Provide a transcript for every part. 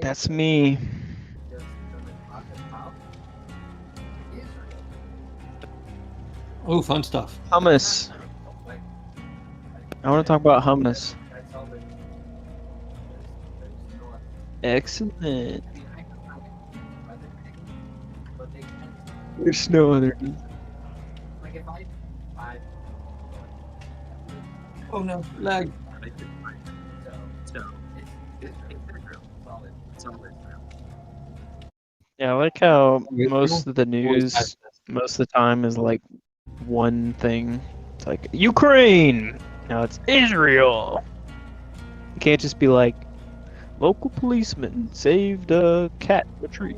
That's me. Oh, fun stuff. Hummus. I want to talk about hummus. Excellent. There's no other. Oh no, lag. Yeah, I like how It's most of the news, most of the time, is like one thing. It's like Ukraine. Now it's Israel. You can't just be like, local policeman saved a cat in a tree.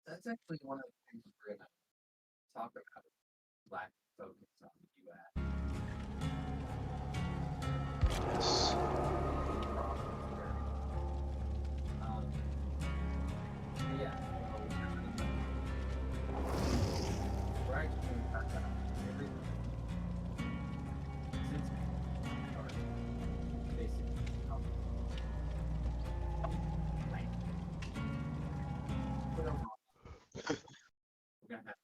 That's actually one of the things we're gonna talk about. Black focus on the U.S. Yes. Yeah. We're actually gonna talk about everything since basically. We're gonna have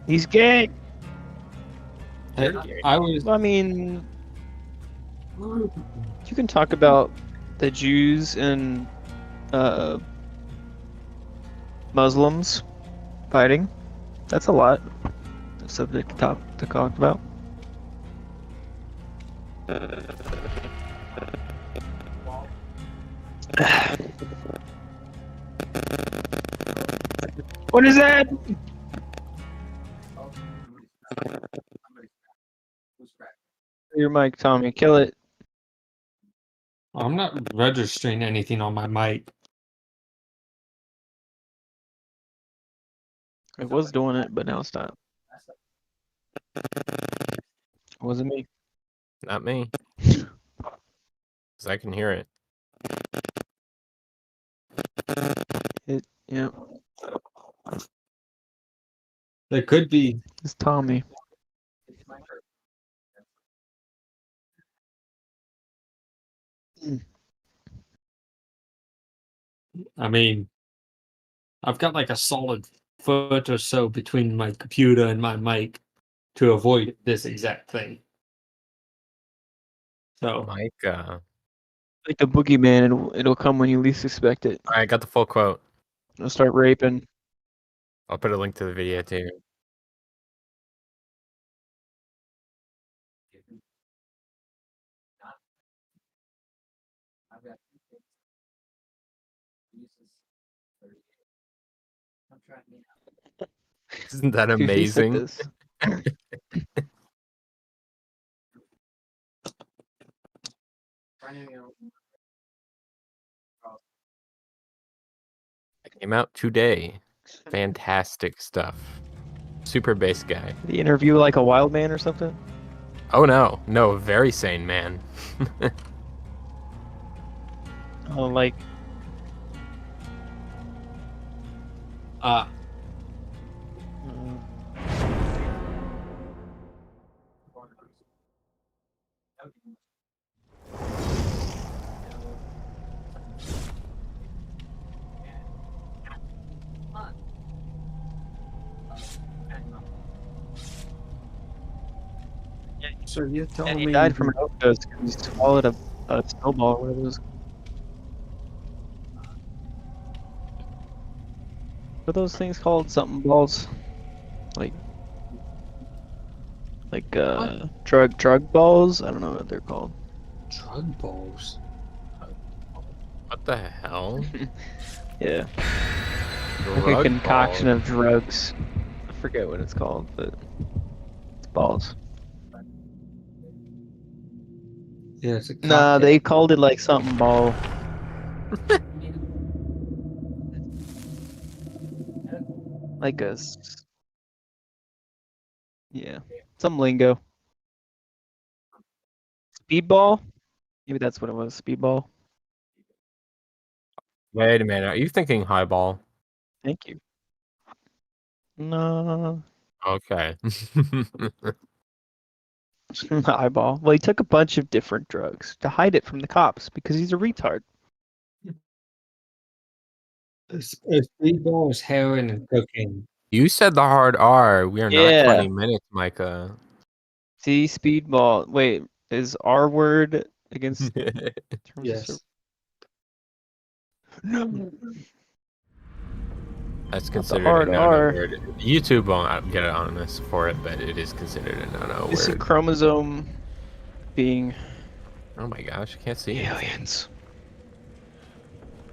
He's gay. I was. I mean, you can talk about the Jews and Muslims fighting. That's a lot. The subject to talk about. What is that? Your mic, Tommy. Kill it. I'm not registering anything on my mic. It was doing it, but now it's not. It wasn't me. Not me. Because I can hear it. Yeah. There could be. It's Tommy. I mean, I've got like a solid foot or so between my computer and my mic to avoid this exact thing. So, Micah. Like the boogeyman, it'll come when you least expect it. Alright, I got the full quote. It'll start raping. I'll put a link to the video too. Isn't that Dude, he said amazing? this. It came out today. Fantastic stuff. Super bass guy. The interview like a wild man or something? Oh no, no, very sane man. Oh, like uh, so you're telling and he me died from an overdose because he swallowed a snowball. What it was? What are those things called? Something balls? Like drug balls? I don't know what they're called. drug balls? What the hell? Yeah. Drug Like a concoction balls. of drugs. I forget what it's called, but it's balls. Yeah, it's a Nah, cocktail. they called it like something ball. Like Yeah, some lingo. Speedball? Maybe that's what it was. Speedball. Wait a minute. Are you thinking highball? Thank you. No. Okay. Eyeball. Well, he took a bunch of different drugs to hide it from the cops because he's a retard. Speedball is heroin and cocaine. You said the hard R. We are not Yeah. 20 minutes, Micah. See, speedball. Wait, is R word against terms of Yes. No. That's Not the considered hard a no-no R. word. YouTube won't get on us for it, but it is considered a no-no It's a word. chromosome being Oh my gosh, I can't see it. aliens.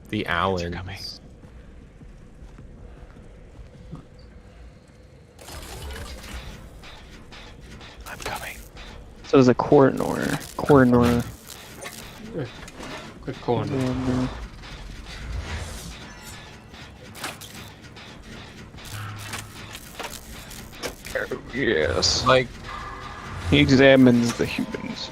The Aliens are coming. Allens. I'm coming. So there's a coroner. Coroner. Quick corner. Yes. Like, He examines the humans.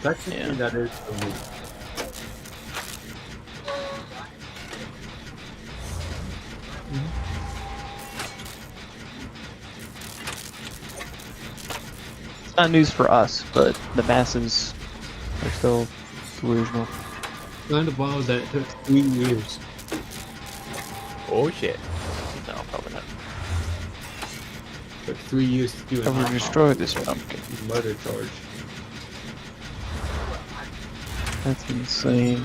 Technically, Yeah. that is for me. It's not news for us, but the masses are still delusional. Kind of wild that it took 3 years. oh shit. No, probably not. Took 3 years to do I will destroy this pumpkin. murder charge. That's insane.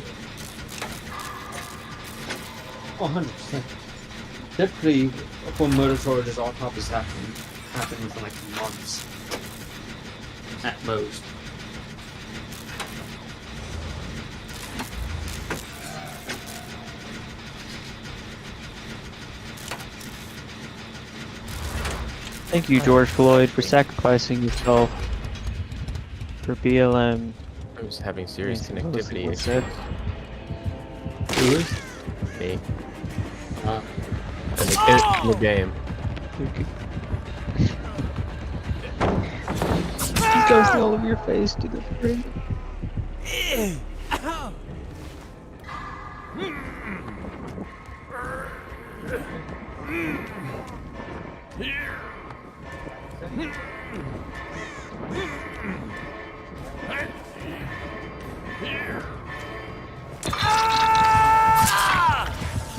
100%. Typically, for murder charges, autopsies happen within like months. At most. Thank you, George Floyd, for sacrificing yourself for BLM. I was having serious Nancy Pelosi connectivity once issues. said. Who is? Me. Uh, In the game. He's ghosting all over your face, dude. That's crazy.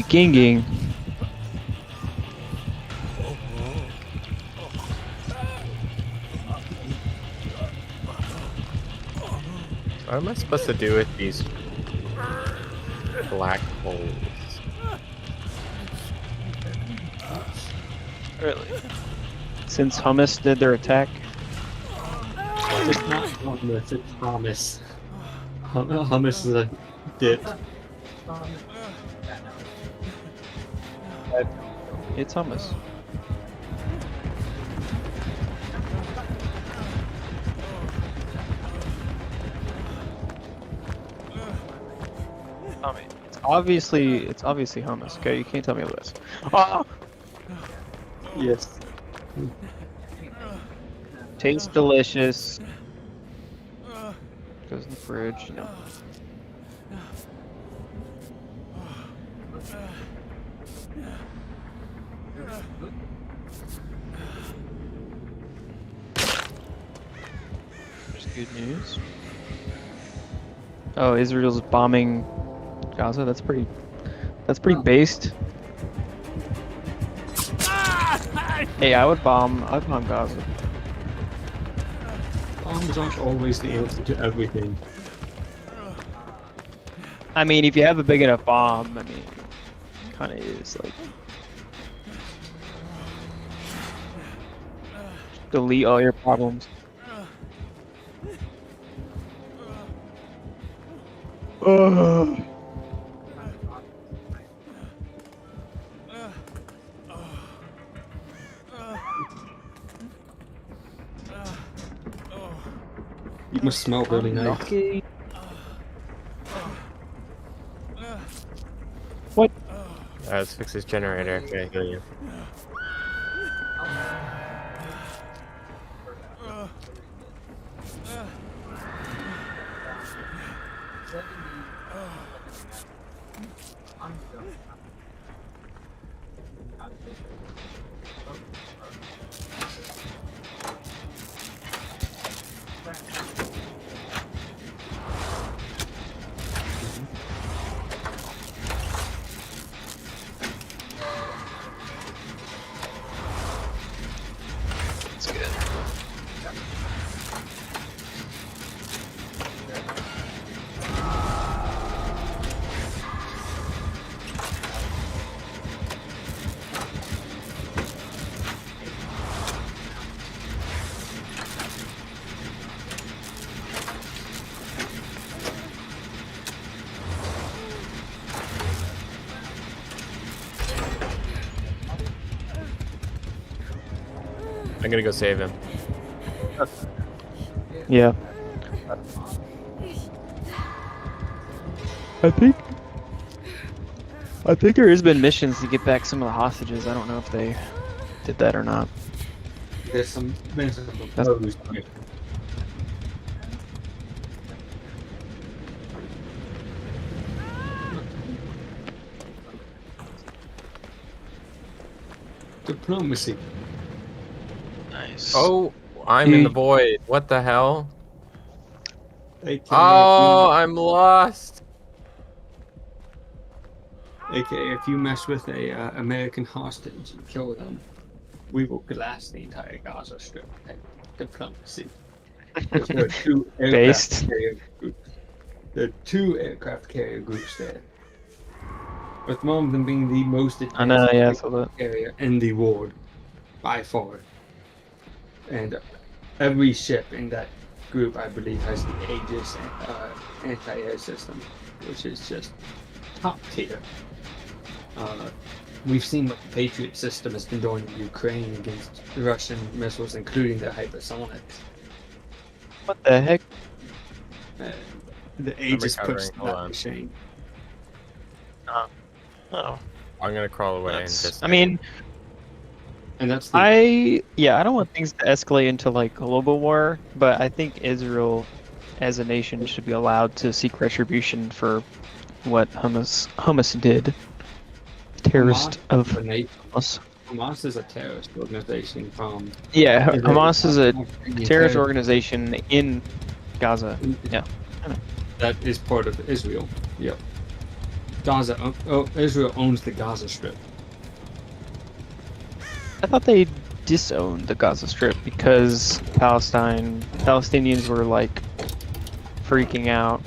Ging. What am I supposed to do with these black holes? Really? Since Hummus did their attack? it's not hummus, it's hummus. Hummus is a dip. It's Hummus. I mean, it's obviously Hummus. Okay, you can't tell me this. Ah! Yes. Tastes delicious. Goes in the fridge, you know. There's good news. Oh, Israel's bombing Gaza. That's pretty based. Hey, I'd bomb Gaza. Bombs aren't always the answer to everything. I mean, if you have a big enough bomb, I mean, kind of is like delete all your problems. You must smell really nice. Okay. What? Alright, let's fix this generator. Okay, I hear you. That's good. I'm gonna go save him. Yeah. I think there has been missions to get back some of the hostages. I don't know if they did that or not. There's some That's- proposed. Diplomacy. Nice. Oh, I'm in the void. What the hell? AKA, Oh, I'm lost. AKA, if you mess with a American hostage and kill them, we will glass the entire Gaza Strip. Okay. Diplomacy. There are two Based. aircraft carrier groups. There are two aircraft carrier groups there. With one of them being the most advanced I know, yeah, I saw that. carrier in the world, by far. And every ship in that group, I believe, has the Aegis anti-air system, which is just top tier. We've seen what the Patriot system has been doing in Ukraine against Russian missiles, including the hypersonics. What the heck? The Aegis recovering, puts hold that on. machine. Oh. I'm gonna crawl away and That's- just. I mean, And that's the I don't want things to escalate into like global war, but I think Israel as a nation should be allowed to seek retribution for what Hamas did. Terrorist Hamas of is a nation. Hamas. Hamas is a terrorist organization from Yeah, Israel. Hamas is a Palestinian terrorist organization in Gaza. Yeah. That is part of Israel. Yep. Gaza. Israel owns the Gaza Strip. I thought they disowned the Gaza Strip because Palestinians were like freaking out.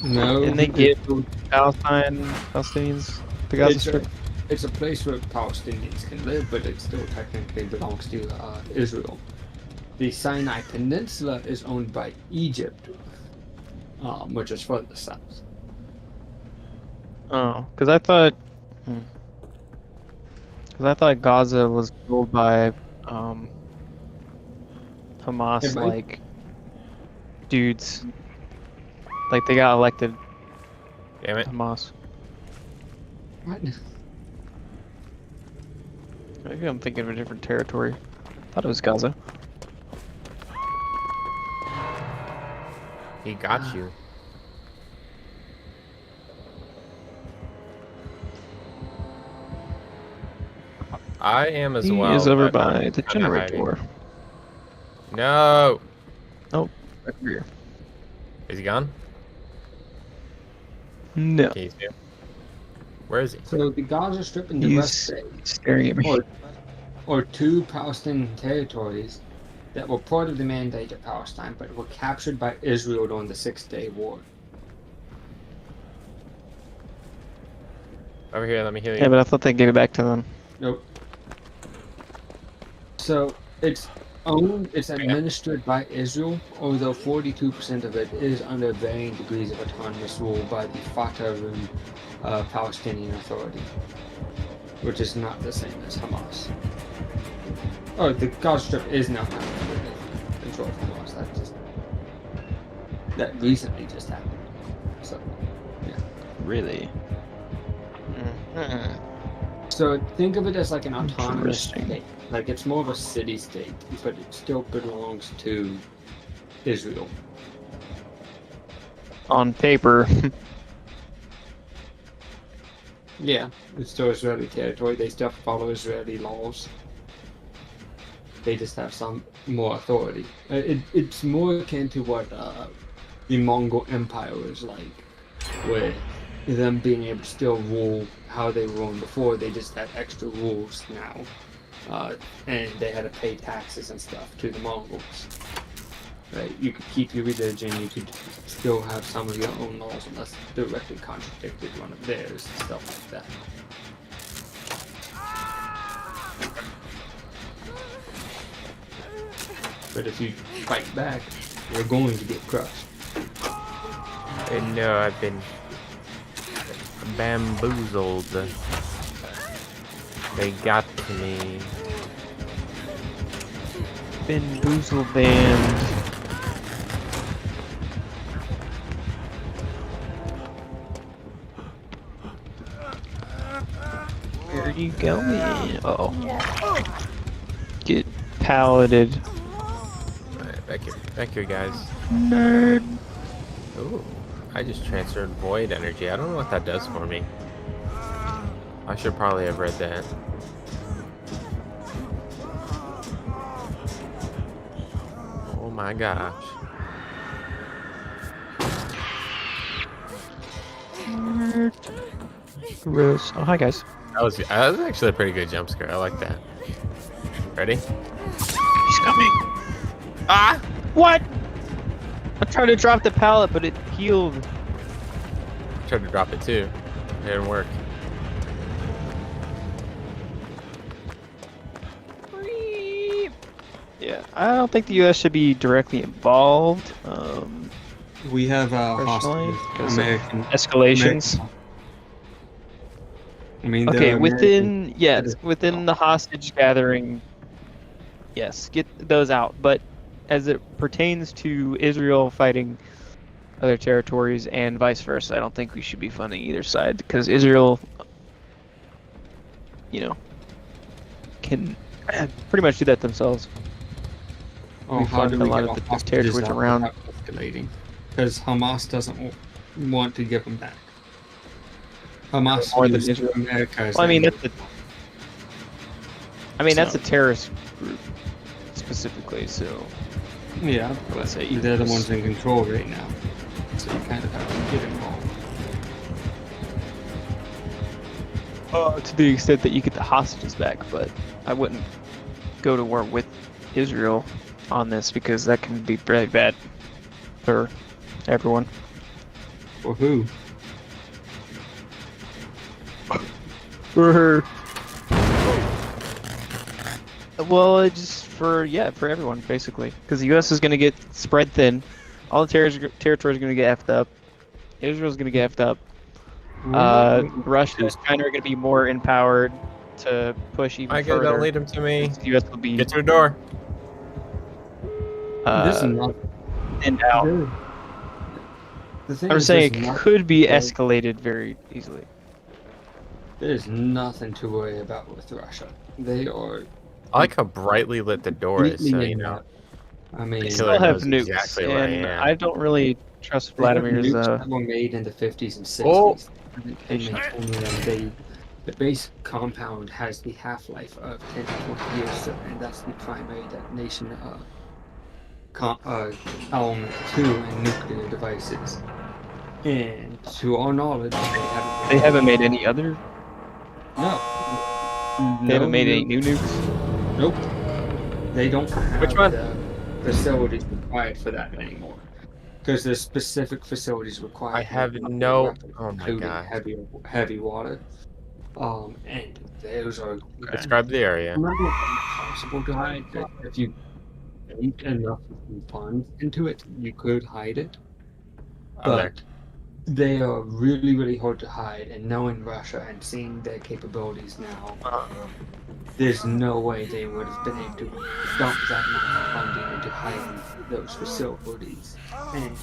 No. Didn't they give Palestinians the Gaza Strip? It's a place where Palestinians can live, but it still technically belongs to Israel. The Sinai Peninsula is owned by Egypt, which is further south. Oh, because I thought Gaza was ruled by Hamas It might- like dudes. Like they got elected Damn it. Hamas. What? Maybe I'm thinking of a different territory. Thought it was Gaza. He got you. I am as He well. is over but I'm by the kinda hiding. generator. No. Oh, back here. Is he gone? No. Can you see him? Where is he? So the Gaza Strip and the West He's Bank staring at me. or two Palestinian territories that were part of the Mandate of Palestine, but were captured by Israel during the Six-Day War. Over here, let me heal you. Yeah, but I thought they gave it back to them. Nope. So it's owned, it's administered by Israel, although 42% of it is under varying degrees of autonomous rule by the Fatah-run Palestinian Authority, which is not the same as Hamas. Oh, the Gaza Strip is now under control of Hamas. That recently just happened. So, yeah. Really? Hmm. So think of it as like an autonomous Interesting. state. Like it's more of a city state, but it still belongs to Israel. On paper. Yeah, it's still Israeli territory. They still follow Israeli laws. They just have some more authority. It's more akin to what the Mongol Empire was like, with them being able to still rule how they were ruling before. They just had extra rules now, and they had to pay taxes and stuff to the Mongols. Right? You could keep your religion. You could still have some of your own laws unless it directly contradicted one of theirs and stuff like that. But if you fight back, you're going to get crushed. I know I've been bamboozled. They got to me. Bamboozle band. Where are you going? Uh-oh. Get palleted. Alright, back here, guys. Nerd. Ooh, I just transferred void energy. I don't know what that does for me. I should probably have read that. Oh my gosh. Nerd. Gross. Oh, hi guys. That was actually a pretty good jump scare. I like that. Ready? He's coming. Ah! What? I tried to drop the pallet, but it healed. Tried to drop it too. It didn't work. Yeah, I don't think the U.S. should be directly involved. We have Personally, hostages, 'cause of American escalations. I mean, Okay, they're within American. within the hostage gathering, yes, get those out. But as it pertains to Israel fighting other territories and vice versa, I don't think we should be funding either side because Israel, can pretty much do that themselves. Oh, we how fund do a we lot get of our the hostages territories out around. without escalating? Because Hamas doesn't want to give them back. Hamas More than used Israel. America as Well, I mean, their- that's So- a terrorist group specifically. So yeah, let's say they're the ones in control right now. So you kind of have to get involved. to the extent that you get the hostages back, but I wouldn't go to war with Israel on this because that can be very bad for everyone. For who? For well, just for everyone basically, because the U.S. is going to get spread thin. All the territories are going to get effed up. Israel's going to get effed up. Russia and China are going to be more empowered to push even Micah, further. don't lead him to me. The U.S. will be Get to the door. This is not. thinned out. The thing I'm is, saying there's it not- could be escalated very easily. There's nothing to worry about with Russia. They are I like how brightly lit the door is, so completely you know. inept. I mean, They Killer still have knows nukes, exactly where I and am. I don't really trust they have Vladimir's. nukes that were made in the 50s and 60s. Oh. And maintaining them, the base compound has the half-life of 10 to 20 years, and that's the primary detonation element to in nuclear devices. And to our knowledge, They haven't made any other. No. They haven't made any new nukes. Nope. They don't have Which one? the facilities required for that anymore. Because there's specific facilities required. I have for no. weapons, Oh my including god. heavy water. And those are. Describe the area. Remember, possible to hide. That if you paid enough funds into it, you could hide it. Oh, there. But they are really, really hard to hide. And knowing Russia and seeing their capabilities now, there's no way they would have been able to dump that amount of funding into hiding those facilities and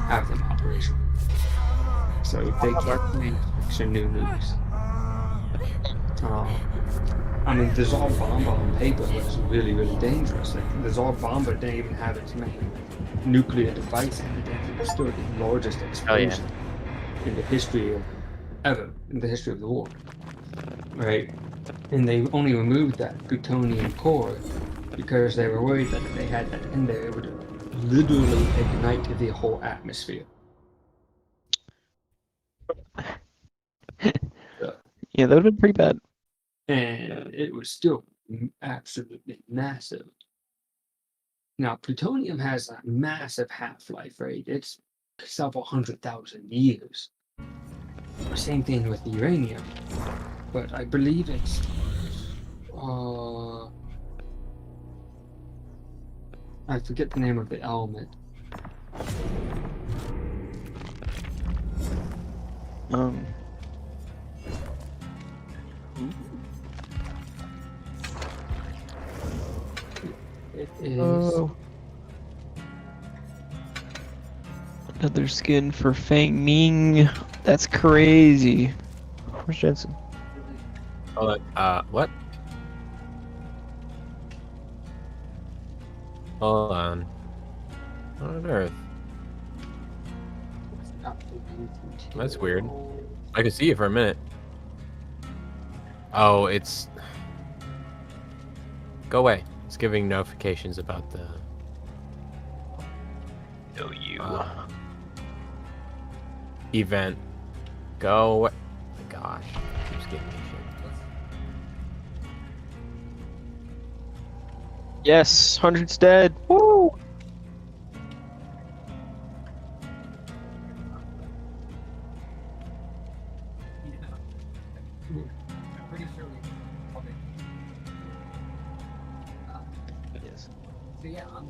have them operational. So they can't manufacture new nukes. I mean, the Tsar Bomba on paper was really, really dangerous. Like, the Tsar Bomba didn't even have its main nuclear device in it, and it was still the largest explosion in the history of ever, in the history of the war. Right? And they only removed that plutonium core because they were worried that if they had that in there, it would literally ignite the whole atmosphere. Yeah, that would have been pretty bad. And it was still absolutely massive. Now, plutonium has a massive half-life, right? It's several 100,000 years. Same thing with uranium, but I believe it's I forget the name of the element. It is. Oh. Another skin for Fang Ming. That's crazy. Where's Jensen? Hold on. What? Hold on. What on earth? That's weird. I could see you for a minute. Oh, it's... Go away. It's giving notifications about the... Oh, you. Event. Go away. Oh my gosh. It keeps giving me shit. Yes, 100's dead. Woo! I'm pretty sure we probably. Yes. So yeah, I'm.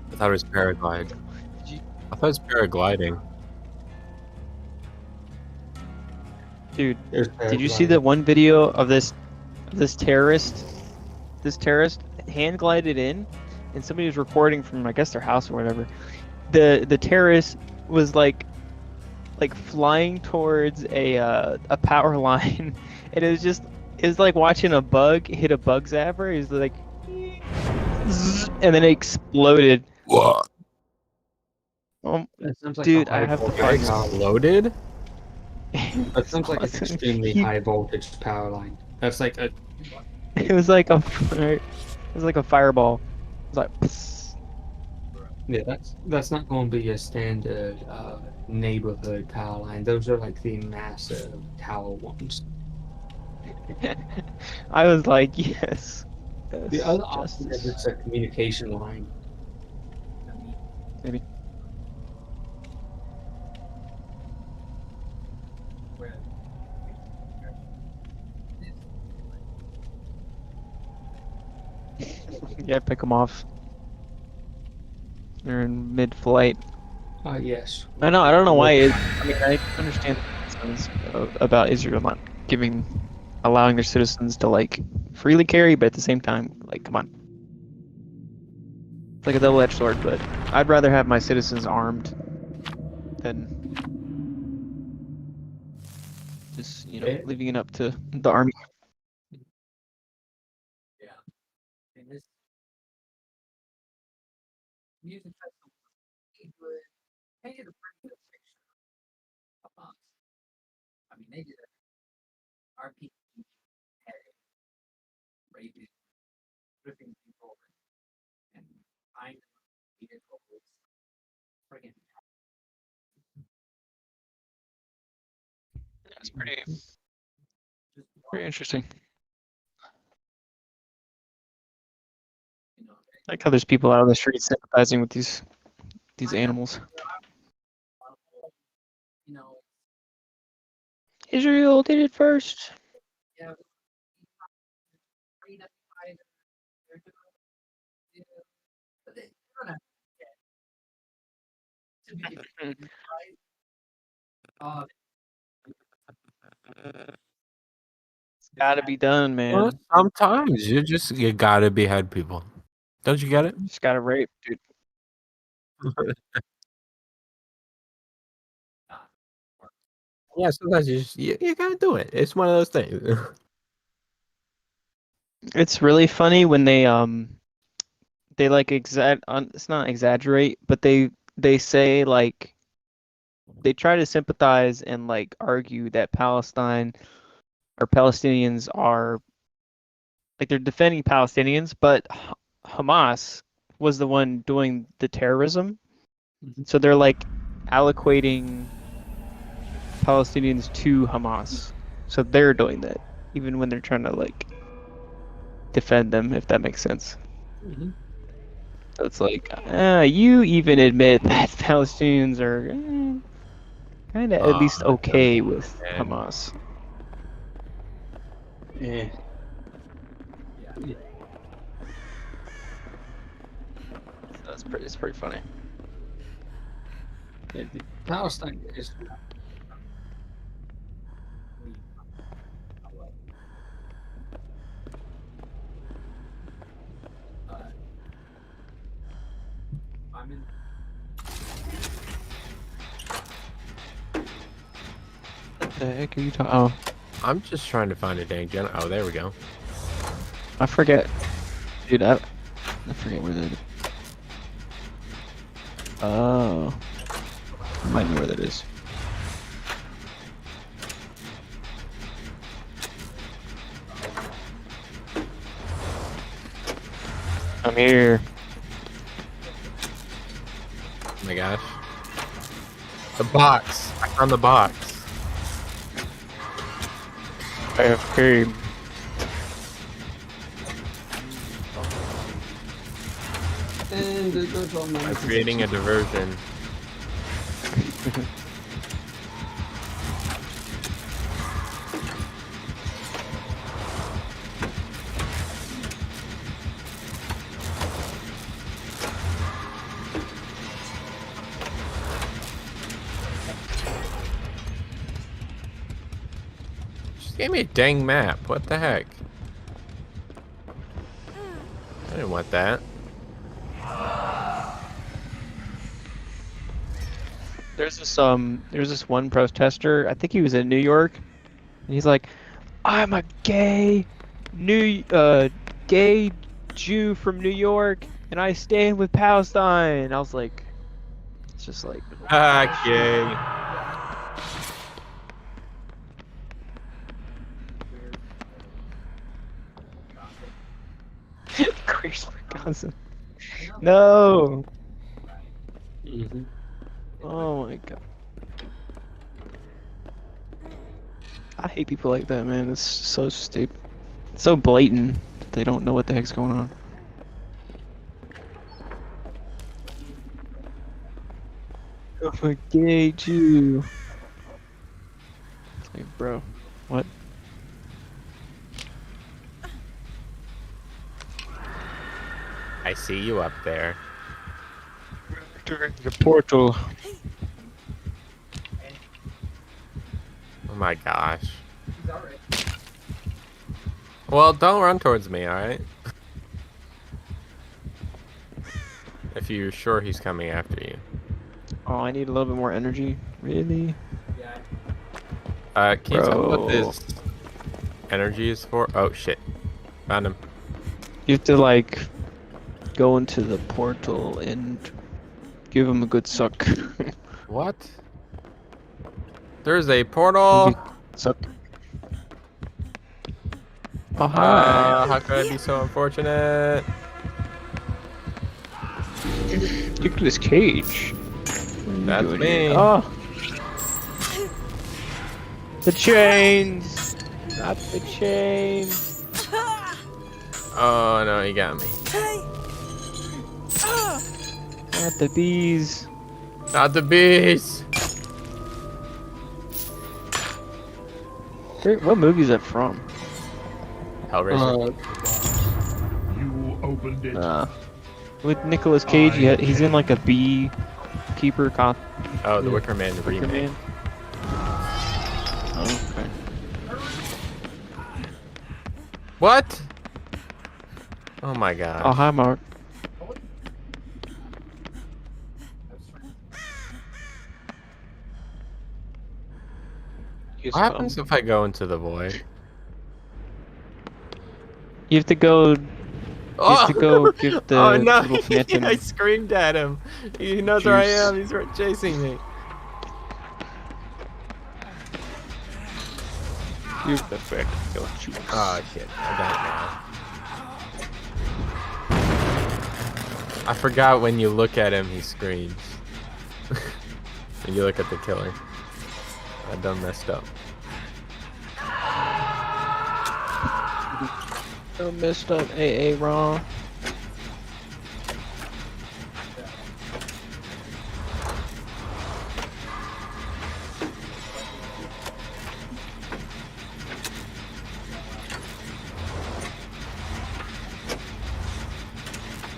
I thought it was paraglide. I thought it was paragliding. Dude, did you see that one video of this terrorist? This terrorist hand glided in, and somebody was recording from, I guess, their house or whatever. The terrorist was like flying towards a power line, and it was like watching a bug hit a bug zapper. He's like, and then it exploded. What? That sounds like Dude, a high I have to voltage find power. Exploded? That sounds like an extremely high voltage power line. That's like a. It was like a fireball. It was like. Psst. Yeah, that's not going to be a standard neighborhood power line. Those are like the massive tower ones. I was like, yes. The other option is it's a communication line. Maybe. Yeah, pick them off. They're in mid-flight. Yes. I know. I don't know why. I mean, I understand about Israel not allowing their citizens to like freely carry, but at the same time, like, come on. It's like a double-edged sword, but I'd rather have my citizens armed than just, leaving it up to the army. Yeah. And this music festival, it would painted a pretty good picture of us. I mean, they did it. Our people had raping, ripping people, and finding vehicles, friggin' It's pretty interesting. you know, Like how there's people out on the streets sympathizing with these animals. you know, Israel did it first. yeah, freedom fighters, they're doing, but they're gonna get to be right. It's gotta be done, Well, man. sometimes you gotta behead people. Don't you get it? Just gotta rape, dude. Yeah, sometimes you gotta do it. It's one of those things. It's really funny when they like it's not exaggerate, but they say like they try to sympathize and like argue that Palestine or Palestinians are like they're defending Palestinians, but Hamas was the one doing the terrorism. So they're like allocating Palestinians to Hamas. So they're doing that, even when they're trying to like defend them, if that makes sense. Mm-hmm. So it's like, you even admit that Palestinians are kind of at least okay with man. Hamas. Yeah. It's pretty funny. Yeah, Palestine is. I'm in. What the heck are you talking? Oh, I'm just trying to find a dang gen. Oh, there we go. I forget, dude. I forget where that is. Oh, I might know where that is. I'm here. Oh my gosh. The box. I found the box. I have came. And there goes all my. I'm creating a diversion. Just gave me a dang map. What the heck? I didn't want that. There's this one protester. I think he was in New York, and he's like, "I'm a gay gay Jew from New York, and I stand with Palestine." I was like, it's just like, Okay. Grace Wisconsin. No. Mm-hmm. Oh my god. I hate people like that, man. It's so stupid. It's so blatant that they don't know what the heck's going on. I'm a gay Jew. It's like, bro, what? I see you up there. During the portal. Oh my gosh. He's alright. Well, don't run towards me, alright? If you're sure he's coming after you. Oh, I need a little bit more energy. Really? Yeah. Can you tell me what Bro. this energy is for? Oh shit. Found him. You have to like go into the portal and give him a good suck. What? There's a portal! Suck. Oh, hi. How could I be so unfortunate? Nicolas Cage. That's Doing me. it. Oh. The chains. Not the chains. Oh no, he got me. Not the bees. Not the bees! What movie is that from? Hellraiser. You opened it. With Nicolas Cage, he's in like a bee keeper Oh, the Wicker Man Wicker remake. Man. Oh, okay. What? Oh my Oh, god. hi, Mark. What happens if I go into the void? You have to go. You have to go give the Oh no! little phantom. I screamed at him. He knows where I Juice. am. He's chasing me. Use the frick. Go juice. Oh shit! I got it now. I forgot when you look at him, he screams. When you look at the killer. I done messed up. So messed up, AA Raw.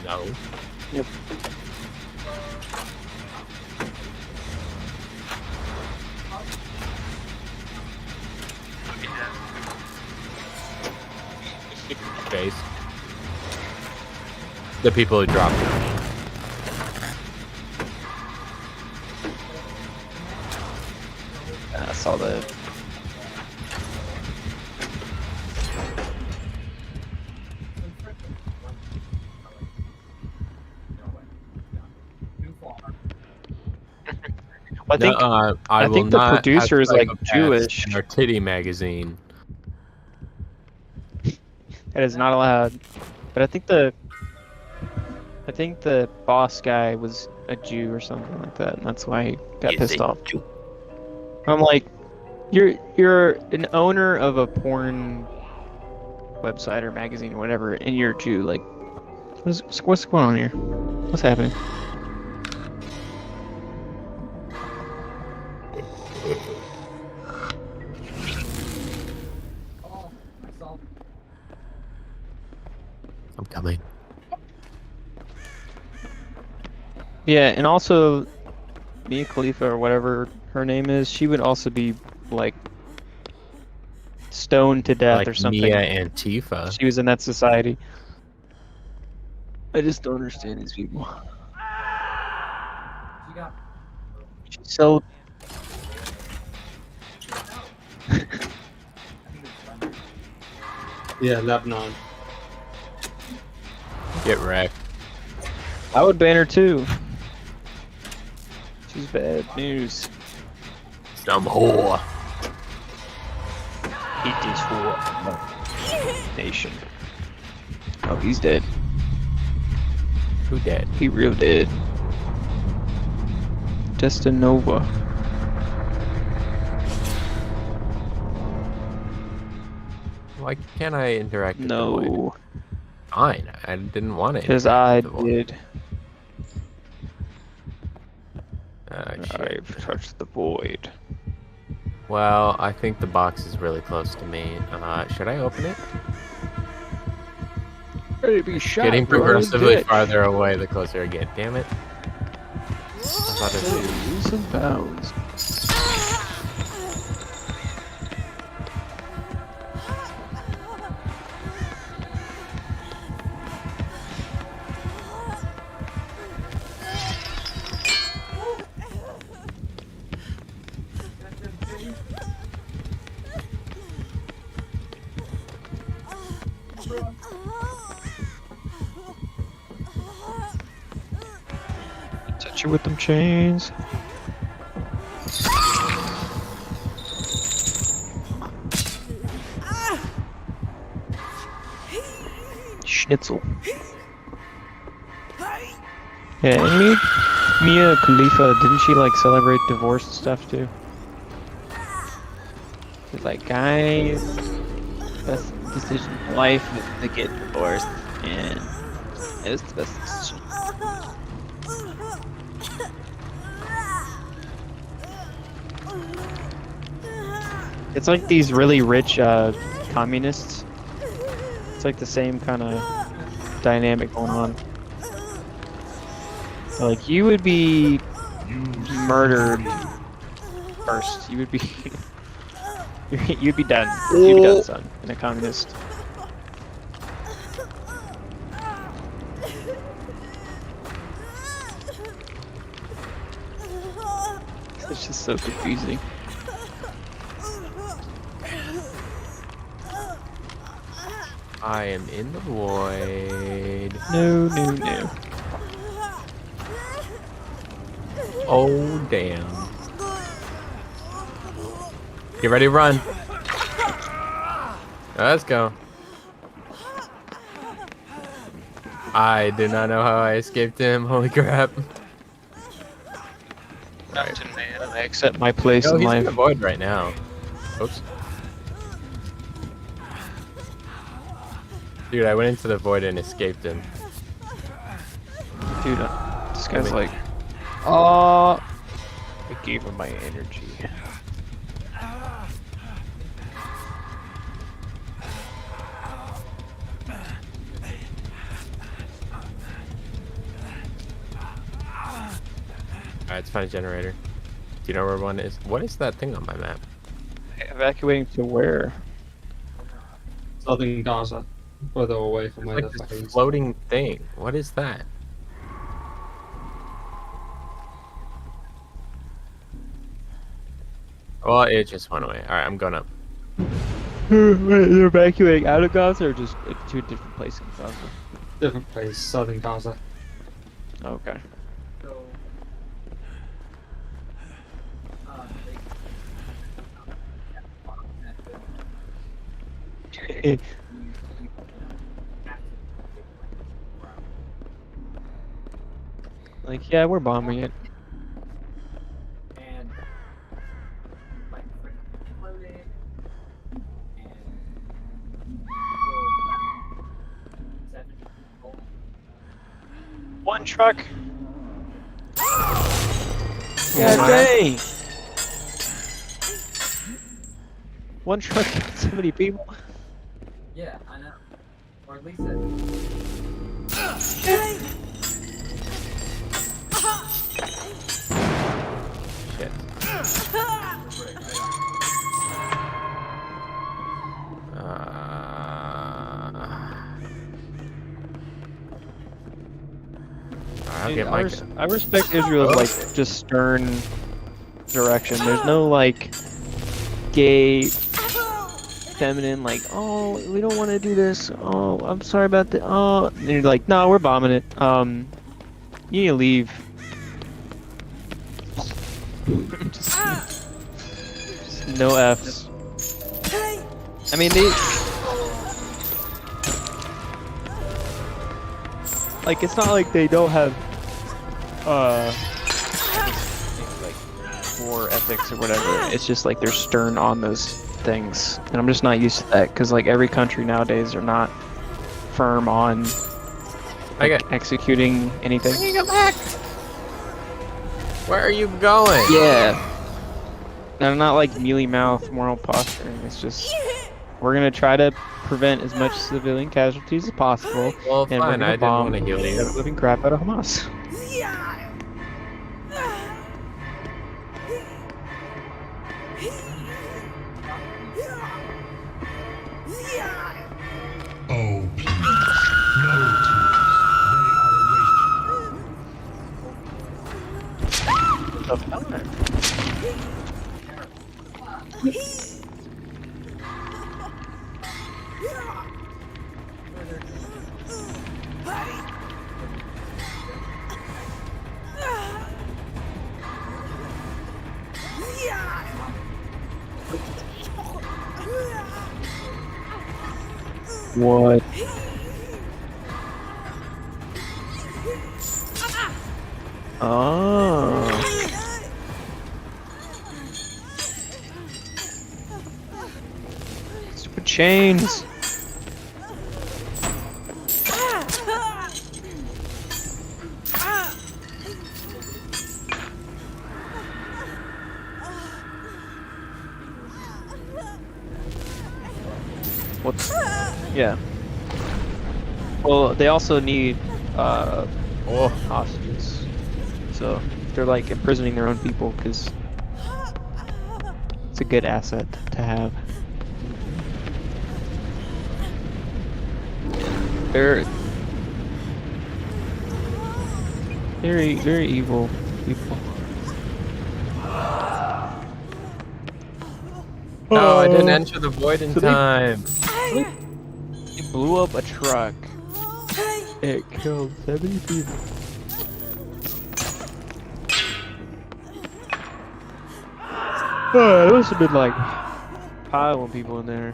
No. Yep. Face. The people who dropped it. I saw that. I think I I will think the not producer have is, like, psychopaths Jewish. in our titty magazine. that is not allowed. But I think the boss guy was a Jew or something like that, and that's why he got pissed off. I'm like, you're an owner of a porn website or magazine or whatever, and you're a Jew. Like, what's going on here? What's happening? I'm coming. Yeah, and also Mia Khalifa or whatever her name is, she would also be like stoned to death Like or something. Mia Antifa. She was in that society. I just don't understand these people. She's so. Yeah, Lebanon. Get wrecked. I would ban her too. She's bad news. Some whore. It is for nation. Oh, he's dead. Who dead? He real dead. Destinova. Why can't I interact with the void? No, Fine. I didn't want it. because I did. Shit. I've touched the void. Well, I think the box is really close to me. Should I open it? Ready to be shot. Getting bro. progressively Ditch. farther away the closer I get. Damn it. I thought it Leaps and bounds. Touch you with them chains. Schnitzel. Yeah, and Mia Khalifa, didn't she like celebrate divorce and stuff too? She's like, guys, best decision in life is to get divorced, and it's the best decision. It's like these really rich communists. It's like the same kind of dynamic going on. Like, you would be murdered first. You would be you'd be done. You'd be done, son, in a communist It's just so confusing. I am in the void. No, no, no. Oh, damn. Get ready to run. Let's go. I do not know how I escaped him. Holy crap. Mountain man, I accept my place No, in he's in life. the void right now. Oops. Dude, I went into the void and escaped him. Dude, this guy's like, oh, I gave him my energy. Alright, let's find a generator. Do you know where one is? What is that thing on my map? Evacuating to where? Southern Gaza, further away from where Like the this fighting. floating thing. What is that? Well, it just went away. Alright, I'm going up. They're evacuating out of Gaza or just to a different place in Gaza? Different place, Southern Gaza. Okay. So, Like, yeah, we're bombing it. and like freaking loaded and seven people. One truck. God dang! One truck, so many people. Yeah, I know. Or at least it. Shit. I'll Dude, get I, Micah. I respect Israel's like just stern direction. There's no like gay, feminine like, oh, we don't want to do this. Oh, I'm sorry about that. Oh, and you're like, no, we're bombing it. You need to leave. just no Fs. I mean, they like it's not like they don't have like war ethics or whatever. It's just like they're stern on those things, and I'm just not used to that because like every country nowadays are not firm on Micah, executing anything. where are you going? Yeah, and I'm not like mealy mouth moral posturing. It's just we're gonna try to prevent as much civilian casualties as possible, Well, and we're fine. gonna I didn't bomb want to heal the you. living crap out of Hamas. Oh, please. No tears. They are awaiting. What? Oh. Stupid chains. What's... Yeah. Well, they also need Oh, hostages. So they're like imprisoning their own people because it's a good asset to have. They're very, very evil people. No, I didn't enter the void in So they- time. It blew up a truck. It killed 70 people. There must have been like pile of people in there.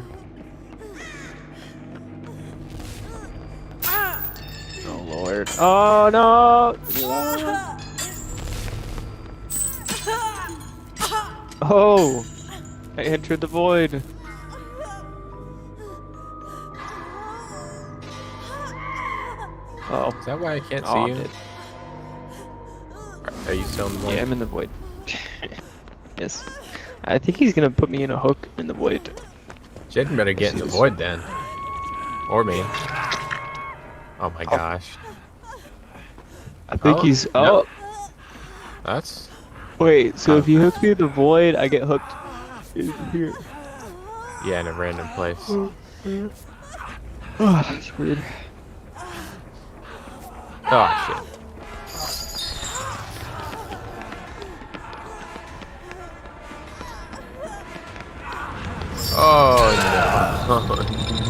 Oh lord. Oh no! Oh! I entered the void. Oh. Is that why I can't Oh, see I'm you? dead. Are you still in the void? Yeah, I'm in the void. Yes. I think he's gonna put me in a hook in the void. Jaeden better get in the void then. Or me. Oh my gosh. I think Oh, he's. no. Oh! That's... Wait, so if he hooks me in the void, I get hooked in here. Yeah, in a random place. Oh, that's weird. Oh, shit. Oh, no. Oh,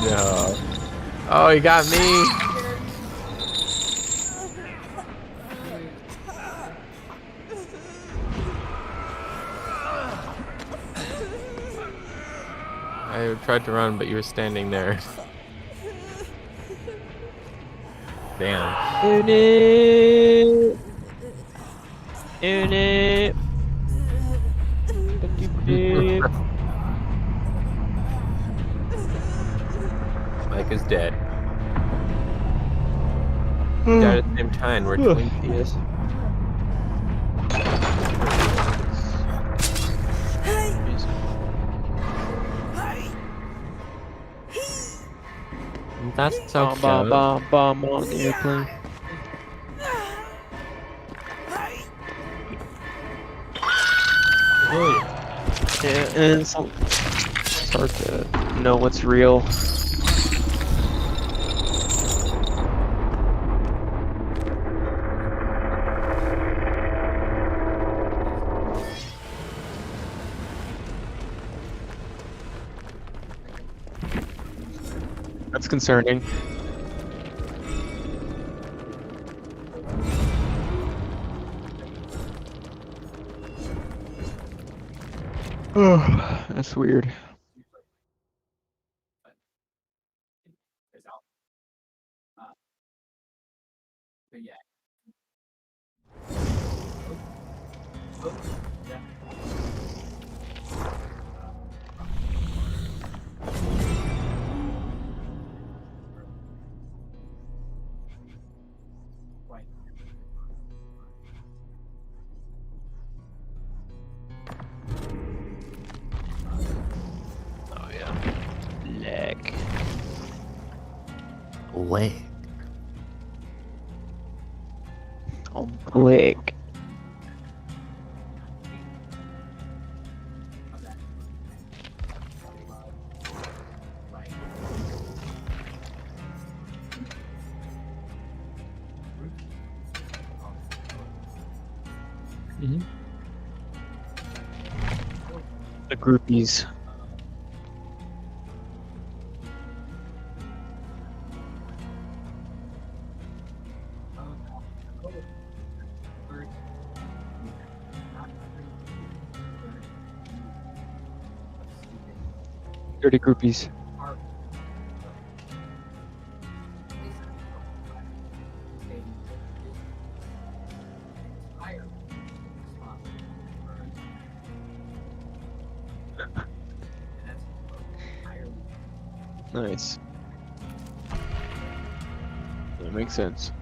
no. Oh, he got me. I tried to run, but you were standing there. Damn. Unit! Unit! Micah's dead. We died at the same time. We're twinkies. That's so Bomb, cute. bomb, bomb, bomb on the airplane. Yeah, and so start to know what's real. That's concerning. Oh, that's weird. But yeah. Right. Oh yeah. Leg. Leg. Oh, leg. The groupies. Dirty groupies. Nice. That makes sense.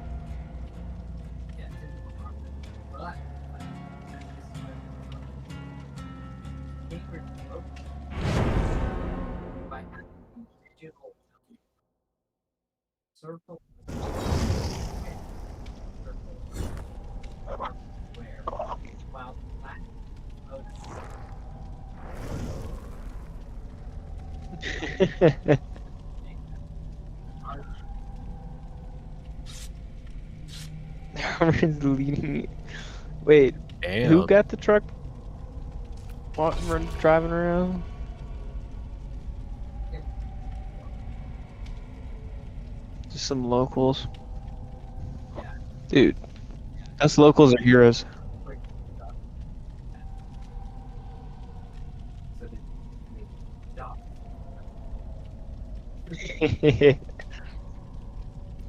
Circle. Well, Cameron's leading. Wait, Damn. who got the truck? Driving around? Just some locals. Dude, us locals are heroes. So they stop.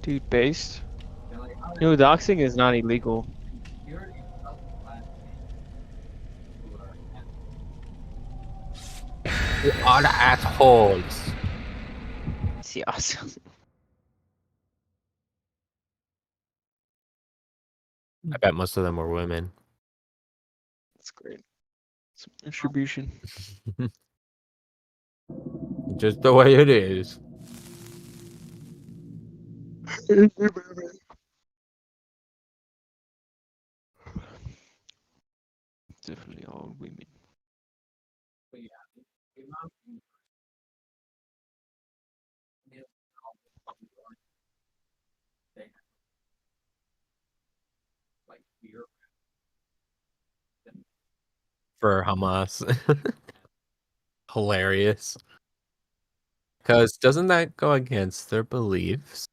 Dude, based. They're like, oh, You know, doxing is not illegal. you already felt the last who are You are the assholes. See, awesome. I bet most of them were women. That's great. Some distribution. Just the way it is. Definitely all women. but yeah, the amount of they like fear For Hamas. Hilarious. Because doesn't that go against their beliefs?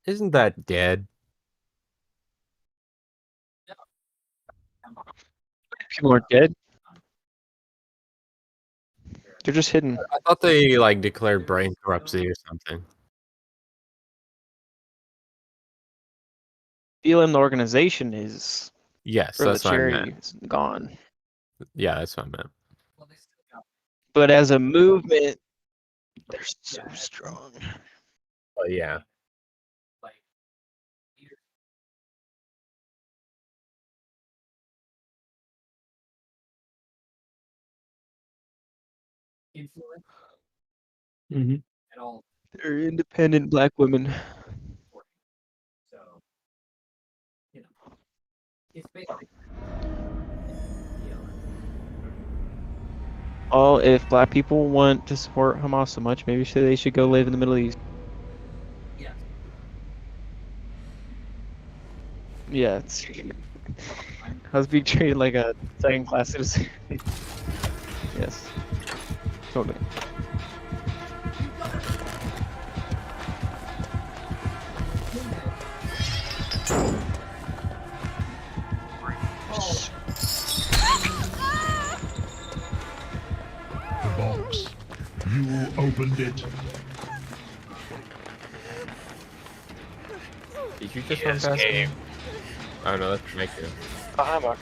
Isn't that dead? People are dead. They're just hidden. I thought they like declared brain corruption or something. BLM, the organization, is Yes, for the that's what I cherry. meant. It's gone. Yeah, that's what I meant. well, they still got But as a movement, they're so strong. But yeah. like leaders. Influence Mm-hmm. at all. They're independent black women. So, you know, it's basically, you know, Oh, if black people want to support Hamas so much, maybe they should go live in the Middle East. yes. Yeah, it's. I was being treated like a second-class citizen. Yes, totally. The box. You opened it. Did you just run past me? Oh no, that's Micah. Hi, Mark.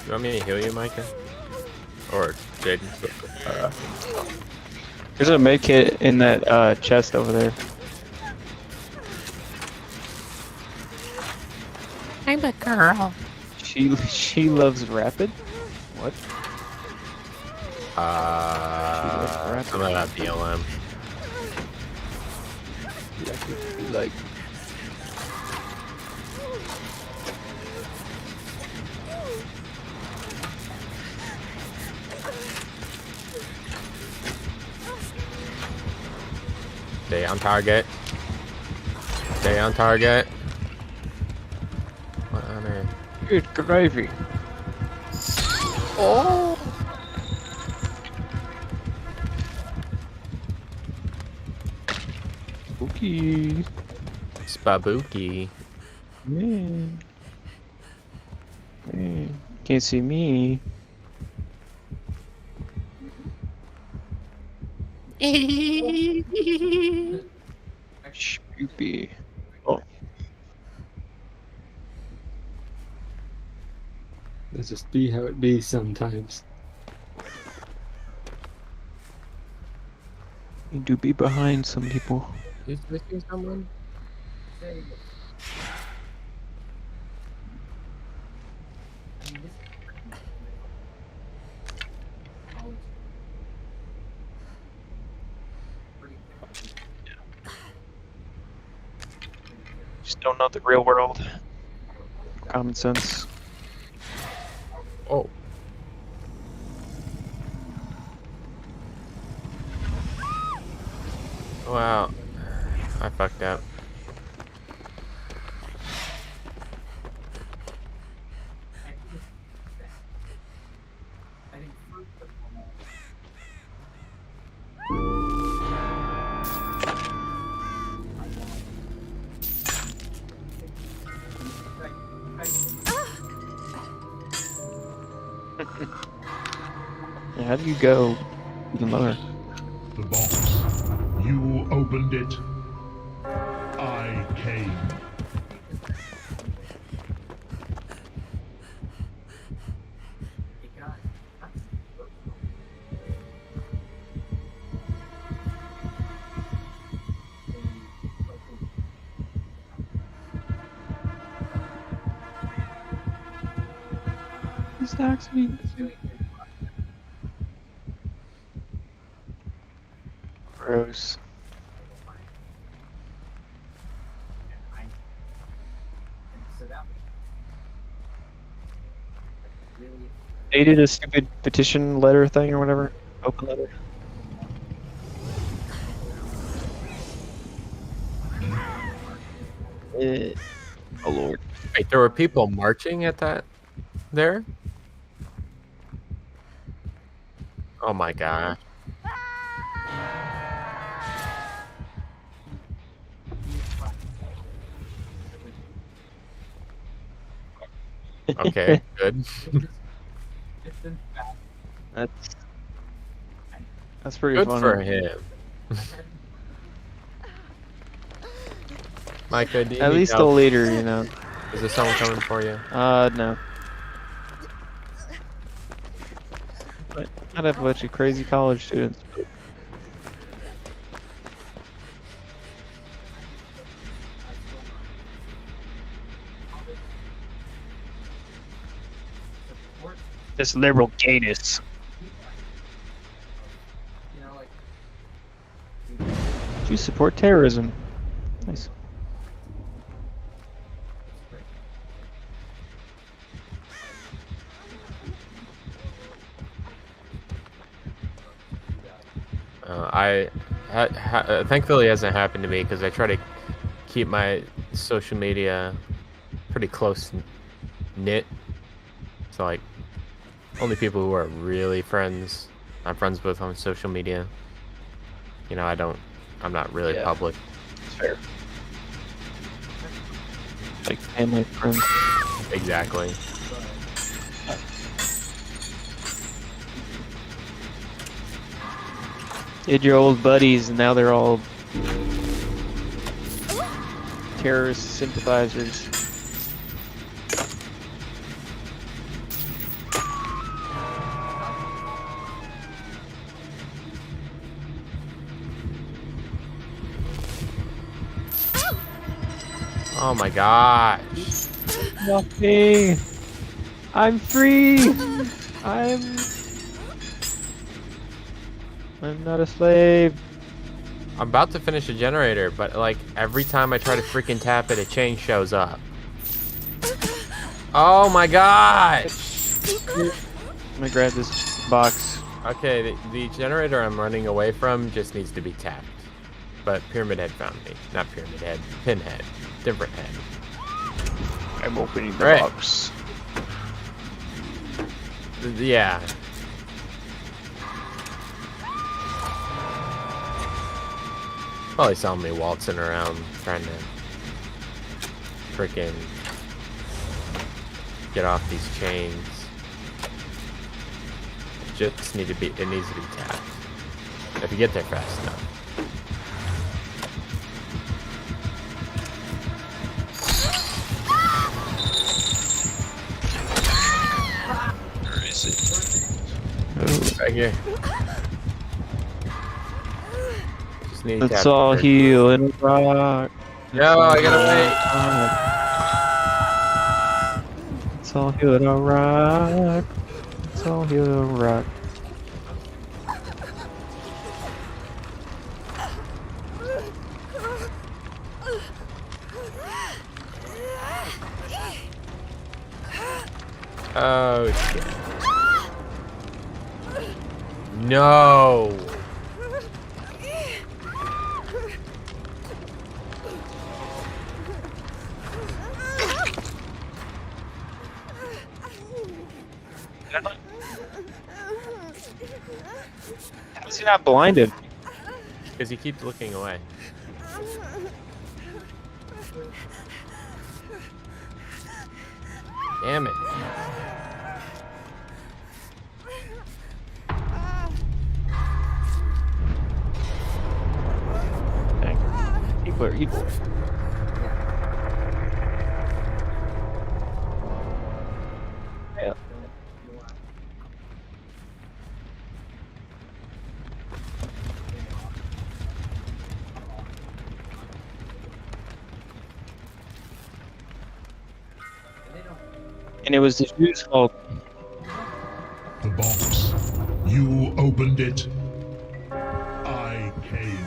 You want me to heal you, Micah? Or Jaeden? There's a med kit in that chest over there. I'm a girl. She loves rapid. What? Some of that BLM. Like. Stay on target. Stay on target. What on earth? Good gravy. Oh! Spooky. Spabooky. Man. Man. Can't see me. Spoopy. Oh. Let's just be how it be sometimes. You do be behind some people. Is missing someone? Just don't know the real world. Common sense. Oh. Wow. I fucked up. How do you go even lower? The box. You opened it. I came. He got He's actually gross. so that was really They did a stupid petition letter thing or whatever. Open letter. Oh lord. Wait, there were people marching at that there? Oh my god. Okay, good. it's been bad. That's pretty Good funny. for him. Micah, do you At need least the help? leader, you know. Is there someone coming for you? No. But I'd have a bunch of crazy college students. This liberal gayness. You know, like Do you support terrorism? Nice. Thankfully it hasn't happened to me because I try to keep my social media pretty close knit. So like only people who are really friends I'm friends with on social media. You know, I'm not really Yeah. public. It's fair. Like family, friends. Exactly. Did your old buddies, and now they're all terrorist sympathizers. Oh my gosh. Nothing. I'm free. I'm not a slave. I'm about to finish a generator, but like every time I try to freaking tap it, a chain shows up. Oh my gosh! I'm gonna grab this box. Okay, the generator I'm running away from just needs to be tapped. But Pyramid Head found me. Not Pyramid Head, Pinhead. Different head. I'm opening the Right. box. Yeah. Probably saw me waltzing around trying to freaking get off these chains. It needs to be tapped. If you get there fast enough. Where is it? Right here. Just need to Let's tap all it. heal and rock. Yo, I gotta Let's all heal and rock. Let's all heal and rock. wait. Oh shit. No. How is he not blinded? Because he keeps looking away. Damn it. people are evil. Yeah. And it was the Jews' fault. The box. You opened it. I came.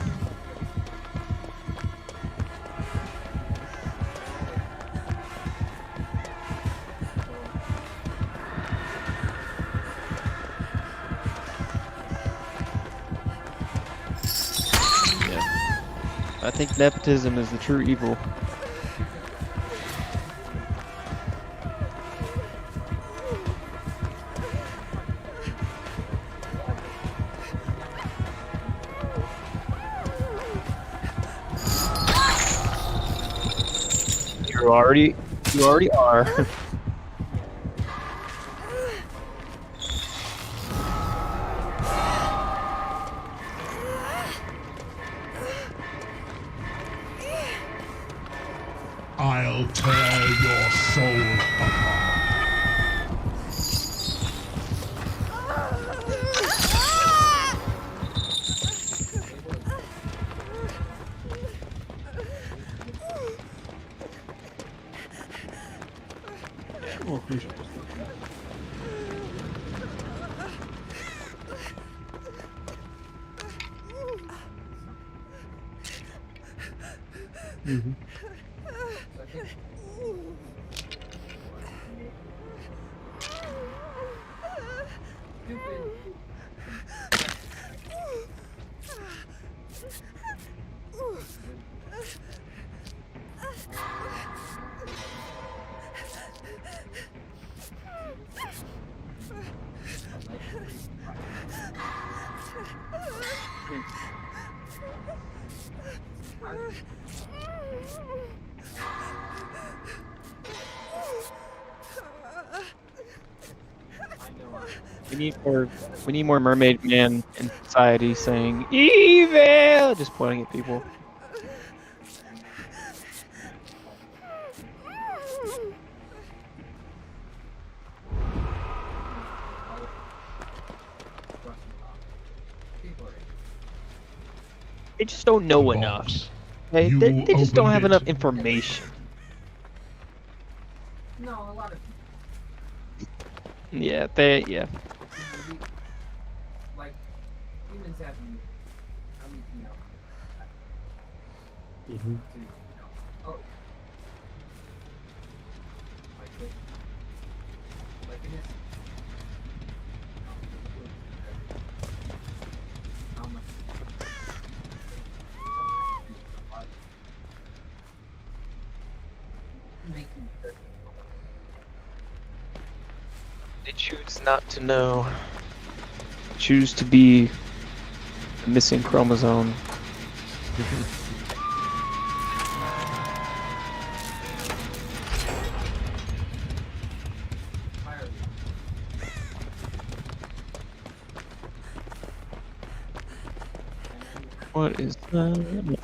I think nepotism is the true evil. You already are. I'll tear your soul apart. Oh, who's- Mhm. We need more mermaid man in society saying evil, just pointing at people. They just don't know The enough. box. They You just don't opened have it. enough information. No, a lot of Yeah, yeah. like humans have, I mean, Mhm. oh, like it is. How much? Making They choose not to know. Choose to be a missing chromosome. What is that?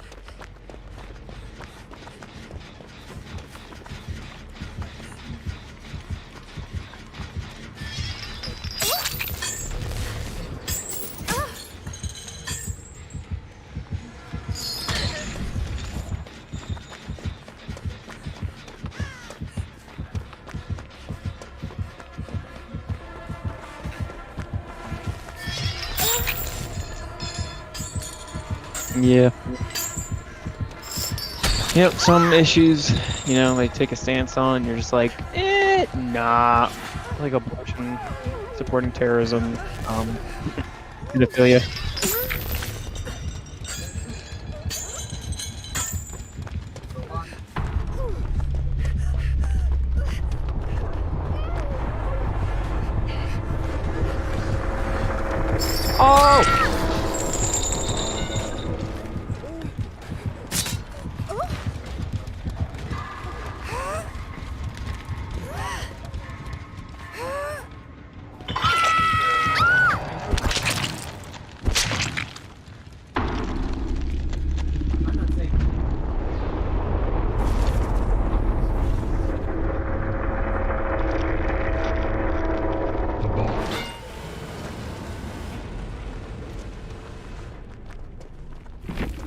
Yeah. Yep, some issues, you know, they take a stance on, you're just like, nah. Like abortion, supporting terrorism, pedophilia. Oh!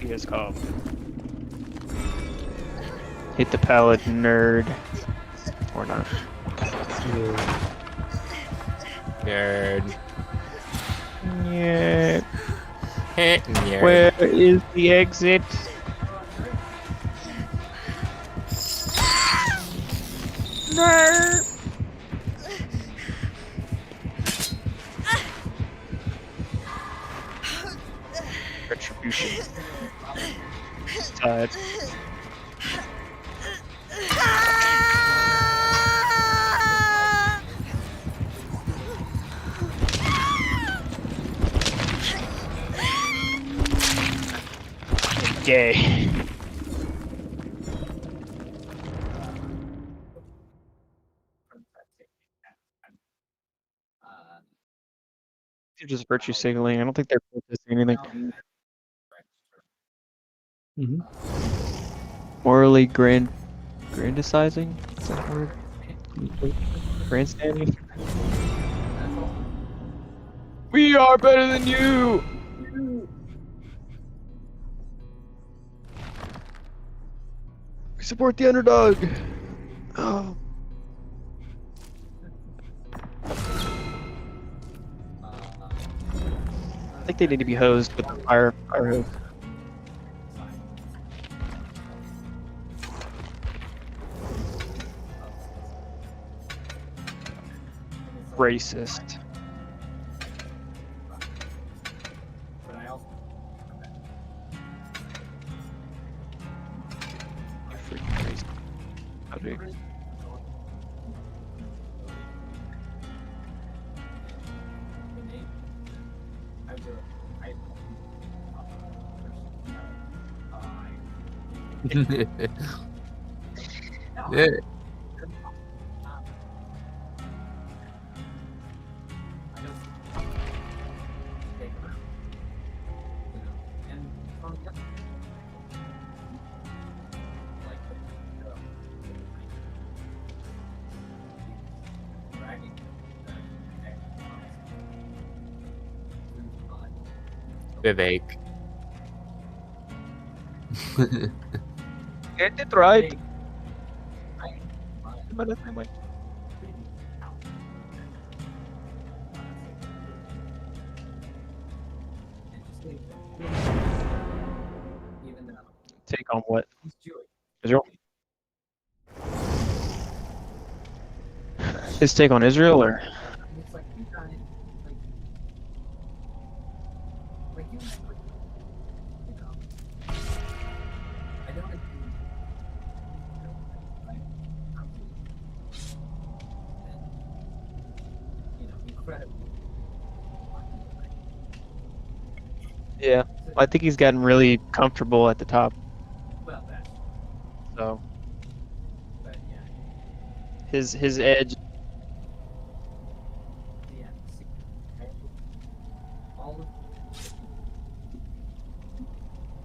he is called. Hit the pallet, nerd. Or not. Nerd. Yeah. Nerd. Where is the exit? Nerd. Retribution. Tied. Gay. They're just virtue signaling. I don't think they're protesting anything. Morally grandizing? Is that a word? Grandstanding? We are better than you! We support the underdog! Oh. I think they need to be hosed with the fire hose. Racist. Freaking racist. How do you- Yeah. Vivek. Get it right. Take on what? Israel? His take on Israel, or? Yeah, I think he's gotten really comfortable at the top. So his edge.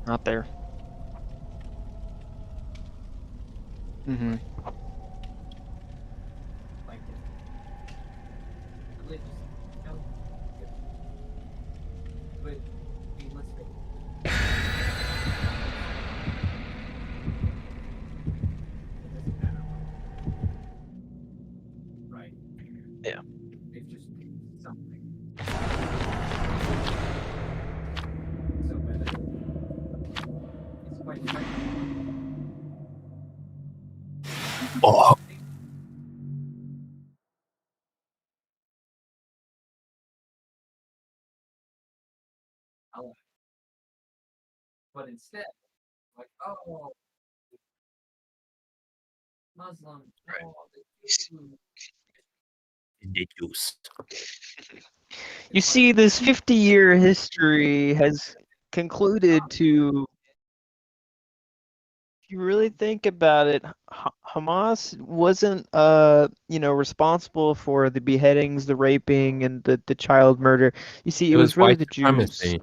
Not there. Mm-hmm. Yeah. Oh. But instead, like, oh, Muslim, oh, The juice. You see, this 50-year history has concluded to, if you really think about it, Hamas wasn't, responsible for the beheadings, the raping, and the child murder. You see, It it was was really white the Jews, supremacy.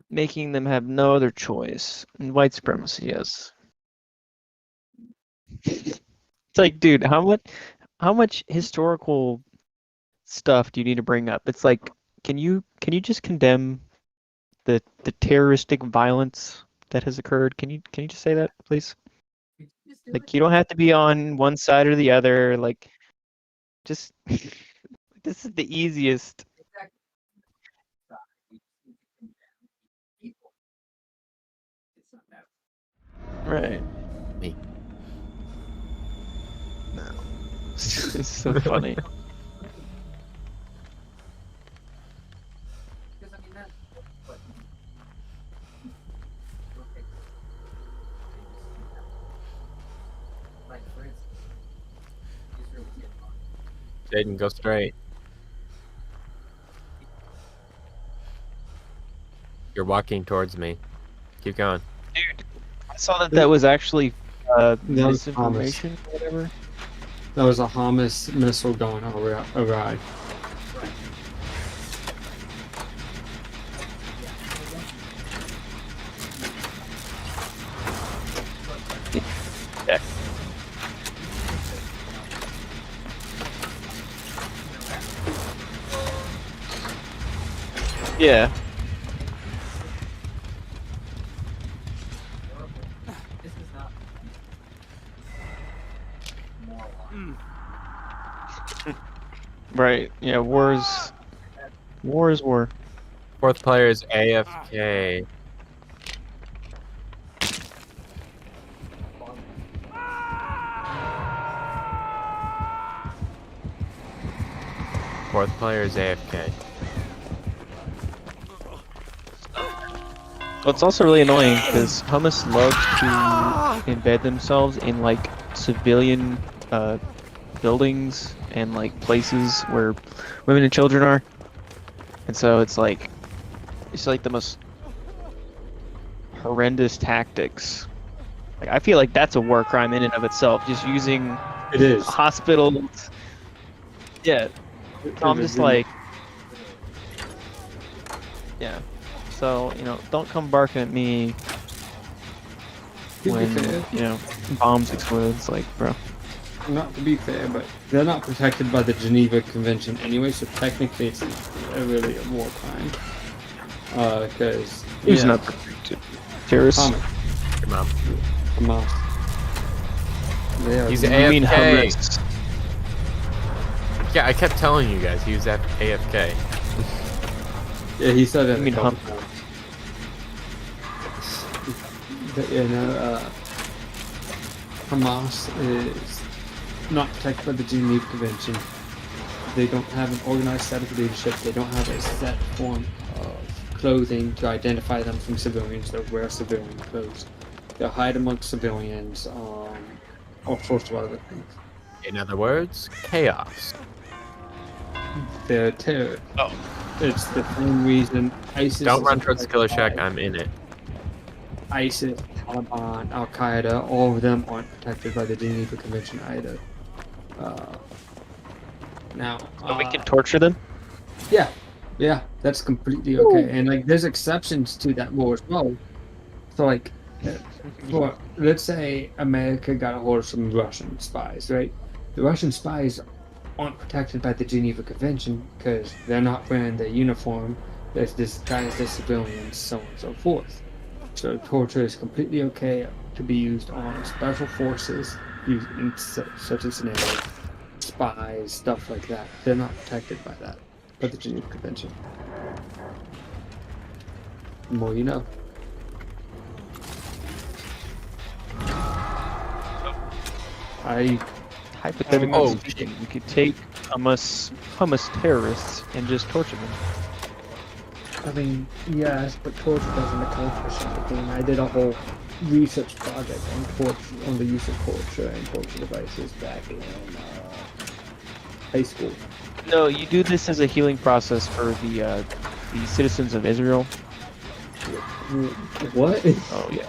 making them have no other choice. And white supremacy, yes. It's like, dude, how much historical stuff do you need to bring up? It's like, can you just condemn the terroristic violence that has occurred. Can you just say that, please? Like, you don't have to be on one side or the other. Like, just this is the easiest. Right. Me. No. It's so funny. Jaeden, go straight. You're walking towards me. Keep going. Dude, I saw that was actually That was misinformation or whatever. That was a Hamas missile going awry. Yeah. Yeah. Right. Yeah. War is war. Fourth player is AFK. Fourth player is AFK. Well, it's also really annoying because Hamas love to embed themselves in like civilian buildings and like places where women and children are, and so it's like the most horrendous tactics. Like, I feel like that's a war crime in and of itself, just using It is. hospitals. Yeah, so I'm just like, yeah. So, you know, don't come barking at me when, you know, bombs explode. It's like, bro. Not to be fair, but they're not protected by the Geneva Convention anyway, so technically it's really a war crime. Because Who's not protected? Terrorists? Hamas. Your mom. Hamas. They are He's the- You mean AFK. Hamas? Yeah, I kept telling you guys he was AFK. Yeah, he said it. I mean, a couple times. But, you know, Hamas is not protected by the Geneva Convention. They don't have an organized set of leadership. They don't have a set form of clothing to identify them from civilians. They wear civilian clothes. They hide amongst civilians. All sorts of other things. In other words, chaos. They're terror. Oh. It's the same reason ISIS. Don't is run towards Killer Shack, protected I'm in it. by ISIS, Taliban, Al Qaeda. All of them aren't protected by the Geneva Convention either. Now, So we can torture them? yeah, that's completely okay. And like, there's exceptions to that rule as well. So like, for let's say America got a hold of some Russian spies, right? The Russian spies aren't protected by the Geneva Convention because they're not wearing their uniform. They're disguised as civilians, so on and so forth. So torture is completely okay to be used on special forces used in such a scenario. Spies, stuff like that. They're not protected by that, by the Geneva Convention. The more you know. Hypothetically Oh, speaking, we could take Hamas terrorists and just torture them. I mean, yes, but torture doesn't accomplish anything. I did a whole research project on the use of torture and torture devices back in high school. No, you do this as a healing process for the citizens of Israel. What? Oh yeah.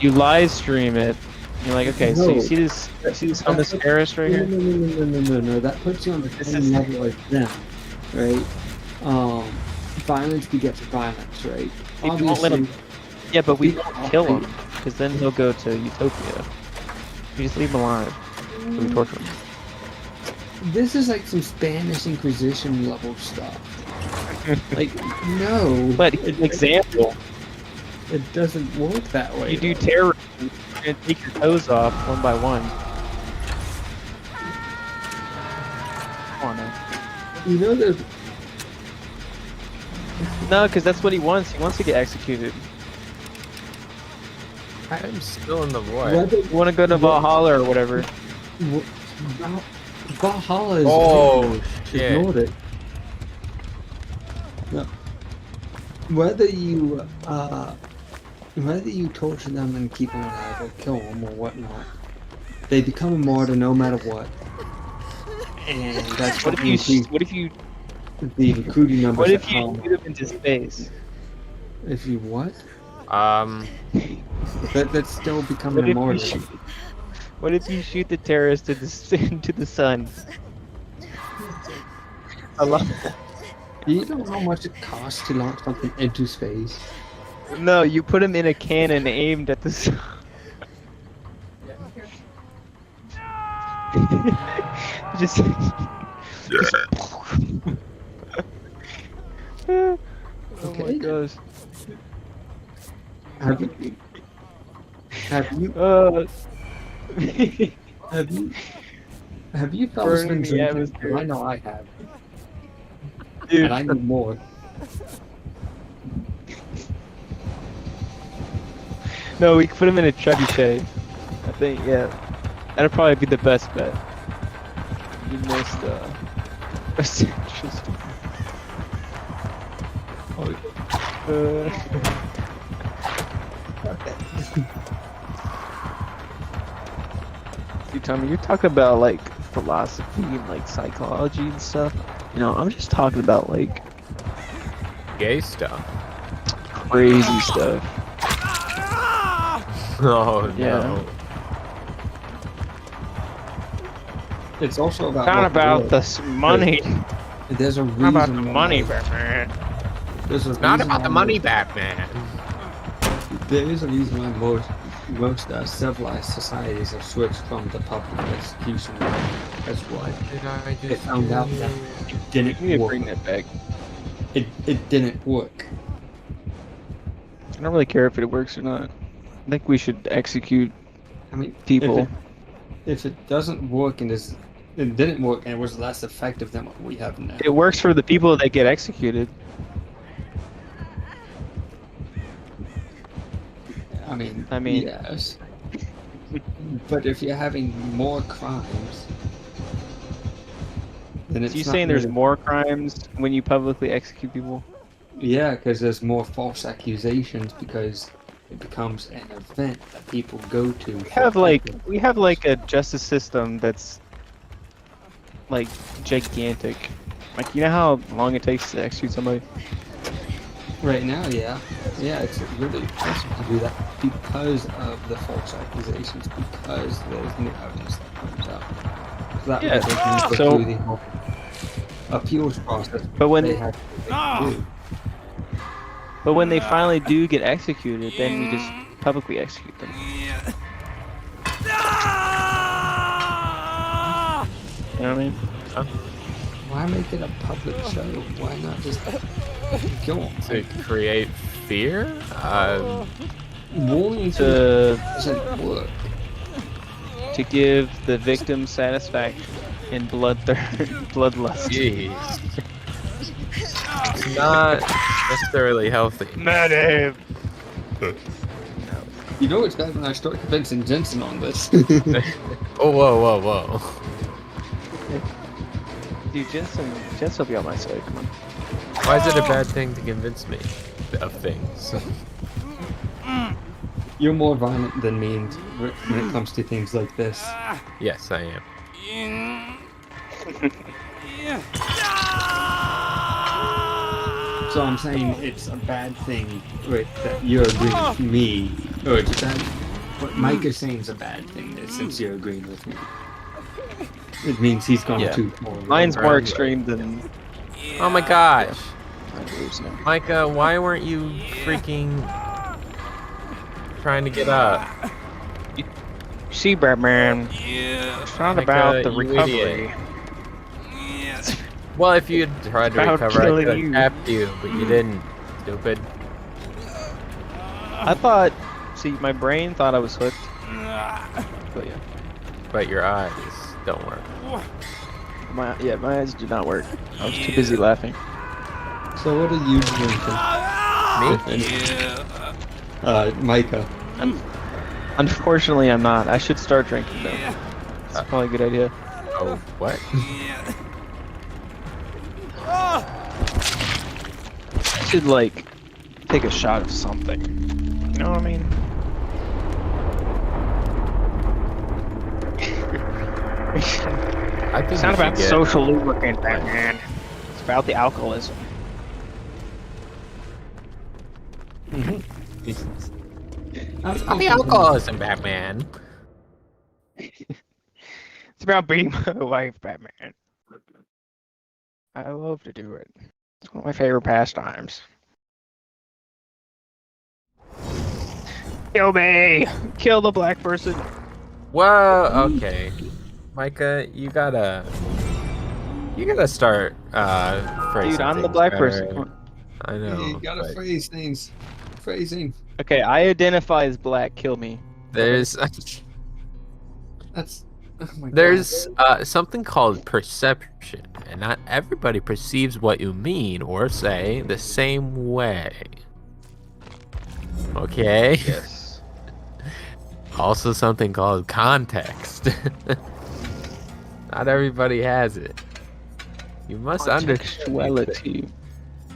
You live stream it. You're like, okay, so you No. see this Hamas terrorist right here? No. That puts you on the This same is- level as them, right? Violence begets violence, right? We won't let 'em- Yeah, but we don't I'll kill fight them, because then he'll go to Utopia. We just leave him alive. So we torture him. This is like some Spanish Inquisition level stuff. Like, no. But an example, It doesn't work that way. you do terrorism, you're gonna take your toes off one by one. Come on now. You know, there's No, because that's what he wants. He wants to get executed. I'm still in the void. whether You want to go to Valhalla or whatever. Valhalla is Oh, shit. ignored it. No. Whether you torture them and keep them alive or kill them or whatnot, they become a martyr no matter what. And that's What if you? What if you? the recruiting numbers. What if at you home. shoot him into space? If you what? That's still becoming What a if you martyr. shoot? What if you shoot the terrorist into the sun? A lot. You know how much it costs to launch something into space? No, you put him in a cannon aimed at the sun. just. Oh my Okay. gosh. Have you Uh, have you fellas Burning been the drinking? atmosphere. I know I have, dude. and I need more. No, we could put him in a trebuchet. I think, yeah. That'd probably be the best bet. You missed, essential stuff. Dude, Tommy, you're talking about, like, philosophy and, like, psychology and stuff. You know, I'm just talking about, like, Gay stuff. crazy stuff. Oh Yeah. no. It's also about Not what about works. this money. There's a reason. Not about the why- money, Batman. There's a Not reason about the why money, Batman. There is a reason why most civilized societies have switched from the public execution. That's why they found out that it We need didn't to work. bring that back. It didn't work. I don't really care if it works or not. I think we should execute I mean, people. If it doesn't work and it didn't work and it was less effective than what we have now. It works for the people that get executed. I mean, mean- yes. But if you're having more crimes, then it's So you not saying there's really- more crimes when you publicly execute people? Yeah, because there's more false accusations because it becomes an event that people go to. We have like a justice system that's like gigantic. Like, you know how long it takes to execute somebody? Right now, yeah, it's really expensive to do that because of the false accusations, because there's new evidence that comes up. So that way Yeah, they can go so- through the whole appeals process. But when they have to do. but when they finally do get executed, then we just publicly execute them. You know what I mean? Why make it a public show? Why not just kill them? To create fear? Warning To doesn't work. to give the victim satisfaction and bloodlust. Jeez. It's not necessarily healthy. You know it's bad when I start convincing Jensen on this. Oh, whoa, whoa, whoa. Dude, Jensen will be on my side. Come on. Why is it a bad thing to convince me of things? You're more violent than me when it comes to things like this. Yes, I am. So I'm saying it's a bad thing that you're agreeing with me. Or it's bad. What Mike is saying is a bad thing since you're agreeing with me. It means he's gone Yeah. too far. Mine's more Right. extreme than Oh my gosh. my beliefs now. Micah, why weren't you freaking trying to get up? See, Batman. It's not Like, about the you recovery. idiot. Well, if you tried to About recover, I killing could you. have tapped you, but you didn't. Stupid. I thought. See, my brain thought I was hooked. But yeah, But your eyes don't work. my eyes did not work. I was too busy laughing. So what are you drinking? Me? Micah. Unfortunately, I'm not. I should start drinking though. It's probably a good idea. Oh, what? I should like take a shot of something. You know what I mean? I think It's not you should about get- social lubricant, Batman. It's about the alcoholism. I'm the alcoholism, Batman. It's about being my wife, Batman. I love to do it. It's one of my favorite pastimes. Kill me! Kill the black person! Whoa, okay. Micah, you gotta start phrasing Dude, I'm the things black better. person. Come on. I know. You gotta but phrase things. Phrasing. Okay, I identify as black. Kill me. there's That's. Oh my there's something called perception, and not everybody perceives what you mean or say the same way. Okay. Yes. Also something called context. Not everybody has it. You must understand. Contextuality.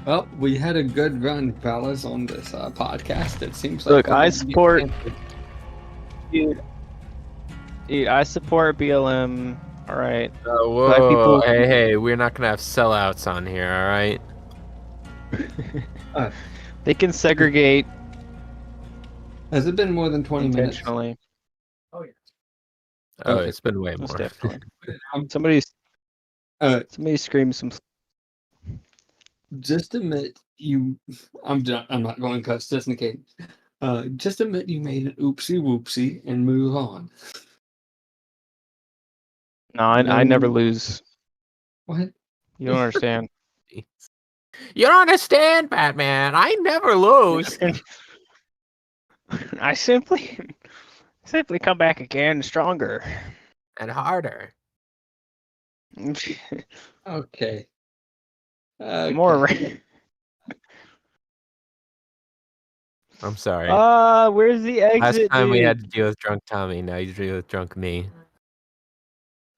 Well, we had a good run, fellas, on this podcast. It seems like. Look, we're I gonna be support- canceled. Dude, I support BLM. Alright. Whoa, Black people- hey, we're not gonna have sellouts on here, alright? They can segregate Has it been more than 20 minutes? intentionally. Oh, Okay. it's been way Most more. definitely. Um, Somebody uh, scream some. just admit you. I'm not going to cuss just in case. Just admit you made an oopsie whoopsie and move on. No, I never lose. What? You don't understand. You don't understand, Batman. I never lose. I simply come back again stronger. And harder. Okay. More. I'm sorry. Where's the exit? Last time we dude? had to deal with drunk Tommy, now you deal with drunk me.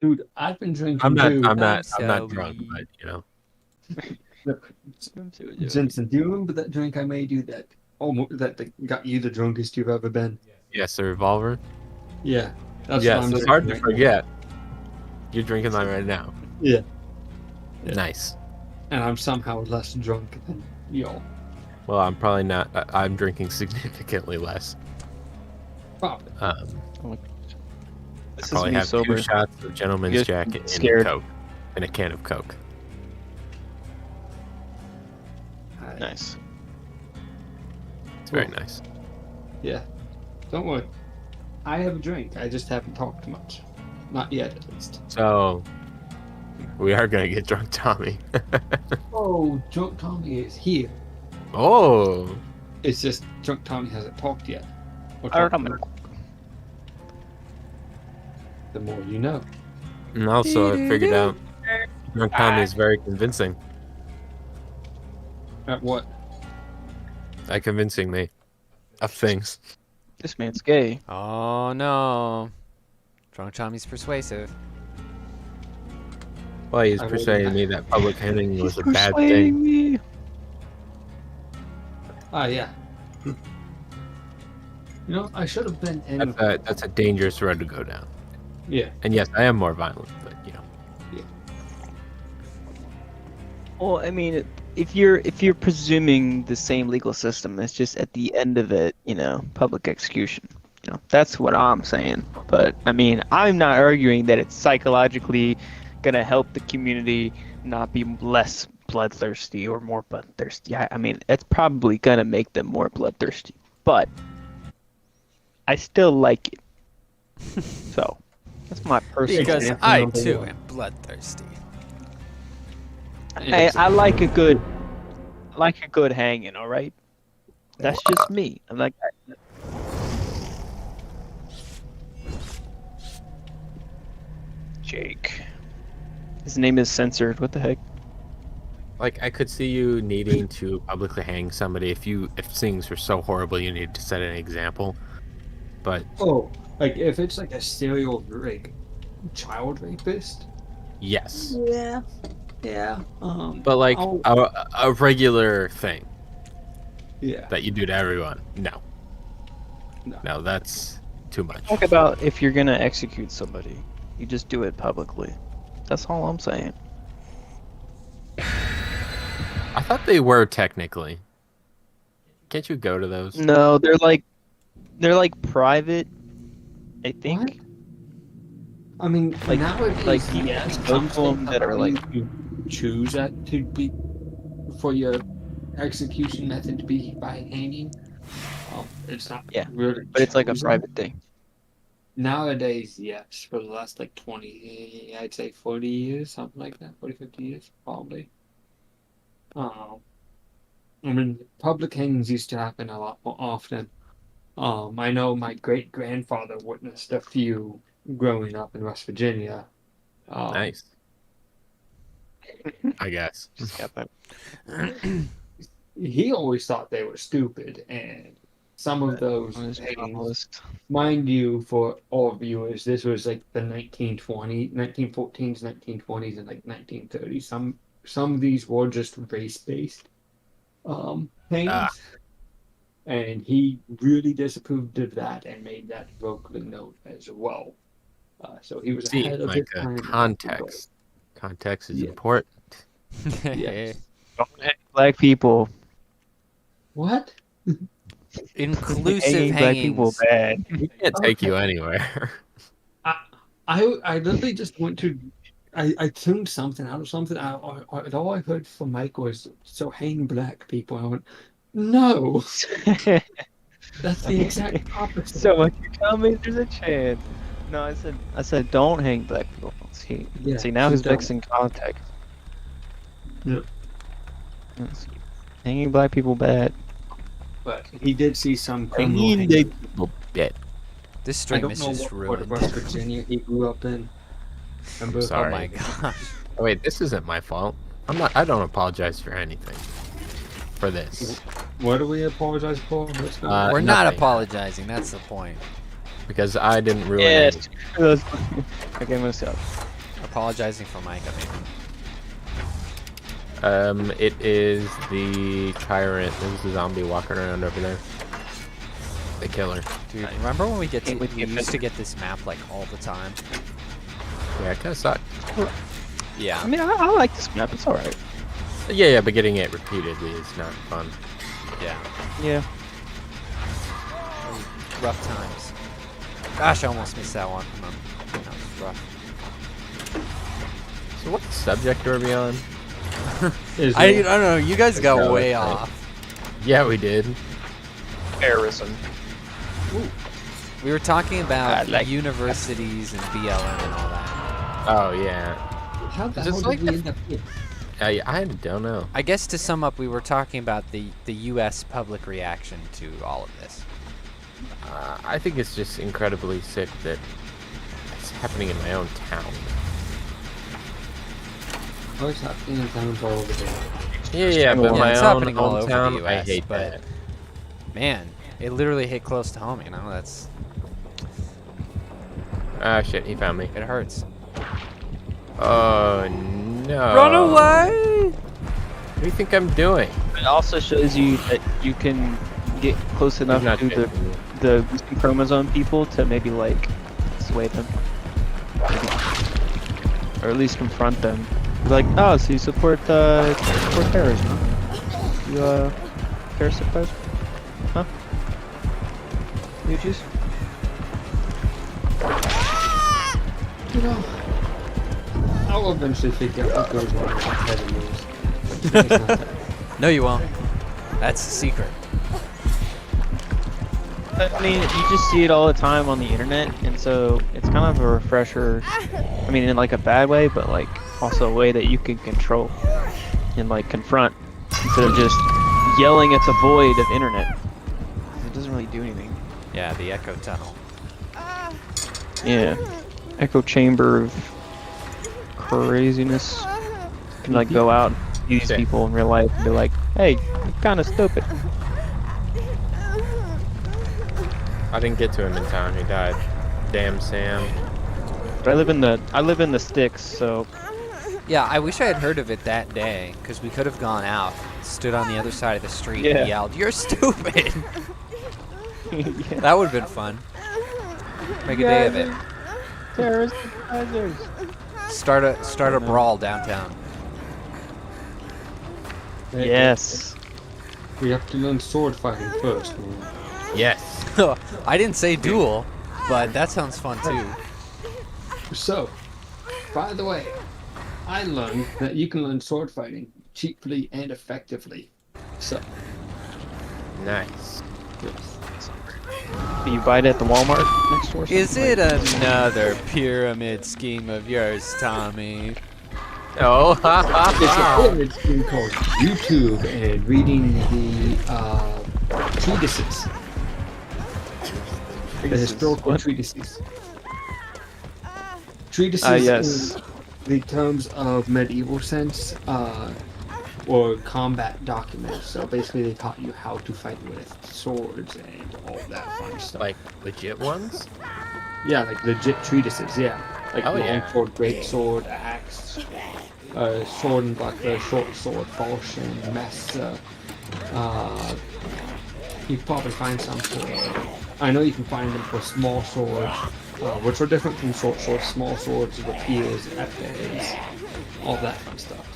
Dude, I've been drinking I'm not too. drunk, but you know. Jensen, do you remember that drink I made you that that got you the drunkest you've ever been? Yes, the revolver. Yeah. That's Yes, what I'm it's hard to drinking right forget. You're drinking that right now. Yeah. Nice. now. And I'm somehow less drunk than y'all. Well, I'm probably not. I'm drinking significantly less. Probably. This is Probably me have sober. 2 shots of Gentleman's Just Jacket and scared. Coke, and a can of Coke. Nice. It's very nice. Yeah. Don't worry. I have a drink. I just haven't talked much. Not yet, at least. So, we are gonna get drunk, Tommy. Oh, Drunk Tommy is here. Oh, It's just Drunk Tommy hasn't talked yet. Or I talked remember. The more you know. and also I figured out drunk Tommy is very convincing. At what? At convincing me of things. This man's gay. Oh no. Drunk Tommy's persuasive. Well, he's I will- persuading me that public handling was a bad Persuading thing. me. Ah, yeah. You know, I should have been in. That's a dangerous road to go down. Yeah. And yes, I am more violent, but you know. Well, I mean, if you're presuming the same legal system, it's just at the end of it, public execution. That's what I'm saying. But I mean, I'm not arguing that it's psychologically gonna help the community not be less bloodthirsty or more bloodthirsty. I mean, it's probably gonna make them more bloodthirsty. But I still like it. So that's my personal. Because Example I number too one. am bloodthirsty. Hey, I like a good hanging. All right, that's just me. I like that. Jake. His name is censored. What the heck? Like, I could see you needing to publicly hang somebody if things were so horrible you need to set an example. But Oh, like if it's like a serial like child rapist. yes, Yeah. Yeah. but like I'll- a regular thing yeah. that you do to everyone, No. no, that's too much. Talk about if you're gonna execute somebody, you just do it publicly. That's all I'm saying. I thought they were technically. Can't you go to those? No, they're like private. I think. I mean, Like- nowadays, like, yes, most some of them states that are allow like- you to choose that to be for your execution method to be by hanging. It's not Yeah, really, But it's like a chosen. private thing. Nowadays, yes, for the last like 20, I'd say 40 years, something like that, 40, 50 years, probably. I mean, public hangings used to happen a lot more often. I know my great grandfather witnessed a few growing up in West Virginia. Nice. I guess. Just got that. He always thought they were stupid, and some of those On his hangings, list. mind you, for all viewers, this was like the 1914s, 1920s, and like 1930s. Some of these were just race-based hangings, and he really disapproved of that and made that vocally known as well. So he was See, ahead of his like time. context. Context is Yeah. important. Yes. Don't hang black people. What? Inclusive Hanging black people hangings. bad. He can't take you anywhere. I literally just went to. I tuned something out of something. All I heard from Mike was, "So hang black people." I went, "No, that's the exact opposite." So what you tell me there's a chance. No, I said don't hang black people. See, Yeah, now so he's don't. mixing context. Yep. Yes. Hanging black people bad. But he did see some criminal Hanging hangings. Well, bit. This I stream don't is know just what part ruined. of West Virginia he grew up in. Remember? Oh Sorry. my gosh. Oh, wait, this isn't my fault. I don't apologize for anything. For this. What do we apologize for? What's going on? We're not nothing. apologizing, that's the point. Because I didn't ruin Yes. anything. Okay, myself. Apologizing for Micah, maybe. It is the tyrant. There's a zombie walking around over there. The killer. Dude, remember when we Can't wait to get used to get this map like all the time? Yeah, it kind of sucked. Yeah. I mean, I like this map. It's alright. Yeah, but getting it repeatedly is not fun. Yeah. Yeah. Rough times. Gosh, I almost missed that one. That was rough. So what subject are we on? I don't know, you guys got No, way it's not. off. Yeah, we did. Terrorism. We were talking about like- universities and BLM and all that. Oh, yeah. How the Is hell this did like we the- end up here? I don't know. I guess to sum up, we were talking about the U.S. public reaction to all of this. I think it's just incredibly sick that it's happening in my own town. Oh, it's happening in towns all over the world. Yeah, but Yeah, my it's own happening all over the hometown, I US, hate but- that. Man, it literally hit close to home, you know? That's... Ah, shit, he found me. It hurts. Oh, no. Run away! What do you think I'm doing? It also shows you that you can get close enough I'm not to chasing you. the boosting chromosome people to maybe like sway them, or at least confront them. Like, oh, so you support terrorism? You terrorist supporters? Huh? You choose? You know, I'll eventually figure out what goes on with head of yours. No, you won't. That's the secret. I mean, you just see it all the time on the internet, and so it's kind of a refresher. I mean, in like a bad way, but like also a way that you can control. and like confront instead of just yelling at the void of internet. It doesn't really do anything. Yeah, the echo tunnel. Yeah, echo chamber of craziness. You can like go out and see these people in real life and be like, "Hey, you're kind of stupid." I didn't get to him in time. He died. Damn Sam. But I live in the sticks, so Yeah, I wish I had heard of it that day, because we could have gone out, stood on the other side of the street, Yeah. and yelled, "You're stupid!" yeah. That would have been fun. Make a day of it. Terrorist advisors. Start a brawl downtown. Yes. We have to learn sword fighting first, man. Yes. I didn't say duel, but that sounds fun too. So, by the way, I learned that you can learn sword fighting cheaply and effectively. So, Nice. yes. Do you buy it at the Walmart next door? Is it another pyramid scheme of yours, Tommy? Oh, ha ha It's a ha. pyramid scheme called YouTube and reading the treatises. The historical treatises. Treatises yes. in the terms of medieval sense, or combat documents. So basically they taught you how to fight with swords and all that fun stuff. Like legit ones? Yeah, like legit treatises, yeah. Like Oh, long yeah. sword, great sword, axe, sword and buckler, short sword, falchion, mesa. You can probably find some for... I know you can find them for small swords, which are different from short swords, small swords, rapiers, epées, all that fun stuff.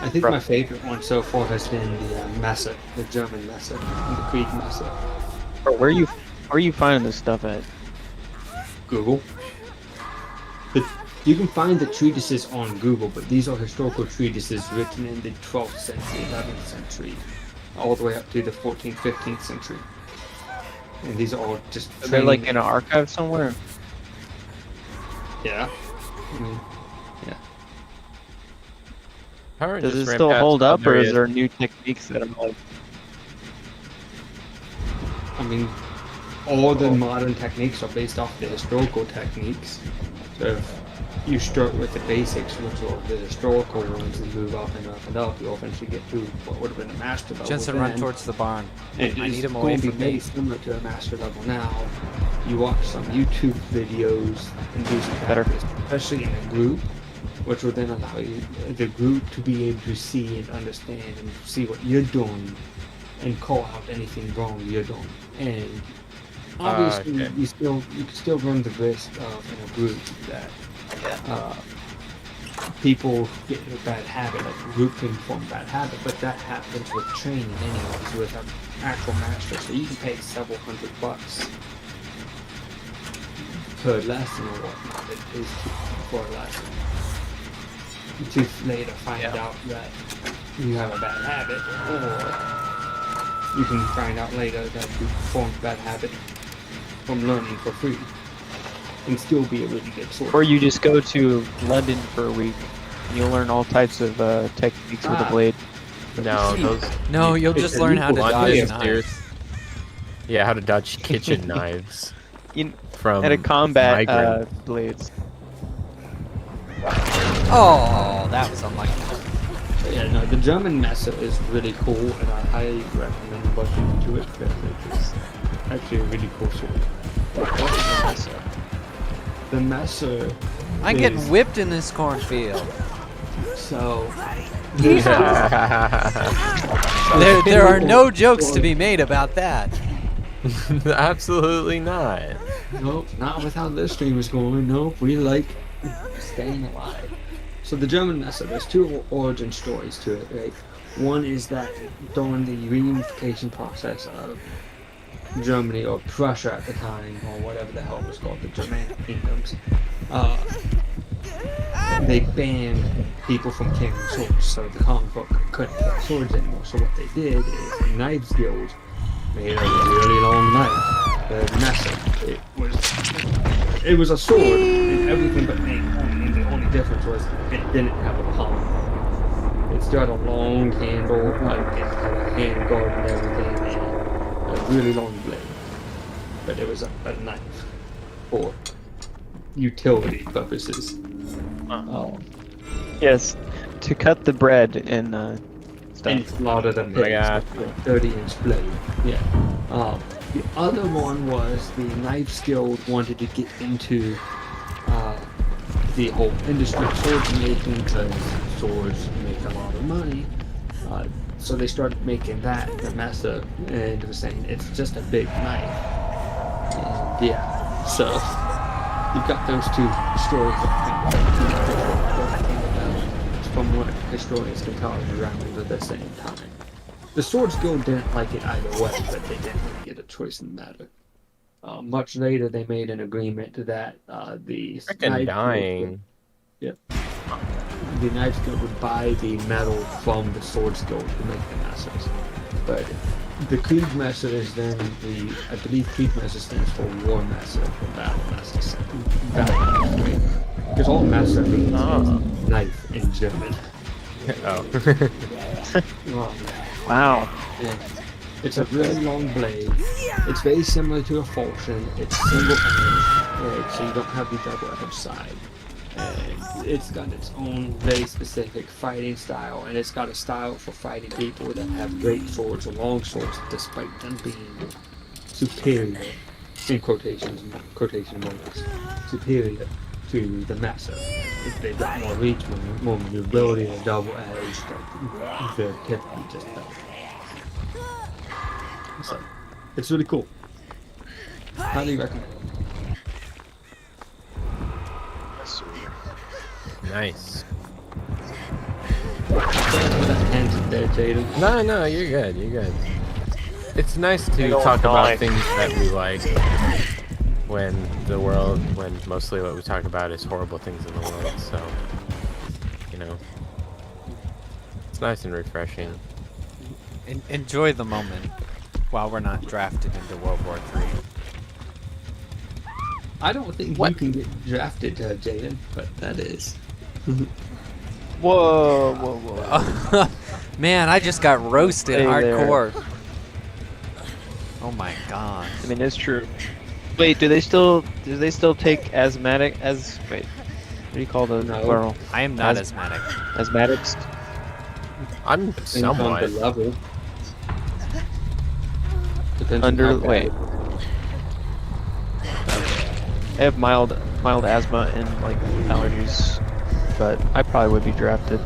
I think my favorite one so far has been the Mesa, the German Mesa, and the Krieg Mesa. Where are you finding this stuff at? Google. You can find the treatises on Google, but these are historical treatises written in the 12th century, 11th century, all the way up to the 14th, 15th century. And these are all just They're like training- in an archive somewhere. Yeah. I mean, Power Does just it ran still past- hold oh, up, or he is there new techniques that are like? I mean, all the modern techniques are based off the historical techniques. So if you start with the basics, which are the historical ones, and move up and up and up, you'll eventually get to what would have been a master level. Jensen, then. run towards the barn. And I it's need him away going to from be me. made similar to a master level now. You watch some YouTube videos and do some Better. practice, especially in a group, which will then allow you, the group, to be able to see and understand and see what you're doing and call out anything wrong you're doing. And obviously, okay. you can still run the risk of in a group that people get in a bad habit, like a group can form a bad habit, but that happens with training anyways, with an actual master. So you can pay several $100 per lesson or whatnot it is for a lesson. To later find out that you have a bad habit, or you can find out later that you formed a bad habit from learning for free and still be a really good sword. Or you just go to London for a week, and you'll learn all types of techniques with a blade. No, those. No, you'll just learn how to London dodge is knives. Yeah, how to dodge kitchen knives In, from at a combat migrant. blades. Oh, that was unlucky. Yeah, no, the German Mesa is really cool, and I highly recommend looking into it because it's actually a really cool sword. The Mesa. I'm getting is- whipped in this cornfield. So. There are no jokes to be made about that. Absolutely not. Nope, not with how this stream is going. Nope, we like staying alive. So the German Mesa, there's two origin stories to it, right? One is that during the reunification process of Germany or Prussia at the time, or whatever the hell it was called, the Germanic kingdoms, they banned people from carrying swords, so the common folk couldn't carry swords anymore. So what they did is the Knives Guild made a really long knife, the Mesa. It was a sword in everything but name, and the only difference was it didn't have a palm. It still had a long handle, it had a hand guard and everything, and a really long blade. But it was a knife for utility purposes. Yes, to cut the bread and stuff. And slaughter the pigs. Yeah. With a 30-inch blade. Yeah. The other one was the knife guild wanted to get into the whole industry of sword making because swords make a lot of money. So they started making that the mesa, and they were saying it's just a big knife. And yeah, so you've got those two stories that came about from what historians can tell around at the same time. The Swords Guild didn't like it either way, but they didn't really get a choice in the matter. Much later, they made an agreement that the Freaking dying. The Knights Guild would buy the metal from the Swords Guild to make the masters. But the Kriegmesser is then I believe Kriegmesser stands for War Messer, for Battle Messer. Because all Messer means is knife in German. Wow. Yeah. It's a really long blade. It's very similar to a falchion. It's single edged, so you don't have the double-edged side. And it's got its own very specific fighting style, and it's got a style for fighting people that have great swords or long swords, despite them being superior, in quotation marks, superior to the Messer. They've got more reach, more maneuverability, and double-edged. They're typically just better. So, it's really cool. Highly recommend. Nice. There, Jaeden. No, you're good. You're good. It's nice to don't talk die. about things that we like when mostly what we talk about is horrible things in the world. So, you know, it's nice and refreshing. Enjoy the moment while we're not drafted into World War III. I don't think you can get drafted, Jaeden, but that is. Whoa. Man, I just got roasted Hey there. hardcore. Oh my god. I mean, it's true. Wait, do they still take asthmatic wait, what do you call the No. plural? I am not asthmatic. Asthmatics? I'm Depends on somewhat. the level. Depends Under on how wait. bad. I have mild asthma and like allergies, but I probably would be drafted.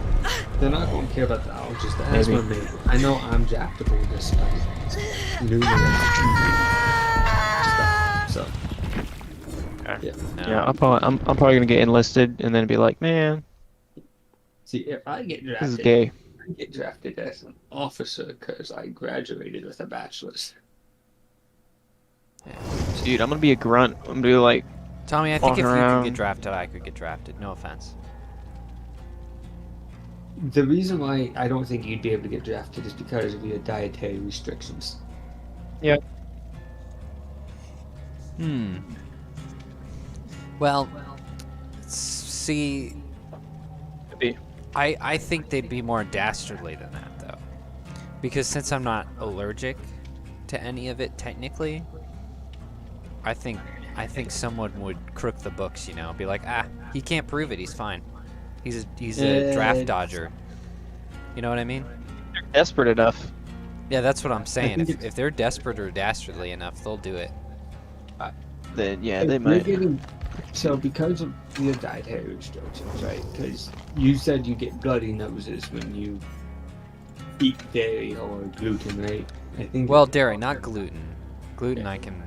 They're not going to care about the allergies. The Maybe. asthma, maybe. I know I'm draftable despite numerous stuff. So, yeah. No. Yeah, I'm probably gonna get enlisted and then be like, man, See, if I get this is drafted, gay. I get drafted as an officer because I graduated with a bachelor's. Dude, I'm gonna be a grunt. I'm gonna be like, Tommy, I think if walking you could around. get drafted, I could get drafted. No offense. The reason why I don't think you'd be able to get drafted is because of your dietary restrictions. Well, see, Maybe. I think they'd be more dastardly than that, though. Because since I'm not allergic to any of it, technically, I think someone would crook the books, you know, be like, he can't prove it, he's fine. He's a draft dodger. You know what I mean? They're desperate enough. Yeah, that's what I'm saying. think If they're desperate or dastardly enough, they'll do it. Then yeah, If they you're might. so because of your dietary restrictions, right? Because you said you get bloody noses when you eat dairy or gluten, right? I think. Well, dairy, not gluten. Gluten I can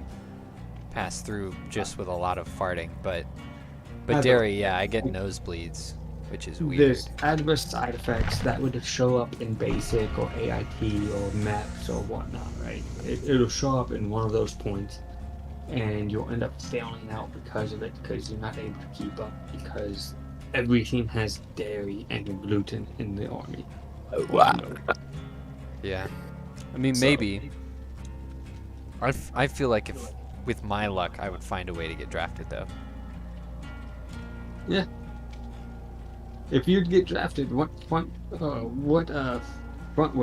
pass through just with a lot of farting, but dairy, yeah, I get nosebleeds, which is weird. There's adverse side effects that would show up in basic or AIT or MEPS or whatnot, right? It'll show up in one of those points, and you'll end up failing out because of it, because you're not able to keep up, because everything has dairy and gluten in the army. Wow. Yeah. I mean, So- maybe. I feel like if, with my luck, I would find a way to get drafted, though. Yeah. If you'd get drafted, what front would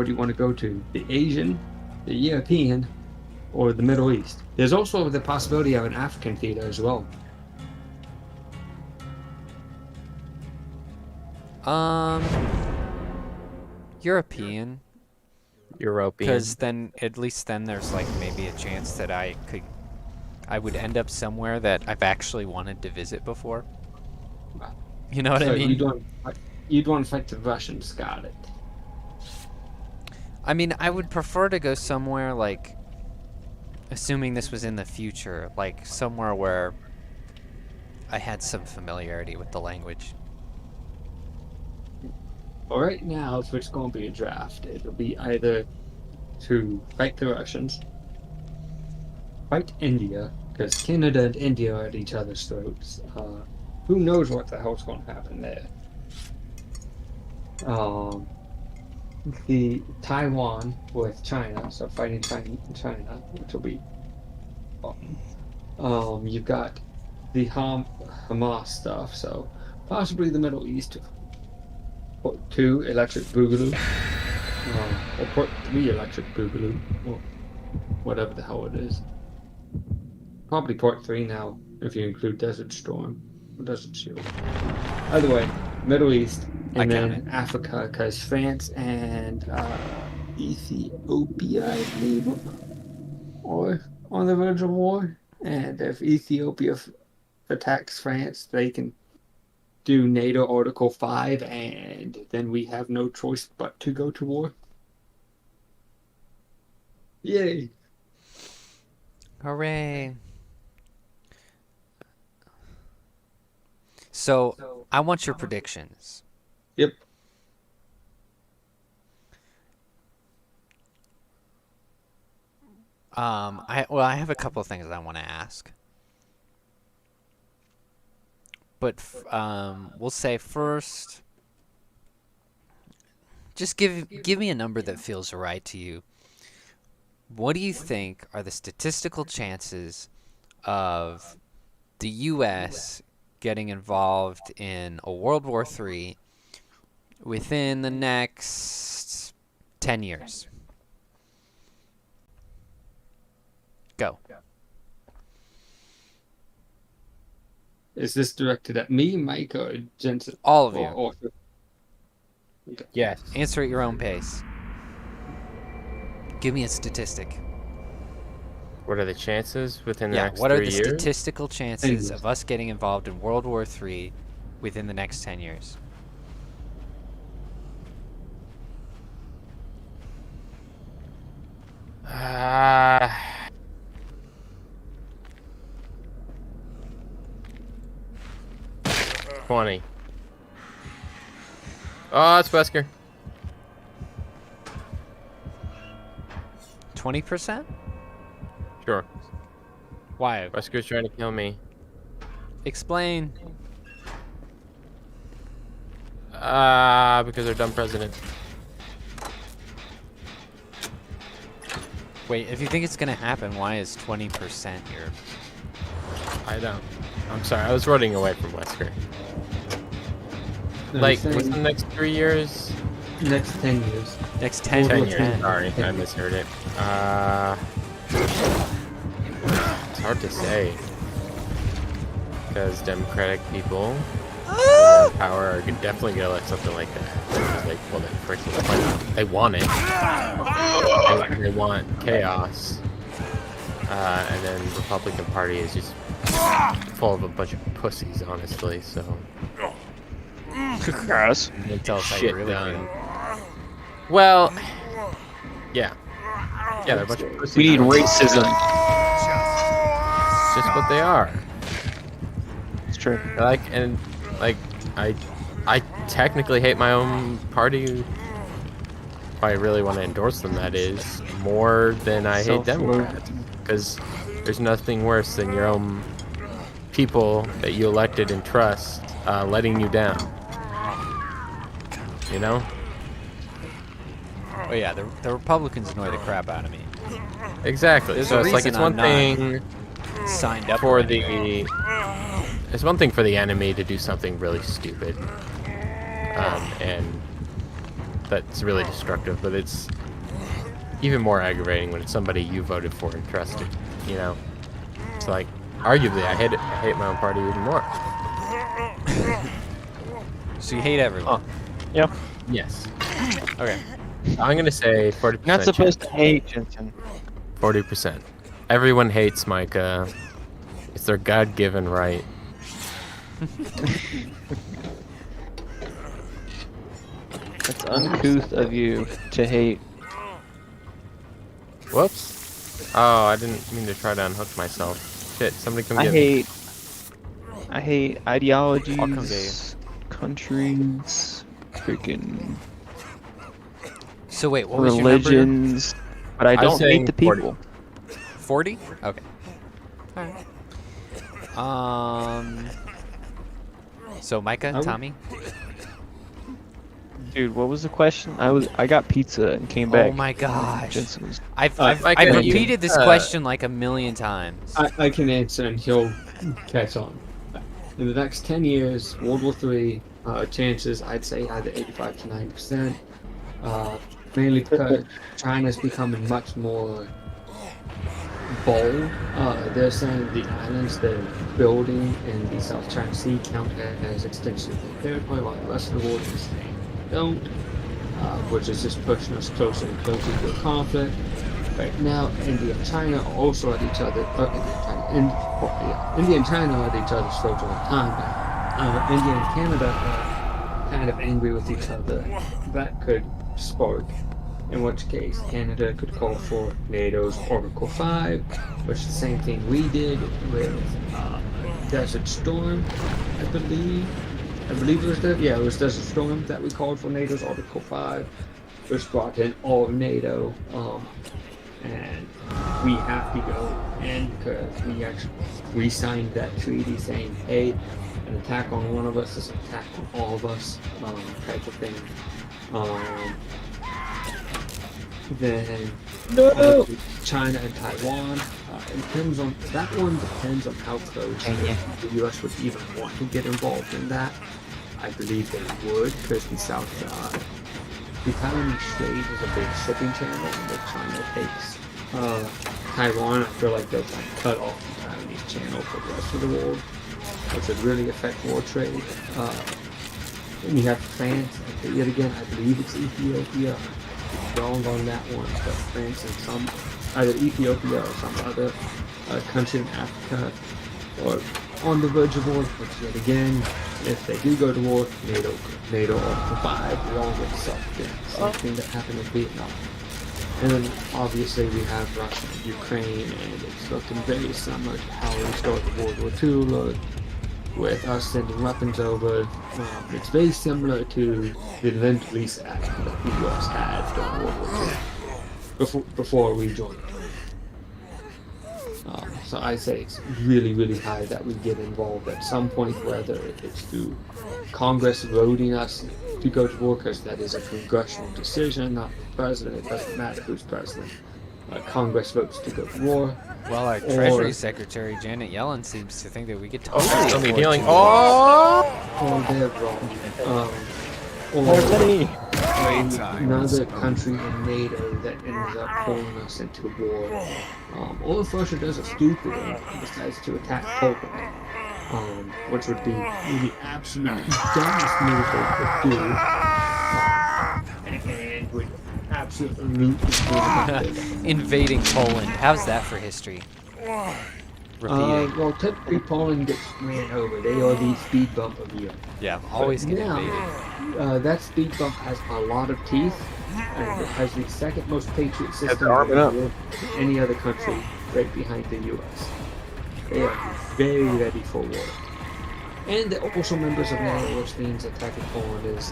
you want to go to? The Asian, the European, or the Middle East? There's also the possibility of an African theater as well. European, European. because then at least then there's like maybe a chance that I would end up somewhere that I've actually wanted to visit before. You know what I mean? You'd want to fight the Russians, got it. I mean, I would prefer to go somewhere like, assuming this was in the future, like somewhere where I had some familiarity with the language. Well, right now, if it's going to be a draft, it'll be either to fight the Russians, fight India, because Canada and India are at each other's throats. Who knows what the hell's going to happen there? The Taiwan with China, so fighting China, which will be fun. You've got the Hamas stuff, so possibly the Middle East. Port 2 Electric Boogaloo, or Port 3 Electric Boogaloo, or whatever the hell it is. Probably Port 3 now, if you include Desert Storm, or Desert Shield. Either way, Middle East, and then Africa, because France and Ethiopia, I believe, are on the verge of war. And if Ethiopia attacks France, they can do NATO Article 5, and then we have no choice but to go to war. Yay! Hooray! So, I want your predictions. Yep. I have a couple of things I want to ask. But we'll say first, just give me a number that feels right to you. What do you think are the statistical chances of the U.S. getting involved in a World War III within the next 10 years? Go. Is this directed at me, Micah, or Jensen? All of you. Okay. Yes. Answer at your own pace. Give me a statistic. What are the chances within the next what are 3 the years? statistical chances of us getting involved in World War III within the next 10 years? Uh, 20. Oh, it's Wesker. 20%? Sure. Why? Wesker's trying to kill me. Explain. Because they're dumb president. Wait, if you think it's gonna happen, why is 20% here? I don't. I'm sorry, I was running away from Wesker. Like, within the next 3 years? Next 10 years. Next 10 10 years. years. Sorry, I misheard it. It's hard to say. Because Democratic people in power are definitely going to let something like that. Like, well, they want it. They want chaos. And then the Republican Party is just full of a bunch of pussies, honestly, so... Gross. They tell us how Shit you really done. feel. Well, yeah. Yeah, they're a bunch of pussies. We need racism. It's just what they are. It's true. I technically hate my own party. If I really want to endorse them, that is, more than I hate Democrats. Because there's nothing worse than your own people that you elected and trust letting you down. You know? Oh yeah, the Republicans annoy the crap out of me. Exactly. There's So a it's like reason it's one I'm thing Signed up for anyway. the. It's one thing for the enemy to do something really stupid, and that's really destructive. But it's even more aggravating when it's somebody you voted for and trusted. You know, it's like arguably I hate my own party even more. So you hate everyone. Yeah. Yes. Okay. I'm gonna say 40%. You're not supposed to hate Jensen. 40%. Everyone hates Micah. It's their God-given right. It's uncouth of you to hate. Whoops. Oh, I didn't mean to try to unhook myself. Shit, somebody come get me. I hate I'll come get ideologies, countries, freaking So wait, what was your number? religions, but I I was don't hate saying the 40. people. 40? Okay. Alright. So Micah, Tommy? Dude, what was the question? I got pizza and came back. Oh my gosh. Jensen was I've Micah, you- repeated this question like a million times. I can answer and he'll catch on. In the next 10 years, World War III, chances I'd say either 85 to 90%. Mainly because China's becoming much more bold. They're saying the islands they're building in the South China Sea count as extensions of their territory, while the rest of the world is saying they don't, which is just pushing us closer and closer to a conflict. Right now, India and China are also at each other. India and China are at each other's throats all the time. India and Canada are kind of angry with each other. That could spark, in which case Canada could call for NATO's Article 5, which is the same thing we did with Desert Storm, I believe. I believe it was it was Desert Storm that we called for NATO's Article 5, which brought in all of NATO. And we have to go in because we signed that treaty saying, hey, an attack on one of us is an attack on all of us, type of thing. Then China and Taiwan. In terms on that one depends on how close the U.S. would even want to get involved in that. I believe they would, because the Taiwanese Strait is a big shipping channel that China takes. Taiwan, I feel like they'll try to cut off the Taiwanese channel for the rest of the world, which would really affect world trade. Then you have France, yet again, I believe it's Ethiopia. Wrong on that one, but France and some either Ethiopia or some other country in Africa or on the verge of war. But yet again, if they do go to war, NATO Article 5, we all get sucked in. Same thing that happened in Vietnam. And then obviously we have Russia and Ukraine, and it's looking very similar to how we started World War II. Look, with us sending weapons over. It's very similar to the Lend-Lease Act that the U.S. had during World War II, before we joined. So I say it's really, really high that we get involved at some point, whether it's through Congress voting us to go to war, because that is a congressional decision, not the president. It doesn't matter who's president. Congress votes to go to war. Well, our Treasury Secretary Janet Yellen seems to think that we could totally Still need afford healing. to- Oh, they're wrong. Or another country in NATO that ends up pulling us into war. All if Russia does a stupid and decides to attack Poland, which would be the absolute dumbest move they could do, and would absolutely Invading Poland. How's that for history? Repeating. well, typically Poland gets ran over. They are the speed bump of Europe. Yeah, always get Now, invaded. that speed bump has a lot of teeth, and it has the second most patriot system to arm it up. of any other country, right behind the U.S. They are very ready for war. And they're also members of NATO, which means attacking Poland is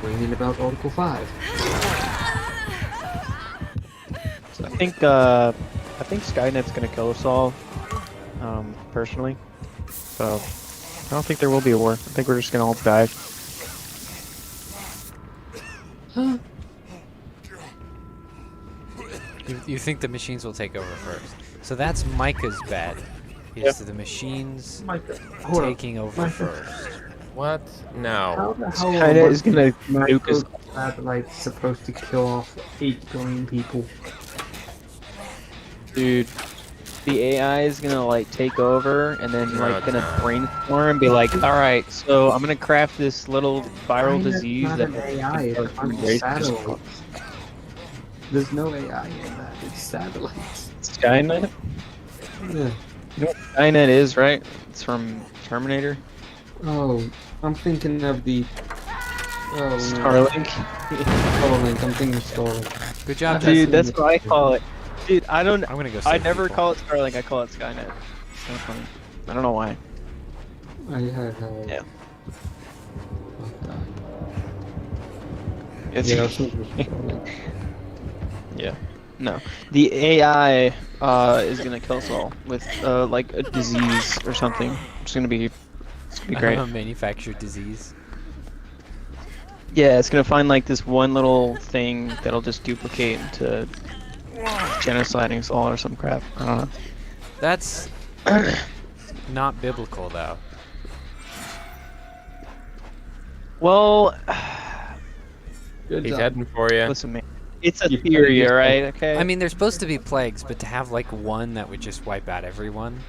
bringing about Article 5. So I think Skynet's gonna kill us all, personally. So I don't think there will be a war. I think we're just gonna all die. You think the machines will take over first? So that's Micah's bet. Is the machines Micah, hold on. taking over Micah. first? What? No. How the hell China is gonna micro nuke us. satellites supposed to kill off 8 billion people? Dude, the AI is gonna like take over and then No, like it's gonna not. brainstorm and be like, all right, so I'm gonna craft this little viral China's disease not that an AI, it's a bunch of satellites. There's no AI in that, it's satellites. Skynet. Yeah. You know what Skynet is, right? It's from Terminator. Oh, I'm thinking of the. Oh, no. Starlink. Starlink, I'm thinking of Starlink. Good job, Dude, Dude, that's what I call it. Dude, I don't. I'm gonna go. I save never people. call it Starlink. I call it Skynet. It's so funny. I don't know why. I had. Yeah. What the? It's, Yeah, I was thinking of Starlink. yeah. No. The AI is gonna kill us all with like a disease or something. It's gonna be great. Manufactured disease. Yeah, it's gonna find like this one little thing that'll just duplicate into genociding us all or some crap. I don't know. That's not biblical, though. Well, Good He's job. heading for you. listen, man. It's a You theory, just- alright? Okay. I mean, there's supposed to be plagues, but to have like one that would just wipe out everyone.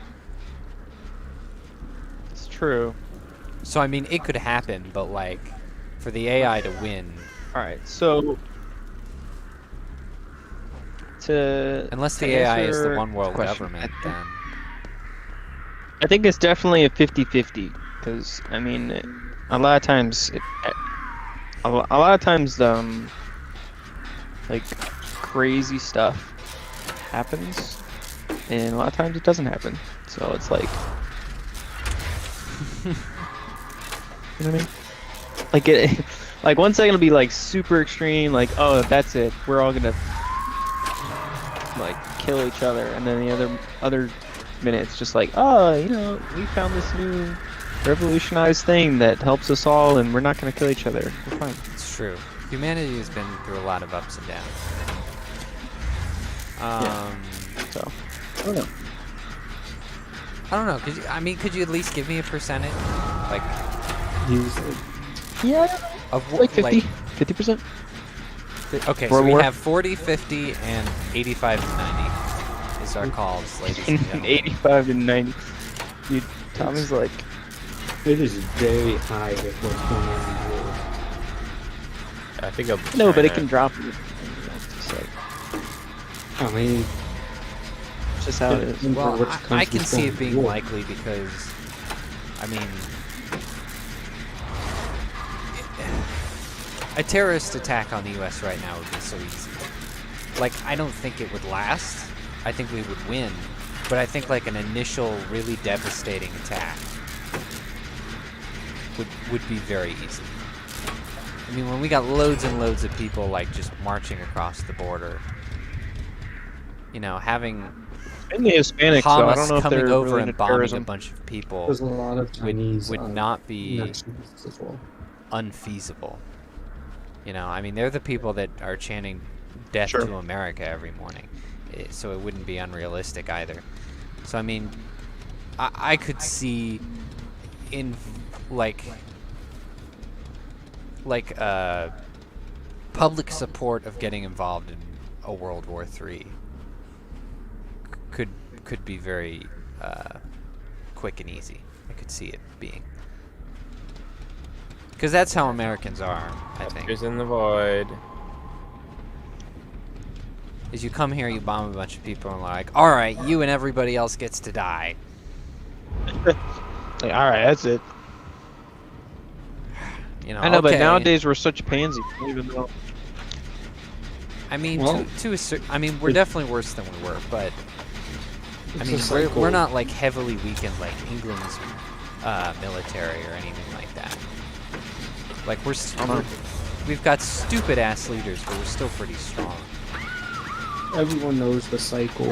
it's true. So I mean, it could happen, but like, for the AI to win, Alright, so unless to the AI is the answer one world question, government, then I think it's definitely a 50-50 because I mean, a lot of times, a lot of times, like crazy stuff happens, and a lot of times it doesn't happen. So it's like, you know what I mean? Like it, like one second it'll be like super extreme, like oh that's it, we're all gonna like kill each other, and then the other minute it's just like oh you know we found this new revolutionized thing that helps us all, and we're not gonna kill each other. We're fine. it's true. Humanity has been through a lot of ups and downs. So I don't know. I don't know. Could you at least give me a percentage, like Yeah, of like 50%. Okay, World so we War? have 40, 50, and 85 and 90 is our calls, ladies and gentlemen. 85 to 90. Dude, Tommy's like, It is very high with what's going on in the world. I think I'll be no, but it trying can to- drop you. It's just like, I mean, it's just how it is. Well, which I country's can see going it to being war. likely because, I mean, a terrorist attack on the U.S. right now would be so easy. Like, I don't think it would last. I think we would win, but I think like an initial really devastating attack would be very easy. I mean, when we got loads and loads of people like just marching across the border, you know, having And the Hispanics, though, I don't know Hamas if coming they're over really and into bombing a terrorism. bunch of people there's a lot of Chinese would not be nationalists as well. unfeasible. You know, I mean, they're the people that are chanting "Death Sure. to America" every morning, so it wouldn't be unrealistic either. So I mean, I could see in like public support of getting involved in a World War III could be very quick and easy. I could see it being. Because that's how Americans are, I think. There's in the void. Is you come here, you bomb a bunch of people, and like, all right, you and everybody else gets to die. Like, all right, that's it. You know, I know, but okay. nowadays we're such pansy. Even though, I mean, Well- to a certain, I mean, we're definitely worse than we were, but I It's mean, a cycle. we're not like heavily weakened like England's military or anything like that. Like we've got stupid ass leaders, but we're still pretty strong. Everyone knows the cycle.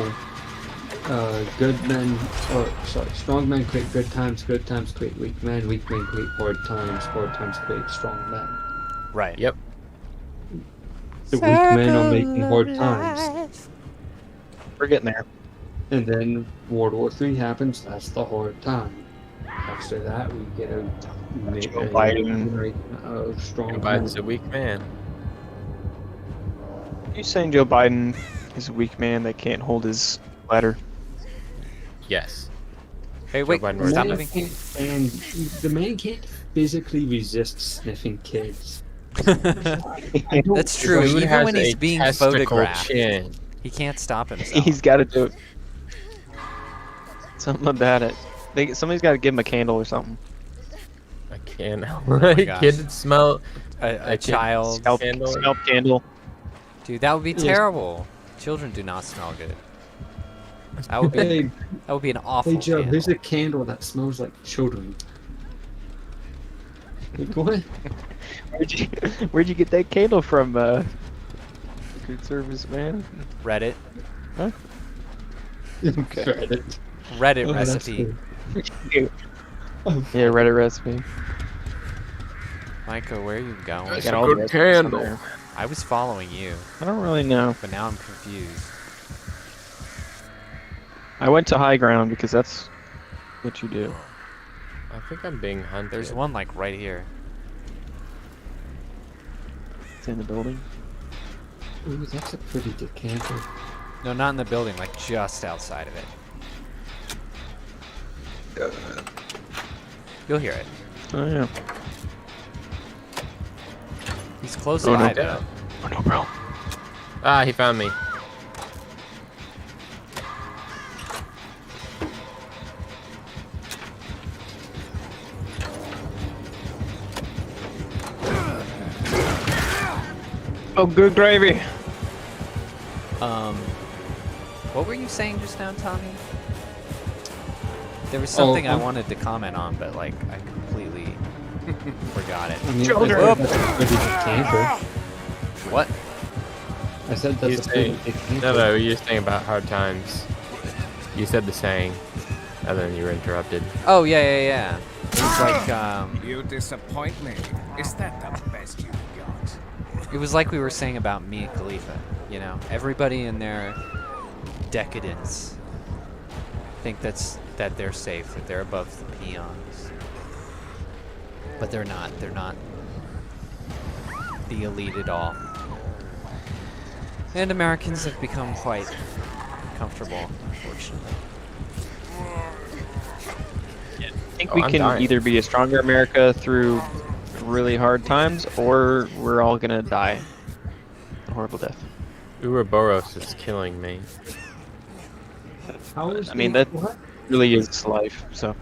Strong men create good times create weak men create hard times create strong men. Right. Yep. The weak men are making hard times. we're getting there. And then World War III happens, that's the hard time. After that, we get a Joe Biden. Strong. Joe Biden's a weak man. You saying Joe Biden is a weak man that can't hold his ladder? Yes. Hey, wait, Biden The was stop man moving. can't stand- the man can't physically resist sniffing kids. I don't- That's true. Dude Even has when he's a being testicle photographed, chin. he can't stop himself. He's got to do it. Something about it. Somebody's got to give him a candle or something. I can't. gosh. Kid smell a child. Scalp Candle. scalp candle. Dude, that would be Yes. terrible. Children do not smell good. That would be Hey, that would be an awful hey Joe, candle. here's a candle that smells like children. Like, what? Where'd you get that candle from? Good service, man. Reddit. Okay. Reddit Oh, that's recipe. cool. Oh, Yeah, Reddit recipe. Micah, where are you going? That's Got a all the good recipes on candle. there. I was following you, I don't really know. but now I'm confused. I went to high ground because that's what you do. I think I'm being hunted. There's one like right here. It's in the building. ooh, that's a pretty good candle. No, not in the building, like just outside of it. You'll hear it. Oh yeah. He's close Oh, no. by though. Oh no, bro. Ah, he found me. Oh, good gravy. What were you saying just now, Tommy? There was something I um, wanted to comment on, but like I completely forgot it. I mean, Children. I said that's a pretty good candle. What? I said You that's a pretty saying- good candle. No, you were saying about hard times. You said the saying, and then you were interrupted. Oh yeah. It was like You disappoint me. Is that the best you got? it was like we were saying about Mia Khalifa. You know, everybody in their decadence think that they're safe, that they're above the peons, but they're not. They're not the elite at all. And Americans have become quite comfortable, unfortunately. I think Oh, we I'm can dying. either be a stronger America through really hard times, or we're all gonna die a horrible death. Ouroboros is killing me. How is I mean, the- that- what? Really is life. So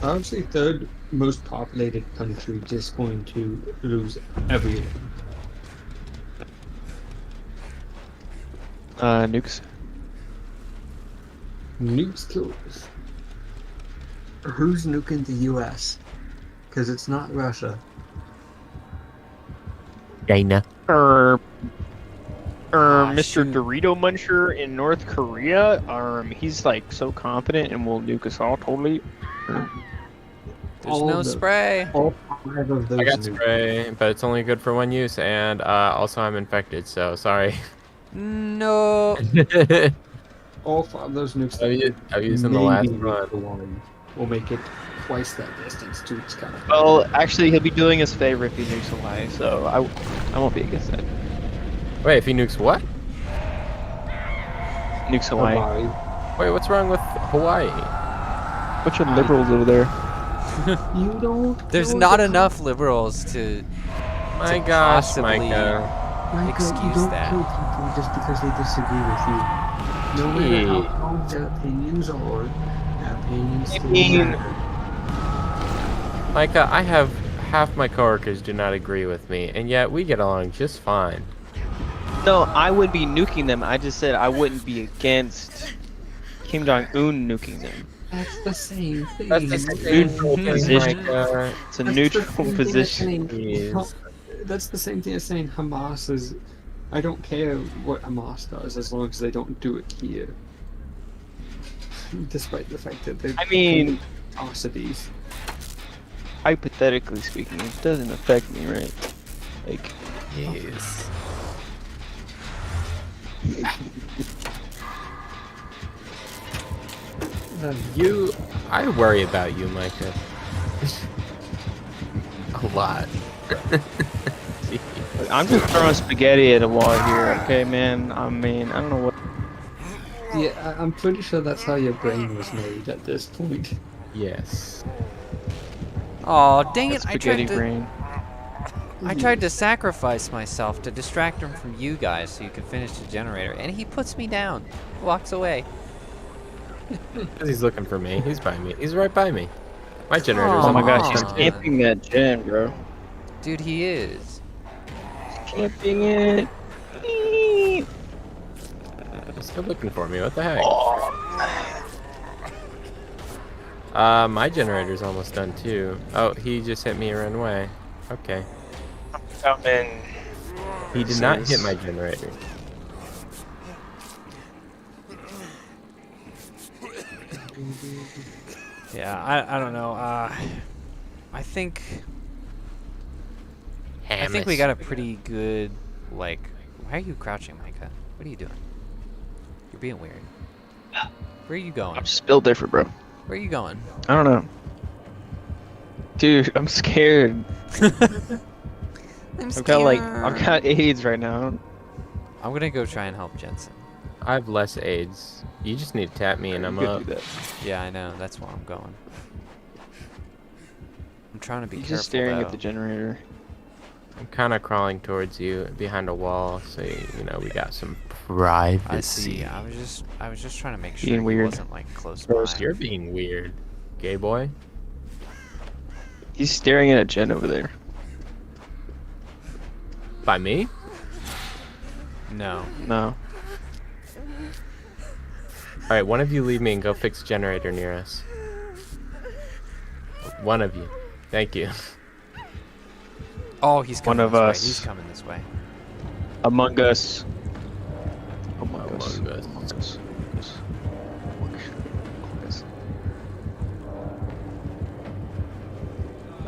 How is the third most populated country just going to lose everything? nukes. Nukes kill us. Who's nuking the U.S.? Because it's not Russia. China. Mr. shoot. Dorito Muncher in North Korea. He's like so confident and will nuke us all totally. There's All no of them. spray. All 5 of those I got nukes. spray, but it's only good for one use, and also I'm infected, so sorry. No. All 5 of those nukes. I've used in the last maybe run. the one will make it twice that distance to its kind of. Well, actually, he'll be doing us a favor if he nukes Hawaii, so I won't be against that. Wait, if he nukes what? Nukes Hawaii. Wait, what's wrong with Hawaii? Bunch of liberals over there. You don't. There's know not the enough liberals to My To gosh, possibly- Micah. Micah, you excuse don't that. kill people just because they disagree with you. No matter how strong their opinions are, their opinions still mean- matter. Micah, I have half my coworkers do not agree with me, and yet we get along just fine. No, I would be nuking them. I just said I wouldn't be against Kim Jong-un nuking them. That's the same thing. That's the same Neutral thing, position. Micah. It's a That's neutral the same thing as position. saying- Jeez. That's the same thing as saying Hamas is. I don't care what Hamas does as long as they don't do it here. Despite the fact that they're I mean- atrocities. Hypothetically speaking, it doesn't affect me, right? Like, Yes. I worry about you, Micah. lot. I'm just throwing spaghetti at a wall here, okay, man? I mean, I don't know what. Yeah, I'm pretty sure that's how your brain was made at this point. Yes. Oh, dang it! Spaghetti brain. I tried to sacrifice myself to distract him from you guys so you can finish the generator, and he puts me down, walks away. Because he's looking for me. He's by me. He's right by me. My generator's Oh my gosh, almost he's done. camping that gen, bro. Dude, he is. Camping it. He's still looking for me. What the heck? My generator's almost done too. Oh, he just hit me and ran away. Okay. Coming. He did not hit my generator. Yeah, I don't know. I think we got a pretty good, like, why are you crouching, Micah? What are you doing? You're being weird. Where are you going? I'm just built different, bro. Where are you going? I don't know. Dude, I'm scared. I've got AIDS right now. I'm gonna go try and help Jensen. I have less AIDS. You just need to tap me and I'm You could up. do that. Yeah, I know. That's where I'm going. I'm trying to be He's careful, just staring though. at the generator. I'm kind of crawling towards you behind a wall, so you know we got some privacy. I see. I was just trying to make sure Being he weird. wasn't like close Gross. by. You're being weird, gay boy. He's staring at a gen over there. By me? No. No. All right, one of you leave me and go fix generator near us. One of you. Thank you. Oh, he's coming One of this way. us. He's coming this way. Among Us. Among Us. Among Us. Among Us. Among Us.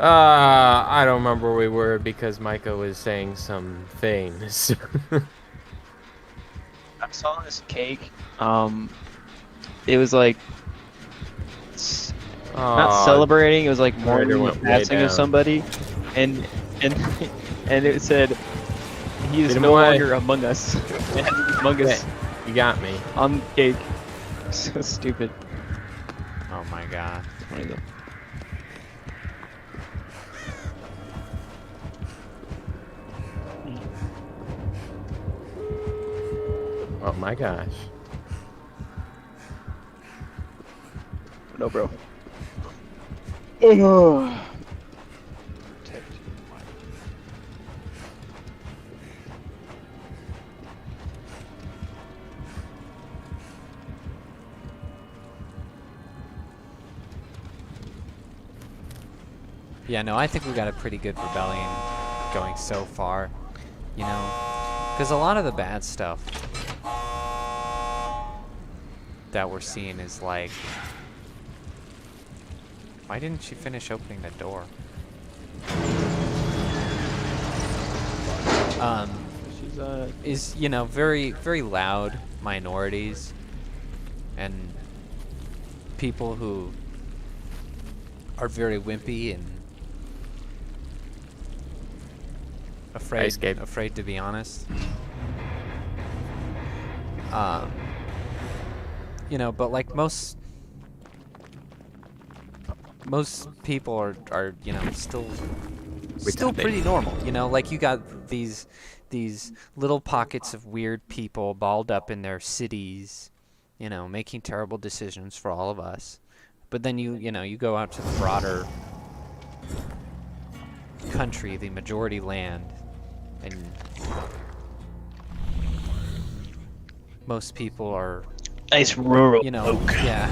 I don't remember where we were because Micah was saying some things. I saw this cake. It was like not Aw, celebrating. It was like Generator mourning went the way passing of down. somebody, and it said he is Get him no away. longer among us. Among Us Okay, you got me. on the cake. So stupid. Oh my god. Funny though. Oh my gosh. No, bro. Yeah, no, I think we got a pretty good rebellion going so far, you know, because a lot of the bad stuff that we're seeing is like, why didn't she finish opening the door? She's Is, you know, very, very loud minorities and people who are very wimpy and afraid to be honest. You know, but like most people are you know still pretty normal. You know, like you got these little pockets of weird people balled up in their cities, you know, making terrible decisions for all of us. But then you know, you go out to the broader country, the majority land, and most people are, nice rural you know, oak. yeah,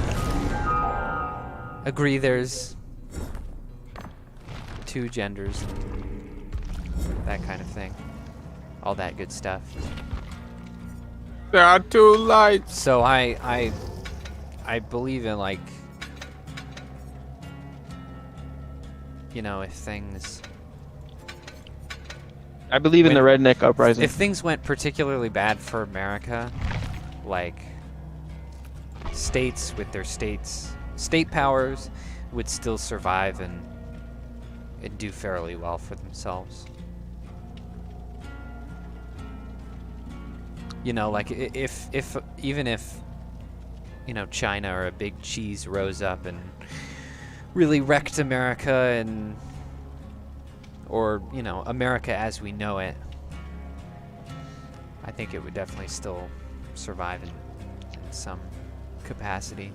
agree there's two genders, that kind of thing, all that good stuff. There are two lights. So I believe in, like, you know, if things I believe in the redneck uprising. if things went particularly bad for America, like states with their state powers would still survive and do fairly well for themselves. You know, like even if you know, China or a big cheese rose up and really wrecked America or you know, America as we know it, I think it would definitely still survive in some capacity.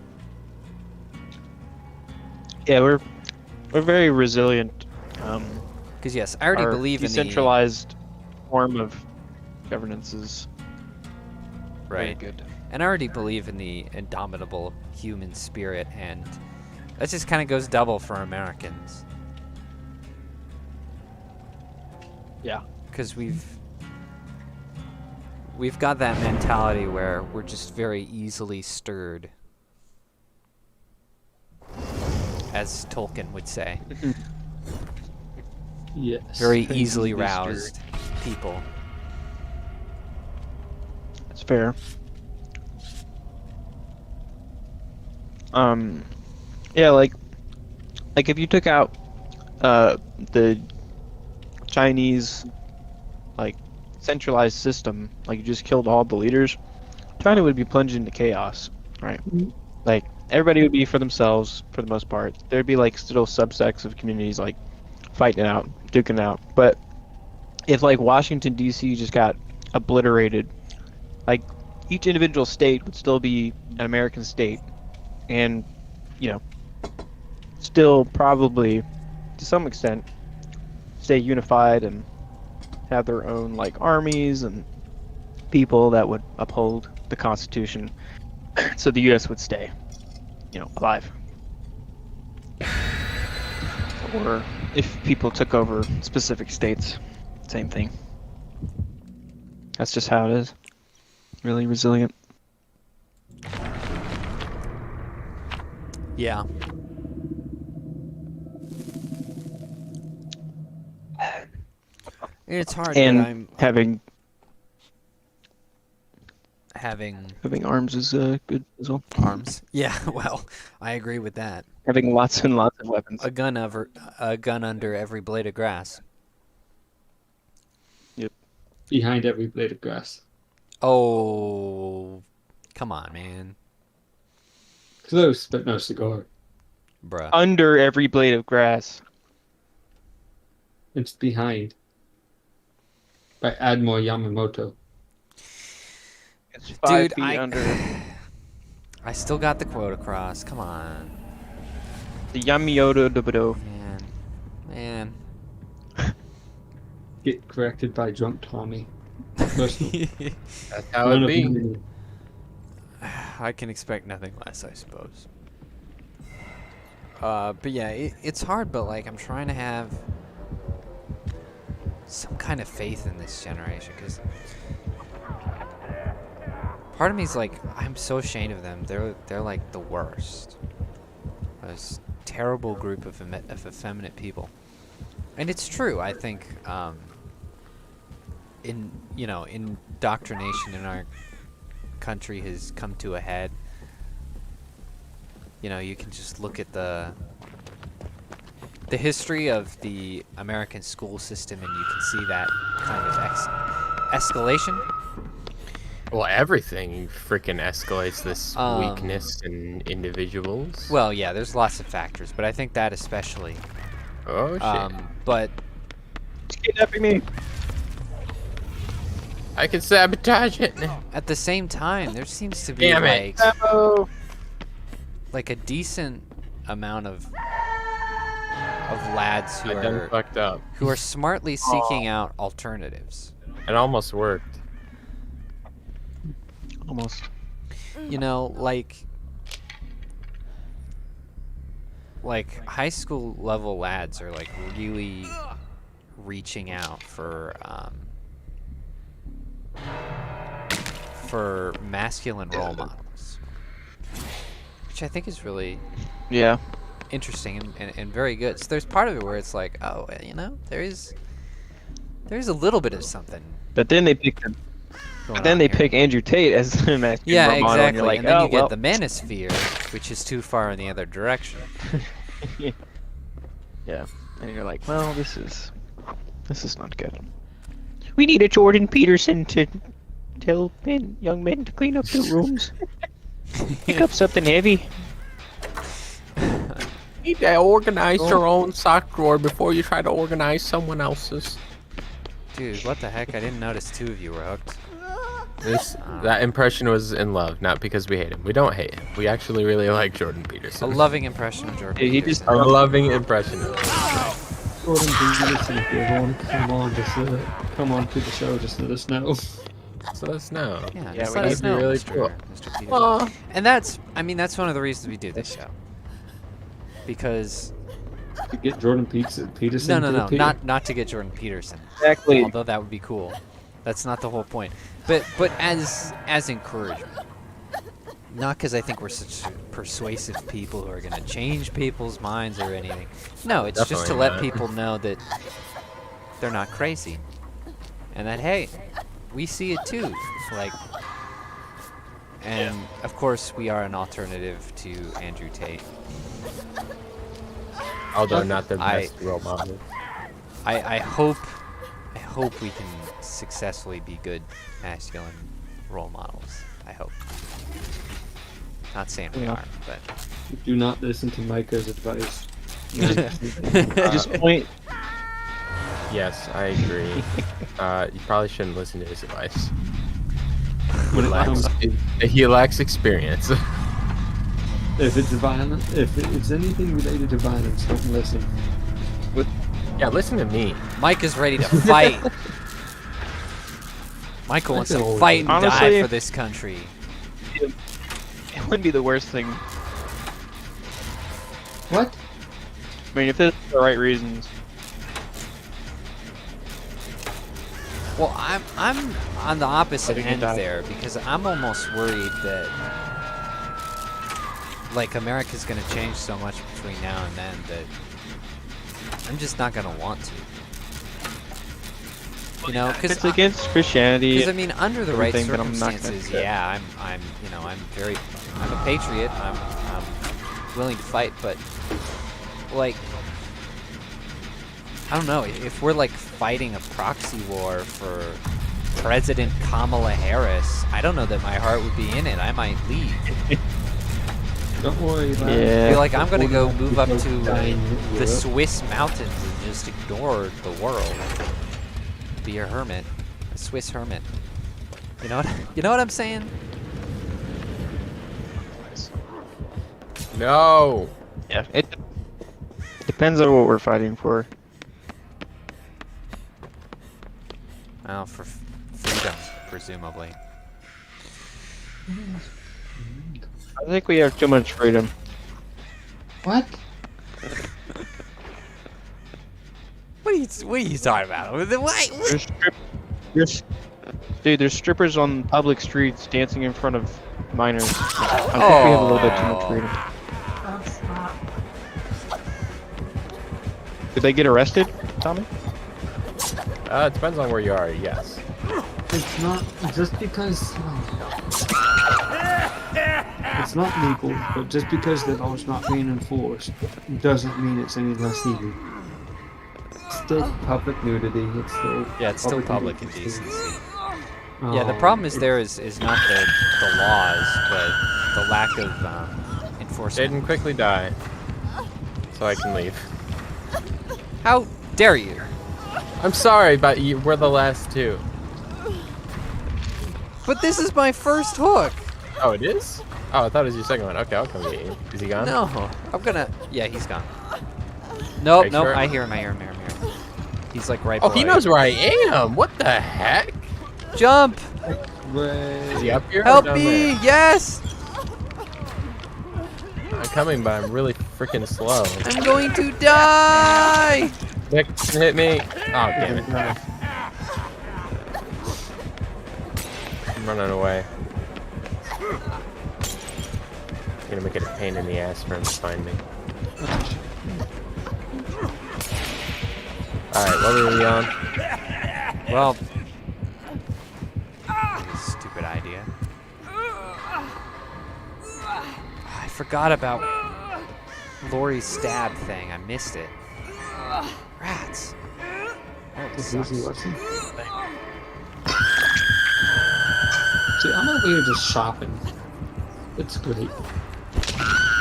Yeah, we're very resilient. Because yes, I already Our believe in the decentralized form of governance is very right, good. and I already believe in the indomitable human spirit, and that just kind of goes double for Americans. Yeah. Because we've got that mentality where we're just very easily stirred, as Tolkien would say. Yes. Very Very easily easily roused people. That's fair. Yeah, like if you took out the Chinese like centralized system, like you just killed all the leaders, China would be plunged into chaos, right? Like everybody would be for themselves for the most part. There'd be like still subsects of communities like fighting it out, duking it out. But if like Washington D.C. just got obliterated, like each individual state would still be an American state, and you know, still probably to some extent stay unified and have their own like armies and people that would uphold the Constitution, so the U.S. would stay, you know, alive. Or if people took over specific states, same thing. That's just how it is. Really resilient. Yeah. It's hard, And but I'm having having arms is good as well. arms. Yeah, well, I agree with that. Having lots and lots of weapons. A gun under every blade of grass. Behind every blade of grass. Oh, come on, man. Close, but no cigar. Bruh. Under every blade of grass. It's behind. By Admiral Yamamoto. It's 5 Dude, feet under. I still got the quote across. Come on. The Yamamoto Dobudo. Man. Get corrected by drunk Tommy. Personal. That's how it be. I can expect nothing less, I suppose. But yeah, it's hard, but like I'm trying to have some kind of faith in this generation, because part of me is like, I'm so ashamed of them. They're like the worst. This terrible group of effeminate people, and it's true. I think indoctrination in our country has come to a head. You know, you can just look at the history of the American school system, and you can see that kind of escalation. Well, everything freaking escalates this weakness in individuals. Well, yeah, there's lots of factors, but I think that especially. Oh shit! But It's kidnapping me. I can sabotage it. at the same time, there seems to be Damn it. like a decent amount of lads I done fucked up. who are smartly seeking out alternatives. It almost worked. Almost. You know, like high school level lads are like really reaching out for masculine role models, which I think is really Yeah. interesting and very good. So there's part of it where it's like, oh, you know, there's a little bit of something. But then they pick pick Andrew Tate as the masculine Yeah, role model, exactly. and you're like, and then oh, you get well. the manosphere, which is too far in the other direction. Yeah. And you're like, well, this is not good. We need a Jordan Peterson to tell young men to clean up their rooms. Pick up something heavy. You need to organize your own sock drawer before you try to organize someone else's. Dude, what the heck? I didn't notice two of you were hooked. That impression was in love, not because we hate him. We don't hate him. We actually really like Jordan A Peterson. loving impression of Jordan Dude, he Peterson. just- A loving impression of him. Jordan Peterson, if you ever want to come on to the show, just let us know. So let us know. Yeah, Yeah, just we let need us to be know, really Mr. cool. Mr. Peterson. Aw. And that's one of the reasons we do this show. Because To get Jordan Peterson no, to appear. not to get Jordan Peterson. Exactly. Although that would be cool. That's not the whole point. But as encouragement. Not because I think we're such persuasive people who are going to change people's minds or anything. No, it's just to Definitely let not. people know that they're not crazy. And that, hey, we see it too. Like, and of course we are an alternative to Andrew Tate. Although not the I- best role model. I hope we can successfully be good masculine role models. I hope. Not saying we Yeah. are, but Do not listen to Micah's advice. Just point. Yes, I agree. You probably shouldn't listen to his advice. When it Lacks- comes to, He lacks experience. if it's violent, if it's anything related to violence, don't listen. Yeah, listen to me. Mike is ready to fight. Michael wants to Honestly- fight and die Honestly- for this country. It wouldn't be the worst thing. What? I mean, if it's the right reasons. Well, I'm on the opposite Letting it end die. there because I'm almost worried that like America's gonna change so much between now and then that I'm just not gonna want to. You know, If because it's against Christianity. I mean, under the right everything, then I'm not gonna circumstances, do it. yeah, I'm a patriot. I'm willing to fight, but like, I don't know if we're like fighting a proxy war for President Kamala Harris. I don't know that my heart would be in it. I might leave. Don't worry about it. Yeah. I feel like I'm gonna go move up to Dying in the Europe. Swiss mountains and just ignore the world. Be a hermit, a Swiss hermit. You know what I'm saying? No. Yeah, it depends on what we're fighting for. Well, for freedom, presumably. I think we have too much freedom. What? What are you talking about? What? There's strippers on public streets dancing in front of minors. I think we have a little bit too much freedom. Did they get arrested, Tommy? It depends on where you are, yes. It's not just because. It's not legal, but just because the law's not being enforced doesn't mean it's any less evil. It's still public nudity. It's still Yeah, it's still public indecency. Yeah, the Um, problem is there is not the laws, but the lack of enforcement. Jaeden, quickly die. So I can leave. How dare you? I'm sorry, but we're the last two. But this is my first hook. Oh, it is? Oh, I thought it was your second one. Okay, I'll come get you. Is he gone? No, I'm gonna. Yeah, he's gone. Nope, Are you nope. sure? I hear him. He's like right Oh, below he you. knows where I am. What the heck? Jump! Is he up here? or Help down me! there? Yes! I'm coming, but I'm really freaking slow. I'm going to die! Nick, hit me. Oh, damn it. I'm running away. Gonna make it a pain in the ass for him to find me. Alright, what were we on? Well, stupid idea. I forgot about Lori's stab thing. I missed it. Rats. Oh, It's sucks. easy lesson. See, I'm over here just shopping. It's great.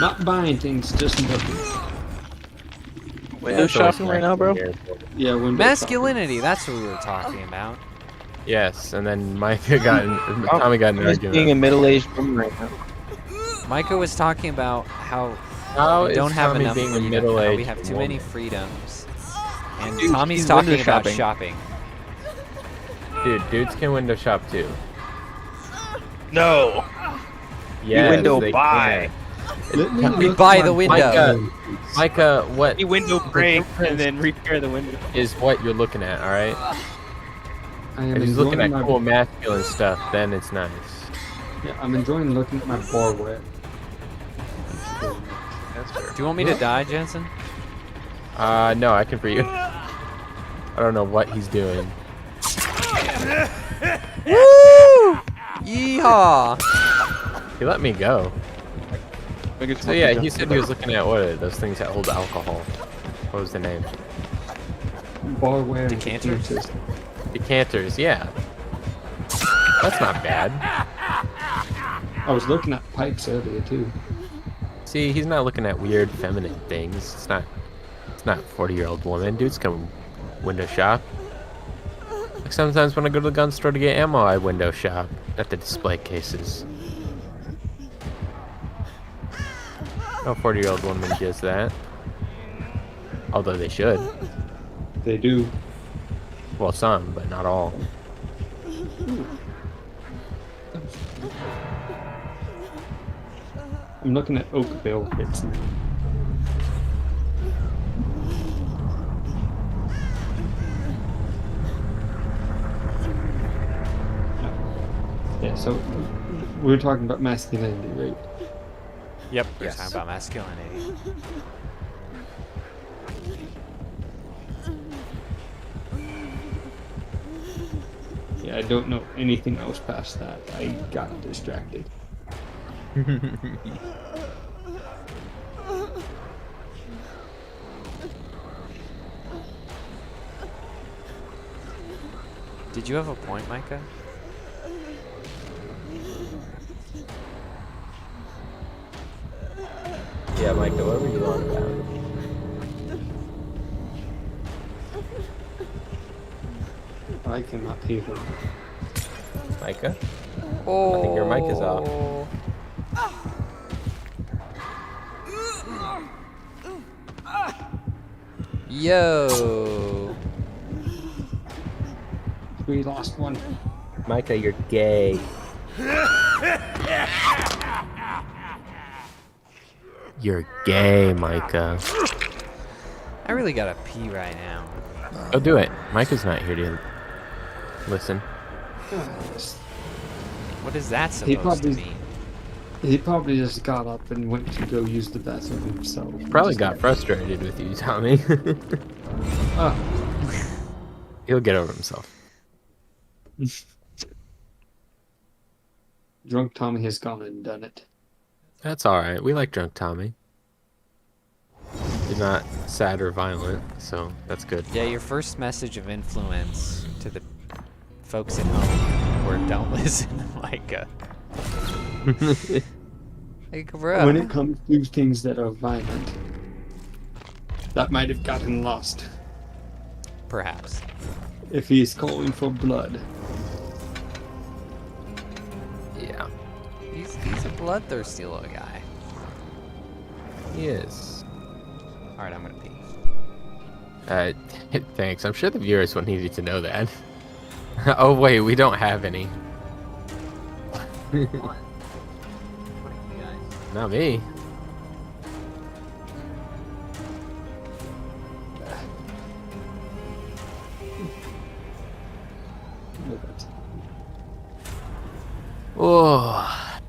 Not buying things, just looking. Window That's always shopping right nice now, bro? to hear. Yeah, window Masculinity, that's what we were talking about. Yes, and then Micah got Tommy got in an He's being a argument. middle-aged woman right now. Micah was talking about how How we is don't have Tommy enough being a freedom, how middle-aged we have too woman? many freedoms. And Dude, Tommy's he's talking window about shopping. shopping. Dude, dudes can window shop too. No. Yes, window they buy. Let me We look buy at the my window. Micah, what You window break and then repair the window. is what you're looking at, alright? I am If he's looking at enjoying my, cool masculine stuff, then it's nice. yeah, I'm enjoying looking at my bar wet. That's fair. Do you want me to die, Jensen? No, I can for you. I don't know what he's doing. Woo! Yeehaw! He let me go. So yeah, he said he was looking at what are those things that hold alcohol. What was the name? Bar wet. Decanters? Decanters, yeah. That's not bad. I was looking at pipes earlier too. See, he's not looking at weird feminine things. It's not 40-year-old woman. Dudes come window shop. Like sometimes when I go to the gun store to get ammo, I window shop at the display cases. No 40-year-old woman does that. Although they should. They do. Well, some, but not all. I'm looking at oak bale kits now. Yeah, so we're talking about masculinity, right? Yep, we're Yes. talking about masculinity. Yeah, I don't know anything else past that. I got distracted. Did you have a point, Micah? Yeah, Micah, what were you on about? I cannot hear him. Micah? Oh. I think your mic is off. Yo. We lost one. Micah, you're gay. You're gay, Micah. I really gotta pee right now. Oh, do it. Micah's not here to listen. What is that He supposed to probably- mean? He probably just got up and went to go use the bathroom himself. Probably Just got like, frustrated with you, Tommy. "Ah, He'll get over himself. drunk Tommy has gone and done it. That's alright. We like drunk Tommy. He's not sad or violent, so that's good. Yeah, your first message of influence to the folks at home or don't listen to Micah. Like, bro. When it comes to things that are violent, that might have gotten lost. Perhaps. If he is calling for blood. Yeah, He's a bloodthirsty little guy. he is. Alright, I'm gonna pee. Thanks. I'm sure the viewers will need you to know that. Oh wait, we don't have any. Not me. Oh.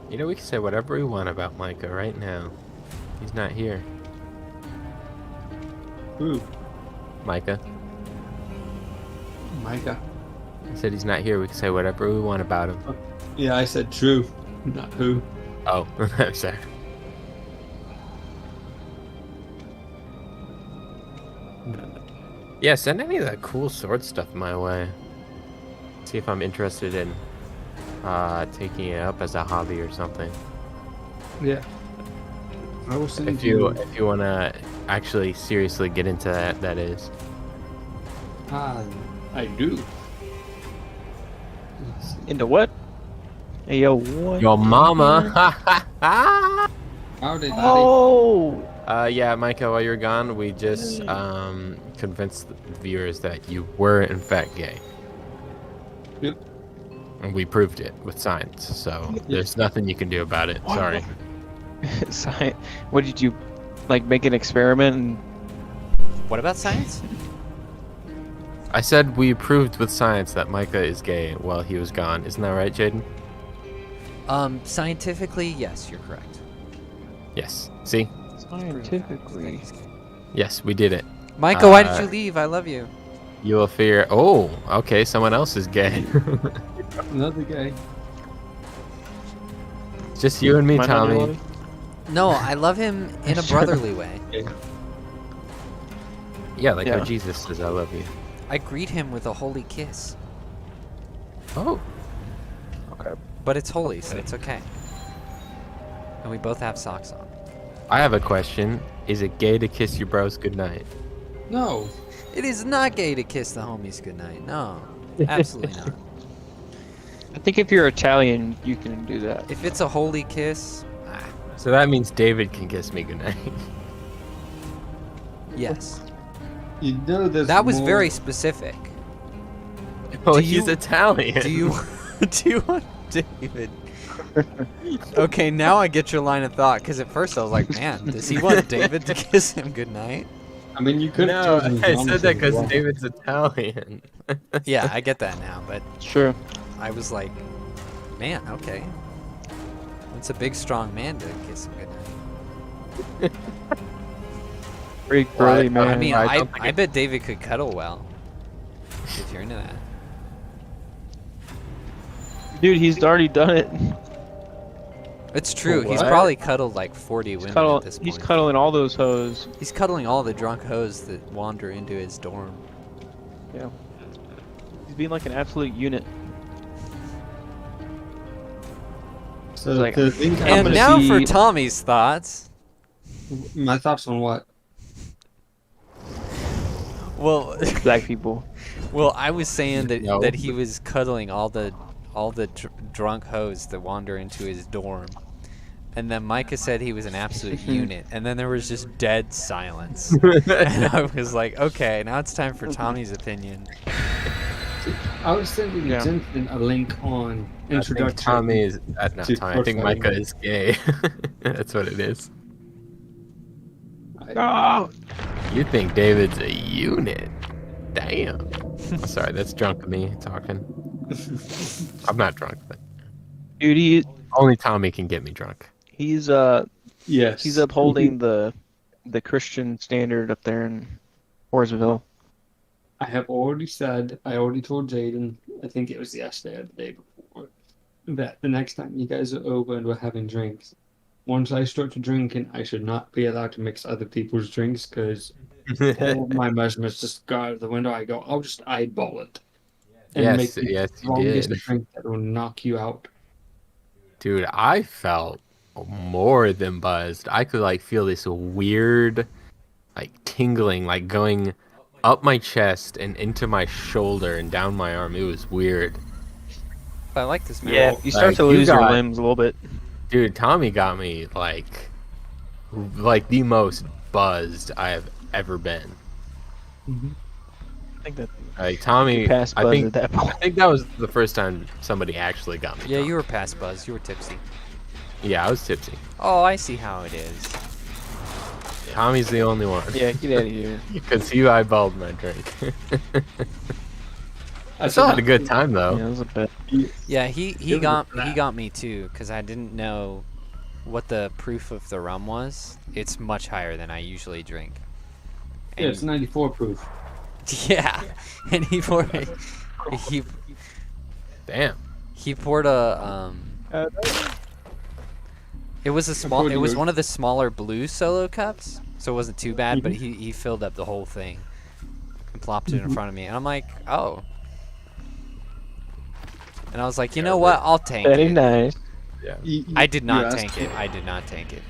You know, we can say whatever we want about Micah right now. He's not here. Ooh, Micah. Micah. He said he's not here. We can say whatever we want about him. Yeah, I said true, not who. Oh, I'm sorry. Yeah, send any of that cool sword stuff my way. See if I'm interested in taking it up as a hobby or something. Yeah. I will send If you wanna actually seriously get into that, that is. I do. Into what? Hey, yo, what? Your mama. Howdy, buddy. Oh! Yeah, Micah, while you're gone, we just convinced the viewers that you were in fact gay. Yep. And we proved it with science, so there's nothing you can do about it. Sorry. Science. What did you, like, make an experiment? And... What about science? I said we proved with science that Micah is gay while he was gone. Isn't that right, Jaeden? Scientifically, yes, you're correct. Yes. See? Scientifically. Yes, we did it. Micah, why did you leave? I love you. You will fear. Oh, okay. Someone else is gay. Another guy. It's just you and me, Am I not Tommy. allowed? No, I love him in a brotherly way. Yeah, like Yeah. how Jesus says, "I love you." I greet him with a holy kiss. Oh. Okay. But it's holy, so it's okay. And we both have socks on. I have a question. Is it gay to kiss your bros goodnight? No. It is not gay to kiss the homies goodnight. No, absolutely not. I think if you're Italian, you can do that. If it's a holy kiss, So that means David can kiss me goodnight. yes. You know there's That was more... very specific. Oh, Do he's you- Italian. Do you do you want David? Okay, now I get your line of thought. Because at first I was like, man, does he want David to kiss him goodnight? I mean, you could No, have chosen I Thomas said that as because well. David's Italian. Yeah, I get that now. But Sure. I was like, man, okay. It's a big, strong man to kiss him goodnight. Big burly man. I mean, I don't think I bet David could cuddle well. If you're into that. Dude, he's already done it. It's true. He's What? probably cuddled like 40 women at this point. He's cuddling all those hoes. He's cuddling all the drunk hoes that wander into his dorm. Yeah. He's being like an absolute unit. So Like- the thing I'm And gonna now for see- Tommy's thoughts. my thoughts on what? Well, Black people. well, I was saying that No. that he was cuddling all the drunk hoes that wander into his dorm. And then Micah said he was an absolute unit, and then there was just dead silence. And I was like, okay, now it's time for Tommy's opinion. I was sending Yeah. Jensen a link on I think introduction. Tommy is not to Tommy. I think profile. Micah is gay. That's what it is. Oh! You think David's a unit? Damn. Oh, sorry, that's drunk of me talking. I'm not drunk, but Dude, only Tommy can get me drunk. he's Yes. he's upholding the Christian standard up there in Horseville. I have already said, I already told Jaeden, I think it was yesterday or the day before, that the next time you guys are over and we're having drinks, once I start to drinking, I should not be allowed to mix other people's drinks because all of my measurements just go out the window. I'll just eyeball it. And Yes, make the yes, you strongest did. drink that will knock you out. Dude, I felt more than buzzed. I could like feel this weird, like tingling, like going up my chest and into my shoulder and down my arm. It was weird. I like this man. Yeah, you start like, to you lose your got- limbs a little bit. Dude, Tommy got me like the most buzzed I have ever been. I think that Like Tommy, past I buzz think at that point. I think that was the first time somebody actually got me. Yeah, drunk. you were past buzz. You were tipsy. Yeah, I was tipsy. Oh, I see how it is. Tommy's the only one. Yeah, get out of here. Because you eyeballed my drink. I I still had a said, good time Yeah, though. that was a bit. Yeah, he was got a he got me too because I didn't know what the proof of the rum was. It's much higher than I usually drink. Yeah, it's 94 proof. Yeah, and he poured it. he Damn. he poured a It was a small. It was one of the smaller blue solo cups, so it wasn't too bad. But he filled up the whole thing and plopped it in front of me, and I'm like, oh. And I was like, you know what? I'll tank Very it. nice. Yeah. I did not tank it. I did not tank it.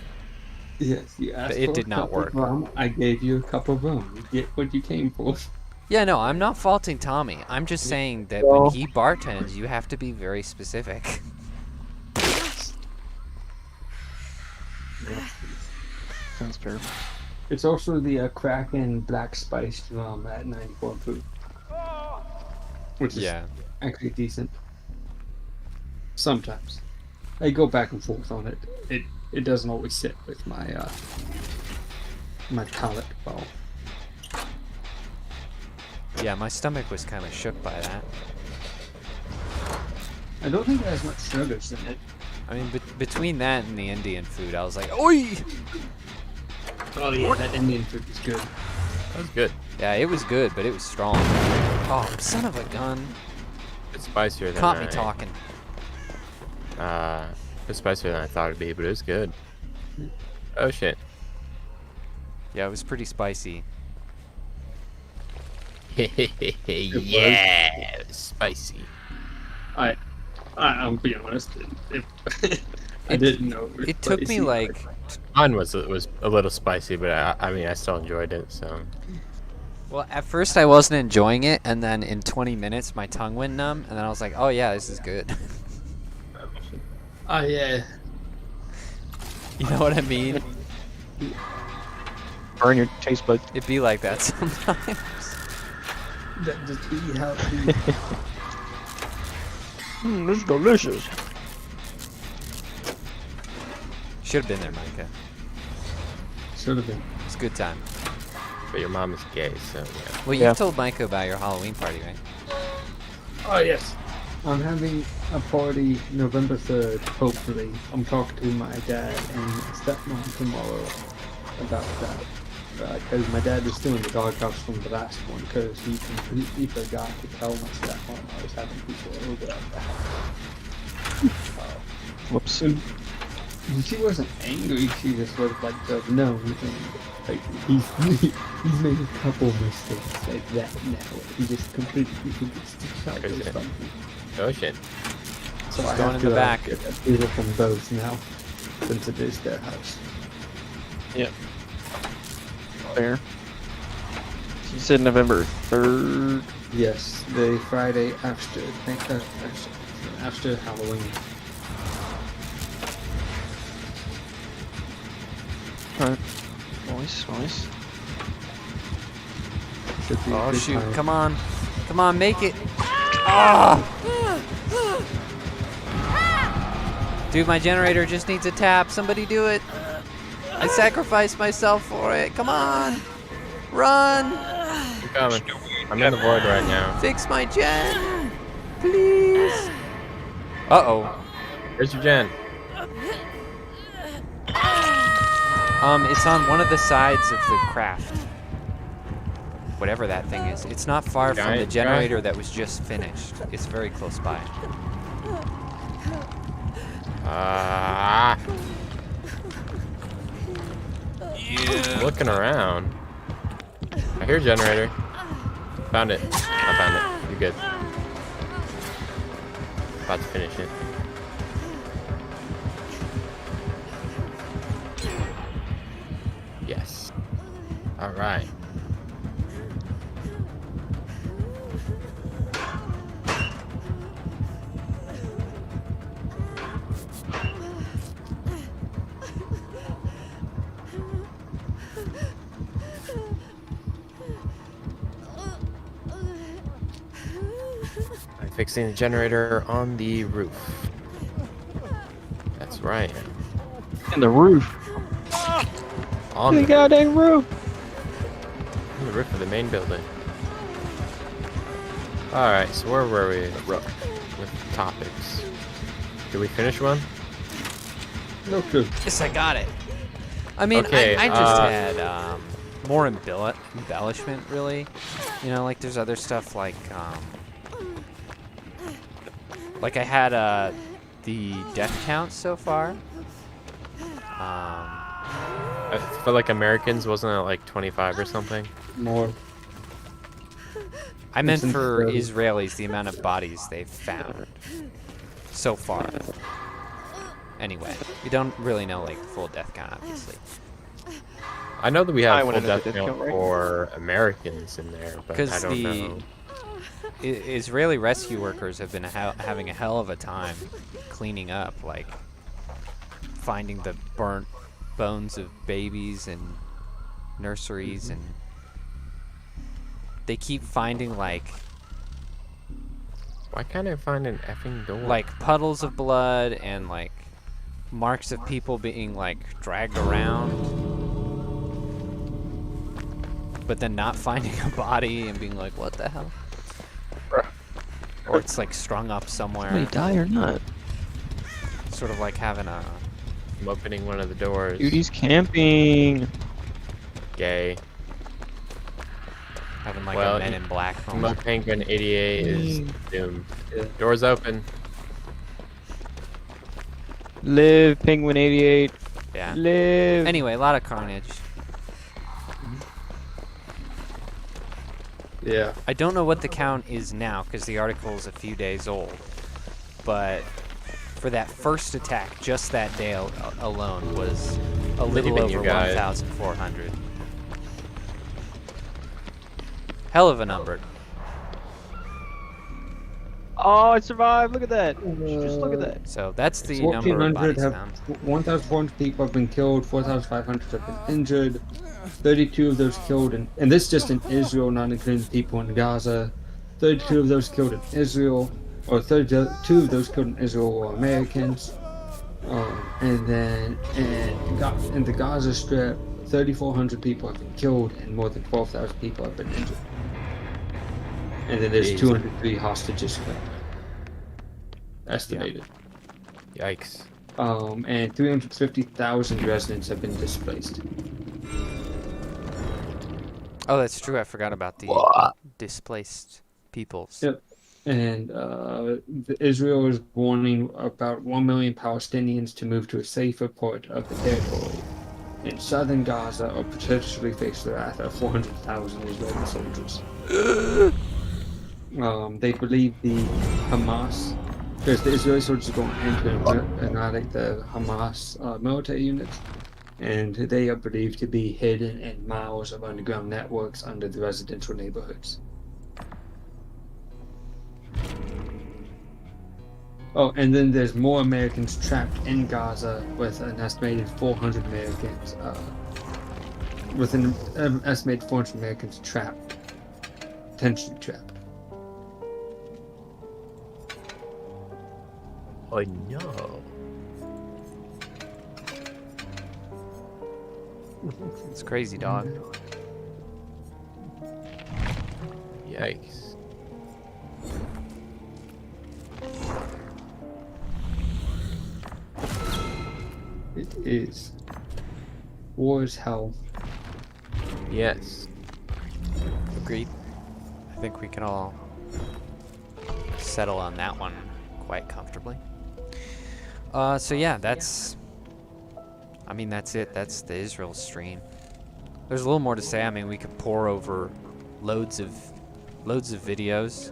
Yes, you asked It for did a not cup work. of rum. I gave you a cup of rum. You get what you came for. Yeah, no, I'm not faulting Tommy. I'm just saying that Well- when he bartends, you have to be very specific. Sounds fair. It's also the Kraken Black Spiced Rum at 94 proof. Which is Yeah. actually decent. Sometimes. I go back and forth on it. It doesn't always sit with my my palate well. Yeah, my stomach was kind of shook by that. I don't think it has much sugars in it. I mean, between that and the Indian food, I was like, oi! Oh yeah, that Indian food is good. That was good. Yeah, it was good, but it was strong. Oh, son of a gun. It's spicier than Caught me talking. It's spicier than I thought it'd be, but it was good. Oh shit. Yeah, it was pretty spicy. Yeah, it was spicy. I'll be honest. I didn't know. It took me like... Mine was a little spicy, but I mean I still enjoyed it. So Well, at first I wasn't enjoying it, and then in 20 minutes my tongue went numb, and then I was like, oh yeah, this is good. Oh yeah. You know what I mean? Burn your taste buds. It'd be like that sometimes. That just be how it be. This is delicious. Should have been there, Micah. Should have been. It's a good time. but your mom is gay, so yeah. Well, Yeah. you told Micah about your Halloween party, right? Oh yes. I'm having a party November 3rd, hopefully. I'm talking to my dad and stepmom tomorrow about that. Because my dad is still in the doghouse from the last one, because he completely forgot to tell my stepmom I was having people over at the house. Whoops. And she wasn't angry, she just sort of like said no. And, like, he's made a couple mistakes like that now. He just completely forgets to tell Crazy. us something. Oh shit. So Just I going have in the to back. get approval from both now, since it is their house. Yep. Fair. You said November 3rd. Yes, the Friday after Halloween. Alright. Nice, nice. Should be a Oh good shoot! time. Come on, come on, make it! Ah! Dude, my generator just needs a tap. Somebody do it! I sacrificed myself for it. Come on, run! I'm coming. I'm in the void right now. Fix my gen, please. Uh-oh. Where's your gen? It's on one of the sides of the craft. Whatever that thing is. It's not far from the Giant generator that was just finished. It's very close by. Ah. I'm looking around. I hear generator. Found it. I found it. You're good. About to finish it. Yes. All right. I'm fixing the generator on the roof. That's right. And the roof. On The the, goddamn roof. on the roof of the main building. Alright, so where were we with topics? Did we finish one? No clue. Yes, I got it. I mean, Okay, I just had more embellishment, really. You know, like there's other stuff like Like I had the death count so far. I feel like Americans, wasn't it like 25 or something? More. I meant It's in for 30. Israelis, the amount of bodies they've found so far. Anyway, we don't really know like the full death count, obviously. I know that we I have wanna full know death the death count count, right? for Americans in there, but I Because don't know. Israeli rescue workers have been having a hell of a time cleaning up, like finding the burnt bones of babies and nurseries, and they keep finding like Why can't I find an effing door? puddles of blood and like marks of people being like dragged around, but then not finding a body and being like, what the hell? Or it's like strung up somewhere, Somebody die or not? sort of like having a I'm opening one of the doors. Duty's camping. Gay. having like Well, a Men in Black My moment. Penguin 88 is doomed. Yeah. Doors open. Live, Penguin 88. Yeah. Live. Anyway, a lot of carnage. Yeah. I don't know what the count is now because the article is a few days old, but for that first attack, just that day alone was a little Leaving you over guys. 1,400. Hell of a number. Oh, I survived. Look at that. Just look at that. So that's the number of 1,400 bodies have found. 1,400 people have been killed. 4,500 have been injured. 32 of those killed in, and this just in Israel, not including the people in Gaza. 32 of those killed in Israel, or 32 of those killed in Israel were Americans. And then in the Gaza Strip, 3,400 people have been killed, and more than 12,000 people have been injured. And then there's Jeez. 203 hostages estimated. Yikes. And 350,000 residents have been displaced. Oh, that's true. I forgot about the displaced peoples. Yep. And Israel is warning about 1 million Palestinians to move to a safer part of the territory in southern Gaza or potentially face the wrath of 400,000 Israeli soldiers. They believe the Hamas, because the Israeli soldiers are going into annihilate the Hamas military units, and they are believed to be hidden in miles of underground networks under the residential neighborhoods. Oh, and then there's more Americans trapped in Gaza, with an estimated 400 Americans, with an estimated 400 Americans trapped, potentially trapped. Oh no. It's crazy, dog. Yikes. It is. War is hell. Yes. Agreed. I think we can all settle on that one quite comfortably. So yeah, that's it. That's the Israel stream. There's a little more to say. I mean, we could pour over loads of videos.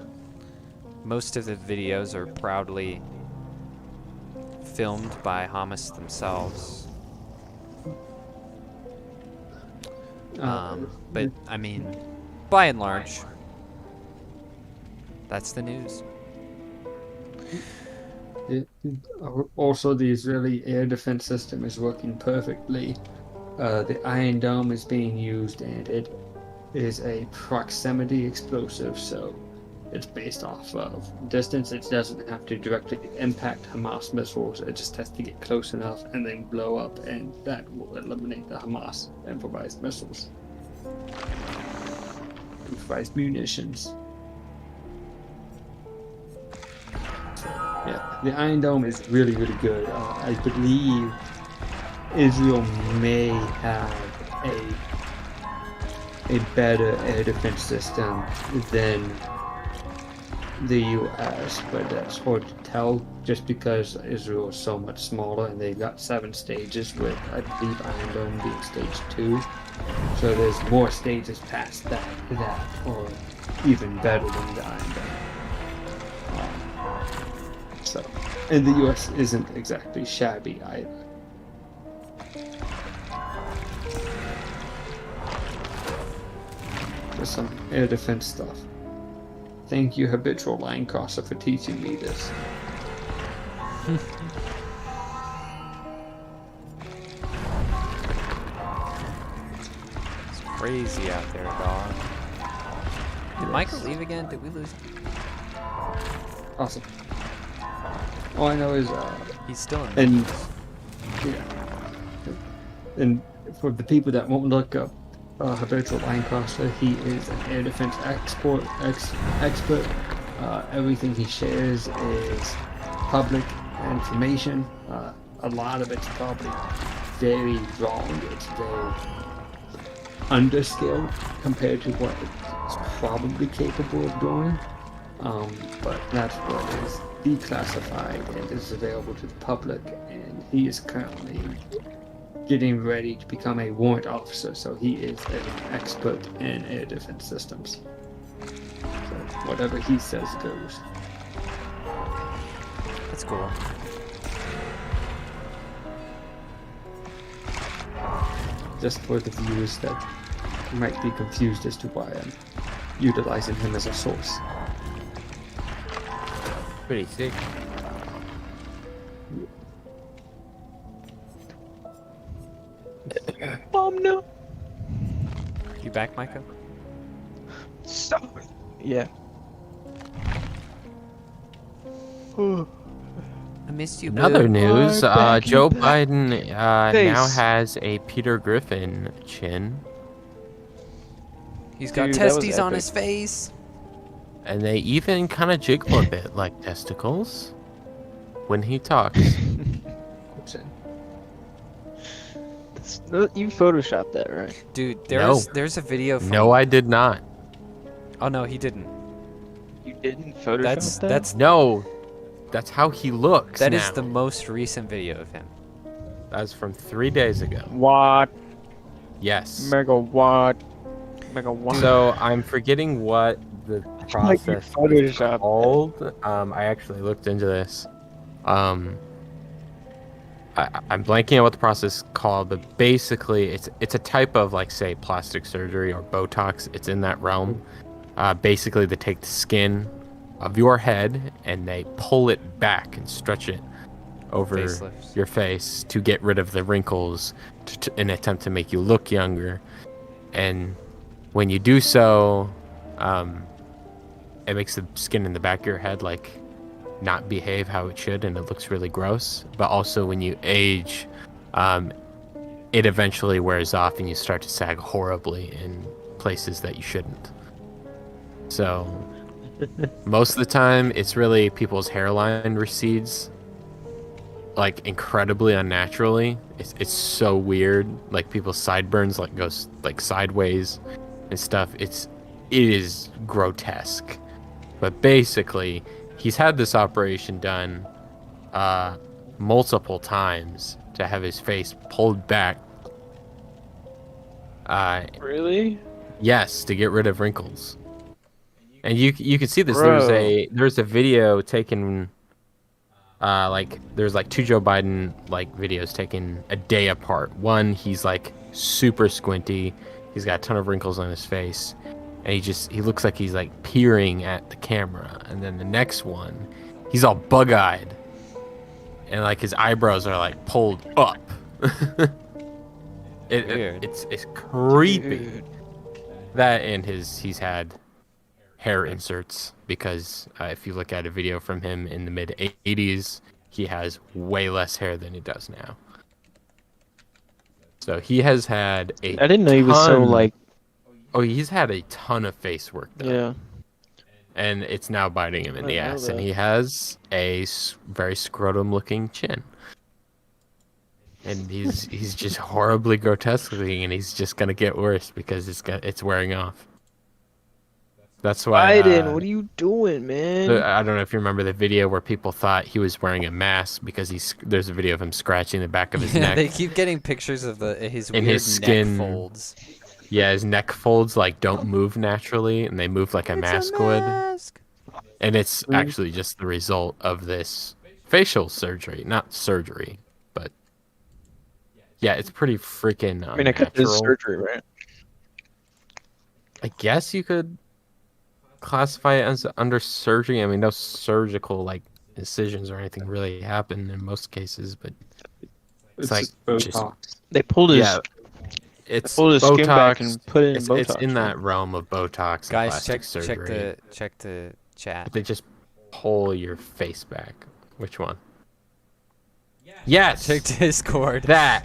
Most of the videos are proudly filmed by Hamas themselves. But I mean, by and large, that's the news. Also, the Israeli air defense system is working perfectly. The Iron Dome is being used, and it is a proximity explosive, so it's based off of distance. It doesn't have to directly impact Hamas missiles. It just has to get close enough and then blow up, and that will eliminate the Hamas improvised missiles. Improvised munitions. Yeah, the Iron Dome is really, really good. I believe Israel may have a better air defense system than the U.S., but that's hard to tell just because Israel is so much smaller and they've got 7 stages, with I believe Iron Dome being stage 2. So there's more stages past that or even better than the Iron Dome. So, and the U.S. isn't exactly shabby either. Just some air defense stuff. Thank you, habitual line crosser, for teaching me this. It's crazy out there, dog. Did Micah leave again? Did we lose him? Awesome. All I know is He's still in. and yeah, and for the people that won't look up habitual line crosser, he is an air defense expert. Everything he shares is public information. A lot of it's probably very wrong. It's very underskilled compared to what it's probably capable of doing. But that's what is declassified and is available to the public, and he is currently getting ready to become a warrant officer, so he is an expert in air defense systems. So whatever he says goes. That's cool. Just for the viewers that might be confused as to why I'm utilizing him as a source. Pretty sick. No. You back, Micah? Stop. Yeah. I missed you. In other boo. news, back, Joe you back. Biden now Face. has a Peter Griffin chin, He's got Dude, that was testes on epic. his face. and they even kind of jiggle a bit like testicles when he talks. You photoshopped that, right? Dude, No. there's a video from. No, I did not. Oh no, he didn't. You didn't Photoshop that? That's No, that's how he looks. that now. is the most recent video of him. That's from 3 days ago. What? Yes. Mega what? Mega what? So I'm forgetting what the Like you process is photoshopped called. I actually looked into this. I'm blanking on what the process is called, but basically it's a type of, like, say, plastic surgery or Botox. It's in that realm. Basically, they take the skin of your head and they pull it back and stretch it over Facelifts. your face to get rid of the wrinkles in an attempt to make you look younger. And when you do so, it makes the skin in the back of your head, like, not behave how it should, and it looks really gross. But also when you age, it eventually wears off and you start to sag horribly in places that you shouldn't. So most of the time it's really people's hairline recedes, like, incredibly unnaturally. It's so weird. Like, people's sideburns, like, goes, like, sideways and stuff. It is grotesque. But basically, he's had this operation done multiple times to have his face pulled back. Really? Yes, to get rid of wrinkles. And you can see this. Bro. There's a video taken. There's like 2 Joe Biden, like, videos taken a day apart. One, he's, like, super squinty. He's got a ton of wrinkles on his face. And he looks like he's, like, peering at the camera. And then the next one, he's all bug-eyed. And, like, his eyebrows are, like, pulled up. Weird. It's creepy. Dude. That and he's had hair inserts, because if you look at a video from him in the mid 80s, he has way less hair than he does now. So he has had I didn't know he was so, like, he's had a ton of face work done. yeah. And it's now biting him in the I know ass, and that. he has a very scrotum-looking chin. And he's just horribly grotesque looking, and he's just gonna get worse because it's wearing off. That's why. Jaeden, what are you doing, man? I don't know if you remember the video where people thought he was wearing a mask because there's a video of him scratching the back of his Yeah, neck. they keep getting pictures of his And weird his skin- neck folds. Yeah, his neck folds like don't move naturally, and they move like a mask would. And it's actually just the result of this facial surgery, not surgery, but yeah, it's pretty freaking I mean, it could be unnatural. surgery, right? I guess you could classify it as under surgery. I mean, no surgical like incisions or anything really happen in most cases, but It's like just just- Botox. They pulled his yeah, it's pulled his Botox. skin back and put it in Botox. It's in right? that realm of Botox and Guys, plastic check surgery. the chat. They just pull your face back. Which one? Yes. Check Discord. That.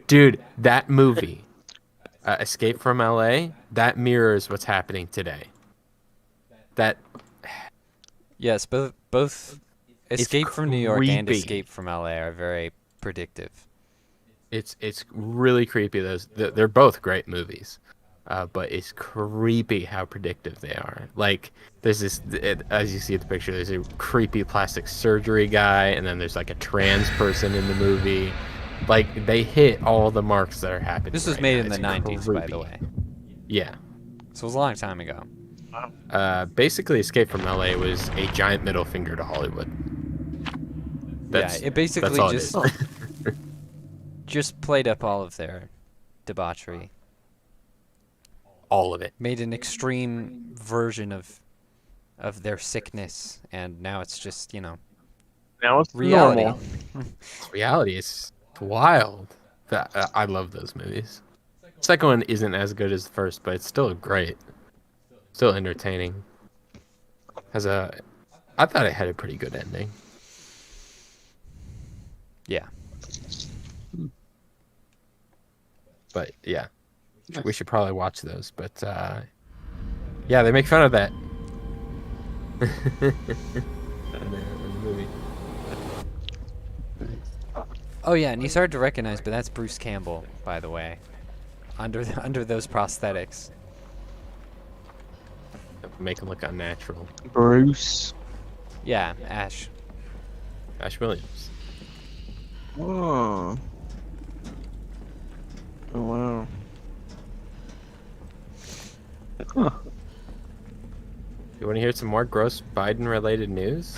Dude, that movie, Escape from LA, that mirrors what's happening today. That Yes, both It's Escape from New York and creepy. Escape from LA are very predictive. it's really creepy. They're both great movies, but it's creepy how predictive they are. Like there's this, as you see in the picture, there's a creepy plastic surgery guy, and then there's like a trans person in the movie. Like they hit all the marks that are happening. This was right made now. in the It's 90s, by creepy. the way. Yeah. So it was a long time ago. Basically, Escape from LA was a giant middle finger to Hollywood. That's, yeah, it basically that's all just it is. just played up all of their debauchery. All of it. Made an extreme version of their sickness, and now it's just, Now it's reality. normal. It's reality. It's wild. I love those movies. Second one isn't as good as the first, but it's still great. Still entertaining. I thought it had a pretty good ending. Yeah. But yeah, we should probably watch those. But yeah, they make fun of that. in the movie. Oh yeah, and he's hard to recognize, but that's Bruce Campbell, by the way. Under those prosthetics. Make him look unnatural. Bruce. Yeah, Ash. Ash Williams. Oh. Oh wow. Huh. You want to hear some more gross Biden-related news?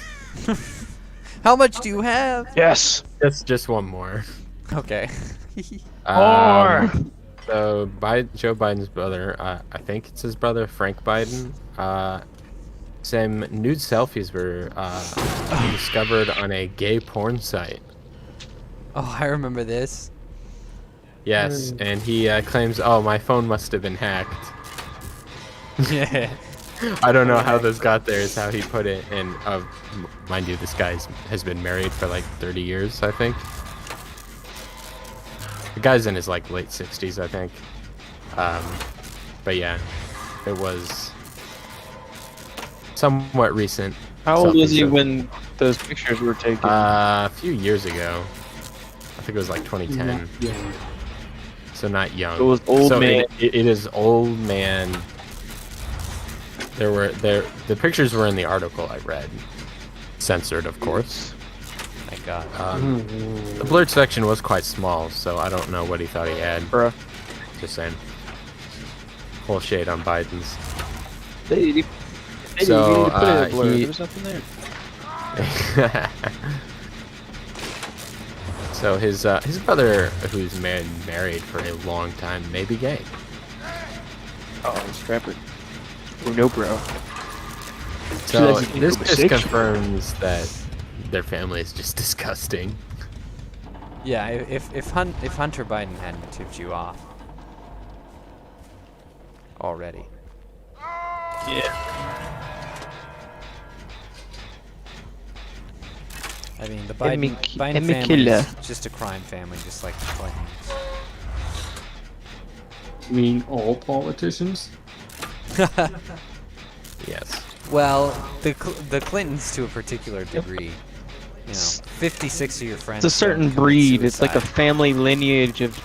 How much do you have? Yes. Just one more. Okay. More. So Joe Biden's brother, I think it's his brother, Frank Biden, some nude selfies were discovered on a gay porn site. Oh, I remember this. Yes, and he claims, oh, my phone must have been hacked. Yeah. I don't know how those got there, is how he put it. And mind you, this guy has been married for like 30 years, I think. The guy's in his like late 60s, I think. But yeah, it was somewhat recent. How old was he Selfies of- when those pictures were taken? A few years ago. I think it was like 2010. Yeah. So not young. It was old so man. It is old man. The pictures were in the article I read. Censored, of course. Thank God. The blurred section was quite small, so I don't know what he thought he had. Bruh. Just saying. Full shade on Biden's. They So, put it in blur. he- There's nothing there. So his brother, who's married for a long time, may be gay. Oh, scrapper. Oh, no, bro. So that's this just homosexual. confirms that their family is just disgusting. Yeah, if Hunter Biden hadn't tipped you off already. Yeah. I mean, the Emmy Biden family killer. is just a crime family, just like the Clintons. You mean all politicians? Yes. Well, the Clintons to a particular degree. You know, 56 of your friends. It's a certain don't commit breed. It's like a suicide. family lineage of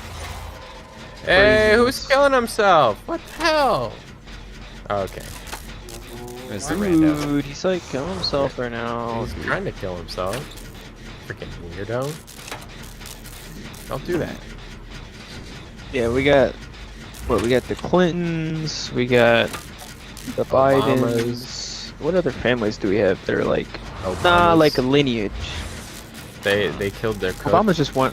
Hey, who's craziness. killing himself? What the hell? Okay. It's the rando. Dude, he's like killing himself right now. He's trying to kill himself. Freaking weirdo. Don't do that. Yeah, we got what? We got the Clintons. We got the Bidens. What other families do we have that are like, like a lineage? They killed their cook. Obama's just one.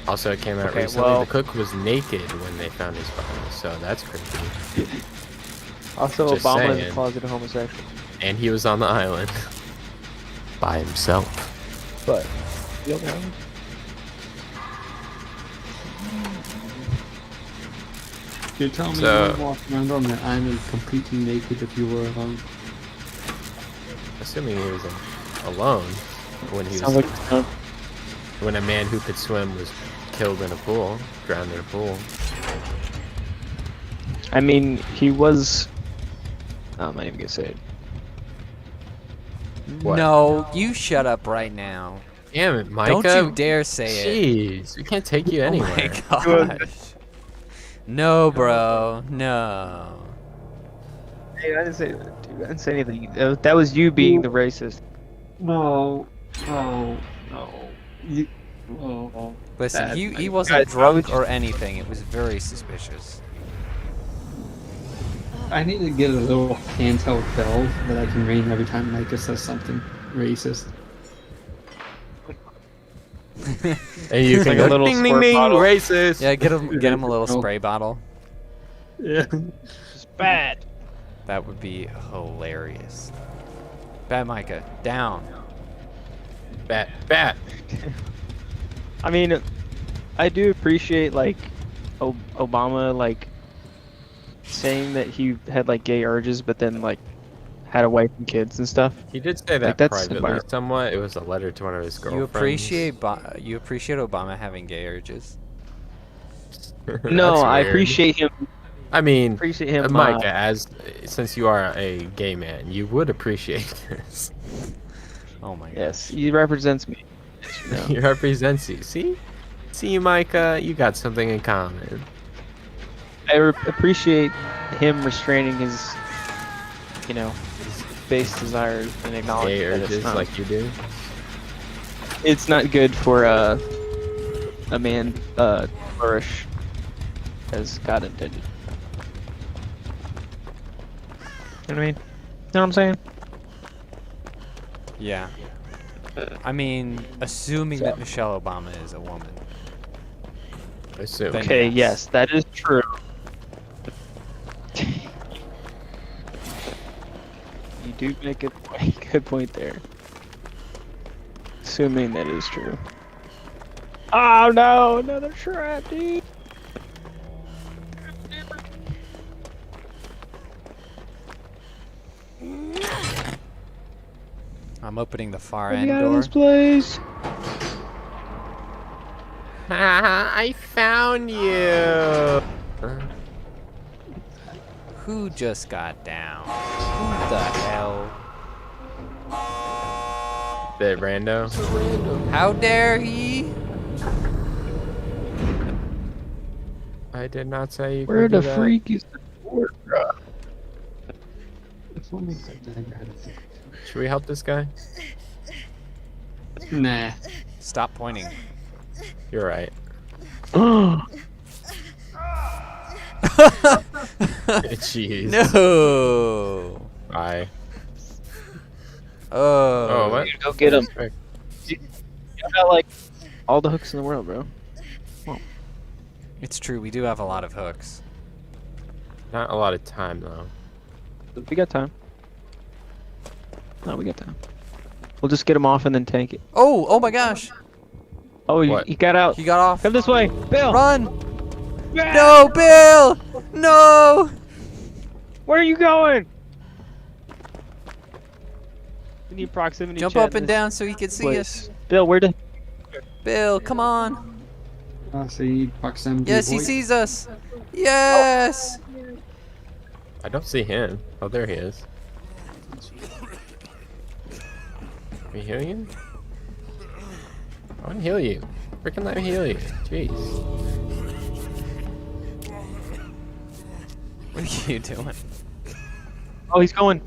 Also, it came out Okay, recently. well- The cook was naked when they found his body, so that's creepy. Also, Just Obama is saying. a closeted homosexual. And he was on the island by himself. But You're telling me So- you would walk around on the island completely naked if you were alone? Assuming he was alone when he sounds was like when a man who could swim was killed in a pool, drowned in a pool. I mean, he was. I'm not even gonna say it. What? No, you shut up right now. Damn it, Micah! Don't you dare say it. Jeez, we can't take you Oh anywhere. my gosh. No, bro. No. Hey, I didn't say. Dude, I didn't say anything. That was you being the racist. No. No. No. You. Oh. Listen, Bad. he wasn't Guys, drunk or anything. It was very suspicious. I need to get a little handheld bell that I can ring every time Micah says something racist. And you can like a go little ding ding squirt ding, bottle. racist. Yeah, get him a little No. spray bottle. Yeah. It's bad. That would be hilarious. Bad Micah, down. Bat. I mean, I do appreciate like Obama like saying that he had like gay urges, but then like had a wife and kids and stuff. He did say that Like, that's privately admirable. somewhat. It was a letter to one of his girlfriends. You appreciate Obama having gay urges. No, That's I weird. appreciate him. I mean, Appreciate him. Micah, since you are a gay man, you would appreciate this. Oh my god. Yes, he represents me. You know. He represents you. See, Micah, you got something in common. I appreciate him restraining his, his base desires and Gay acknowledging that urges it's not, like you do. it's not good for a man flourish as God intended. You know what I mean? Know what I'm saying? Yeah. I mean, assuming that Michelle Obama is a woman. Assume. Then- Okay, yes. yes, that is true. You do make a good point there. Assuming that is true. Oh no, another trap, dude. I'm opening the far Get end me out of door. this place. I found you. Who just got down? Who the hell? That rando. How dare he? I did not say you Where could the do that. freak is the board, bro? Should we help this guy? Nah. Stop pointing. You're right. Jeez. No. Bye. Oh. Oh, what? Go get him. You got like all the hooks in the world, bro. It's true. We do have a lot of hooks. Not a lot of time though. We got time. No, we got time. We'll just get him off and then tank it. Oh! Oh my gosh! Oh, What? he got out. He got off. Come this way, Bill. Run! No, Bill! No! Where are you going? We need proximity. Jump chat up in and this down so he can see us. place. Bill, where the? Bill, come on. See, proximity. Yes, he avoid. sees us. Yes! I don't see him. Oh, there he is. Can we heal you? I want to heal you. Freaking let me heal you. Jeez. are you doing? Oh, he's going.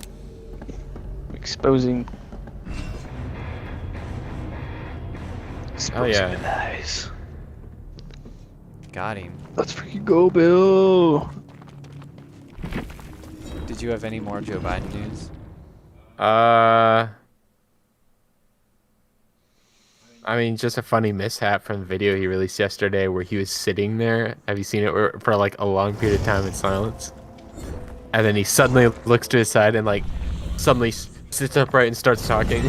Exposing. Oh yeah. Exposing the eyes. Got him. Let's freaking go, Bill. Did you have any more Joe Biden news? I mean, just a funny mishap from the video he released yesterday where he was sitting there. Have you seen it for like a long period of time in silence? And then he suddenly looks to his side and like suddenly sits upright and starts talking.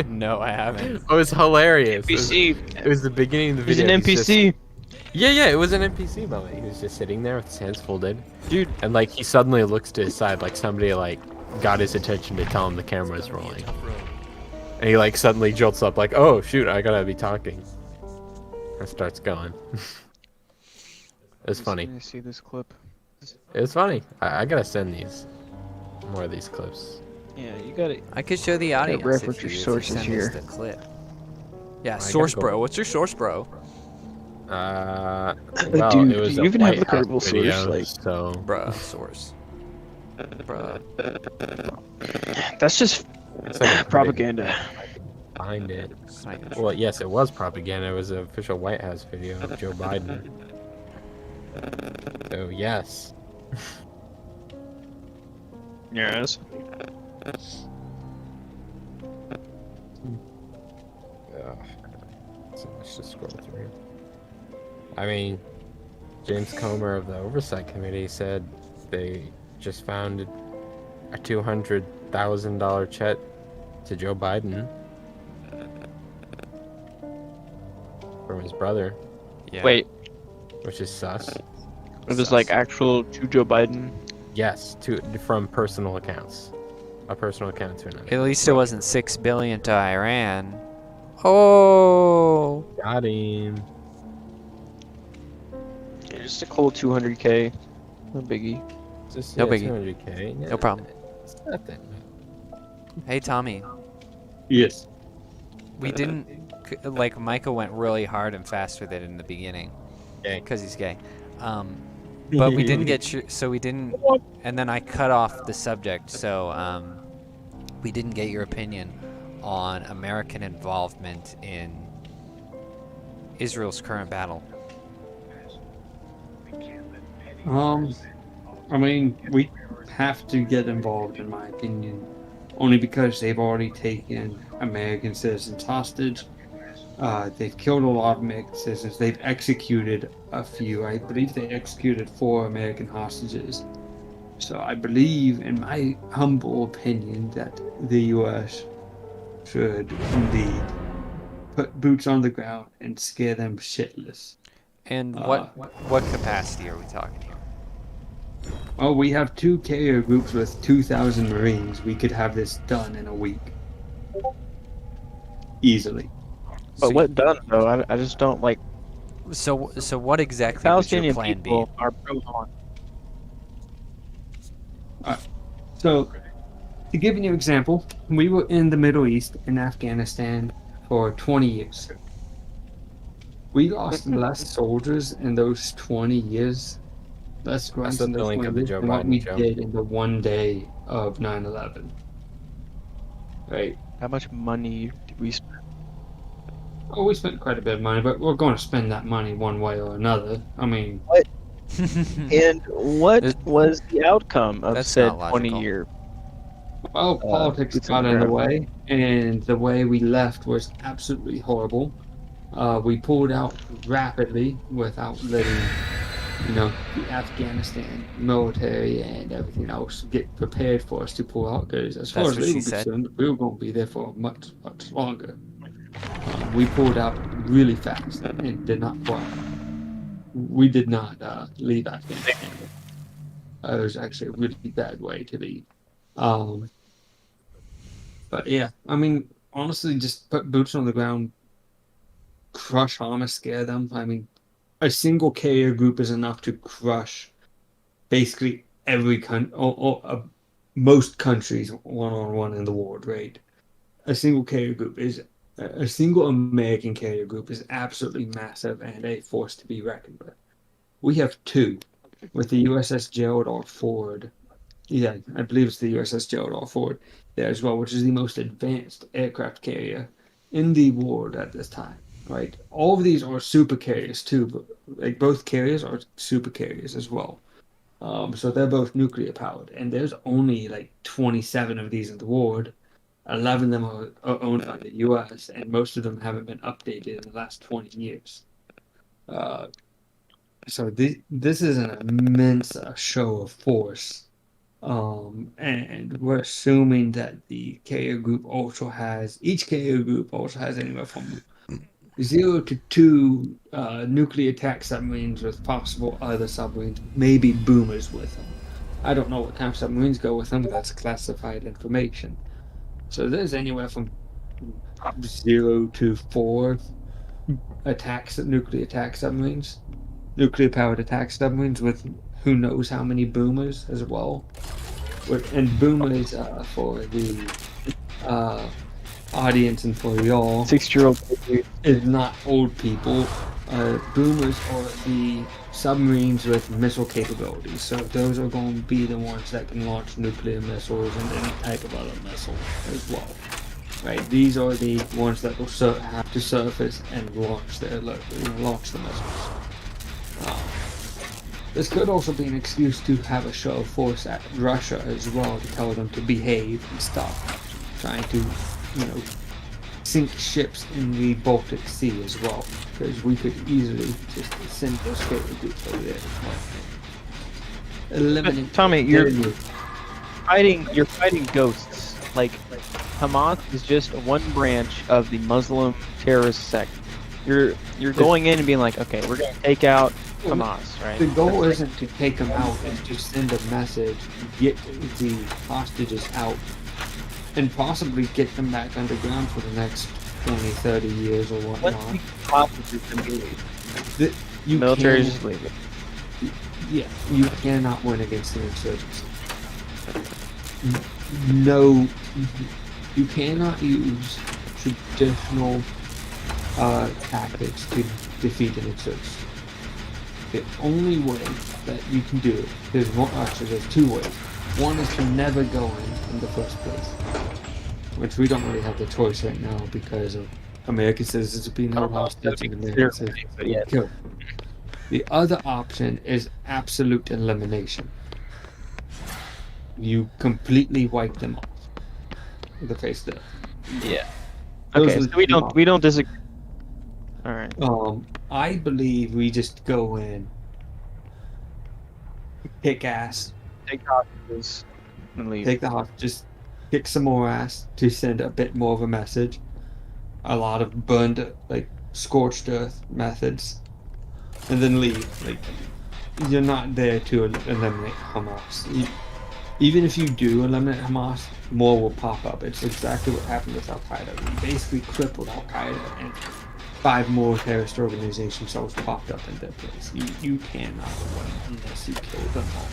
No, I haven't. It was hilarious. NPC. It was the beginning of the He's video. an NPC. Yeah, it was an NPC moment. He was just sitting there with his hands folded. Dude. And like he suddenly looks to his side like somebody like got his attention to tell him the camera is rolling. And he like suddenly jolts up like, oh shoot, I gotta be talking. And starts going. It's funny. I see this clip. It was funny. I gotta send these. More of these clips. Yeah, you got it. I could show the audience reference if your you sources send here. us the clip. Yeah, I source gotta go- bro. What's your source bro? Well, Dude, it was you a even have White the House credible video, source, like- so Bruh, source. Bruh. That's just it's like a propaganda. behind it. It's not even Well, yes, it was propaganda. It was an official White House video of Joe Biden. So yes. Yes. So much to scroll through. I mean, James Comer of the Oversight Committee said they just found a $200,000 check to Joe Biden from his brother, Yeah. Wait, which is sus. it was like actual to Joe Biden. Yes, from personal accounts. A personal account to another. At least it wasn't 6 billion to Iran. Oh. Got him. Yeah, just a cold 200K. No biggie. Just, No yeah, biggie. 200K. No problem. It's nothing. Hey Tommy, Yes. we didn't like Micah went really hard and fast with it in the beginning. Gay. Because he's gay. But we didn't get so we didn't, and then I cut off the subject. So we didn't get your opinion on American involvement in Israel's current battle. I mean, we have to get involved, in my opinion, only because they've already taken American citizens hostage. They've killed a lot of American citizens. They've executed a few. I believe they executed 4 American hostages. So I believe, in my humble opinion, that the U.S. should indeed put boots on the ground and scare them shitless. And what capacity are we talking here? Well, we have 2 carrier groups with 2,000 Marines. We could have this done in a week. Easily. But So what done though? I just don't like. So what exactly would your Palestinian plan be? people are pro-on. So, to give you an example, we were in the Middle East, in Afghanistan, for 20 years. We lost less soldiers in those 20 years, less grunts the in those link 20 of the years Joe than what Biden we joke. did in the one day of 9/11. Right? How much money did we spend? Oh, we spent quite a bit of money, but we're going to spend that money one way or another. I mean, And what There's- was the outcome of That's said not logical. 20-year? well, politics boots got on the in the ground. way, and the way we left was absolutely horrible. We pulled out rapidly without letting, the Afghanistan military and everything else get prepared for us to pull out. Because as far That's as what they she were said. concerned, we were going to be there for much, much longer. We pulled out really fast and did not pull out. We did not leave Afghanistan. It was actually a really bad way to leave. But yeah, I mean, honestly, just put boots on the ground, crush Hamas, scare them. I mean, a single carrier group is enough to crush basically every country, or most countries one-on-one in the world, right? A single carrier group is a single American carrier group is absolutely massive and a force to be reckoned with. We have 2. with the USS Gerald R. Ford. Yeah, I believe it's the USS Gerald R. Ford there as well, which is the most advanced aircraft carrier in the world at this time. Right, all of these are super carriers too, but like both carriers are super carriers as well. So they're both nuclear powered, and there's only like 27 of these in the world. 11 of them are owned by the U.S., and most of them haven't been updated in the last 20 years. Uh, so this is an immense show of force. And we're assuming that the carrier group also has, each carrier group also has anywhere from 0 to 2 nuclear attack submarines with possible other submarines, maybe boomers with them. I don't know what kind of submarines go with them, but that's classified information. So there's anywhere from 0 to 4 nuclear attack submarines, nuclear powered attack submarines with who knows how many boomers as well. And boomers for the audience and for y'all 6-year-old is not old people. Boomers are the submarines with missile capabilities. So those are going to be the ones that can launch nuclear missiles and any type of other missile as well. Right? These are the ones that will have to surface and launch the missiles. This could also be an excuse to have a show of force at Russia as well, to tell them to behave and stop trying to, sink ships in the Baltic Sea as well, because we could easily just send those carrier groups over there as well. Eliminate. Tommy, you're fighting ghosts. Like, Hamas is just one branch of the Muslim terrorist sect. You're going in and being like, okay, we're gonna take out Hamas, right? The goal isn't to take them out, it's to send a message, get the hostages out, and possibly get them back underground for the next 20, 30 years or whatnot. Once the hostages can be You military can- just leave it. Yeah, you cannot win against the insurgents. No, you cannot use traditional tactics to defeat an insurgent. The only way that you can do it, there's two ways. One is to never go in the first place, which we don't really have the choice right now because of American citizens being held hostage and American citizens being killed. The other option is absolute elimination. You completely wipe them off the face of the Yeah. Those Okay, are so the we don't disagree. All right. I believe we just go in, kick ass, Take hostages and leave. take the hostages, kick some more ass to send a bit more of a message. A lot of burned, like scorched earth methods, and then leave. Like, you're not there to eliminate Hamas. Even if you do eliminate Hamas, more will pop up. It's exactly what happened with Al Qaeda. We basically crippled Al Qaeda, and 5 more terrorist organization cells popped up in their place. You cannot win unless you kill them all.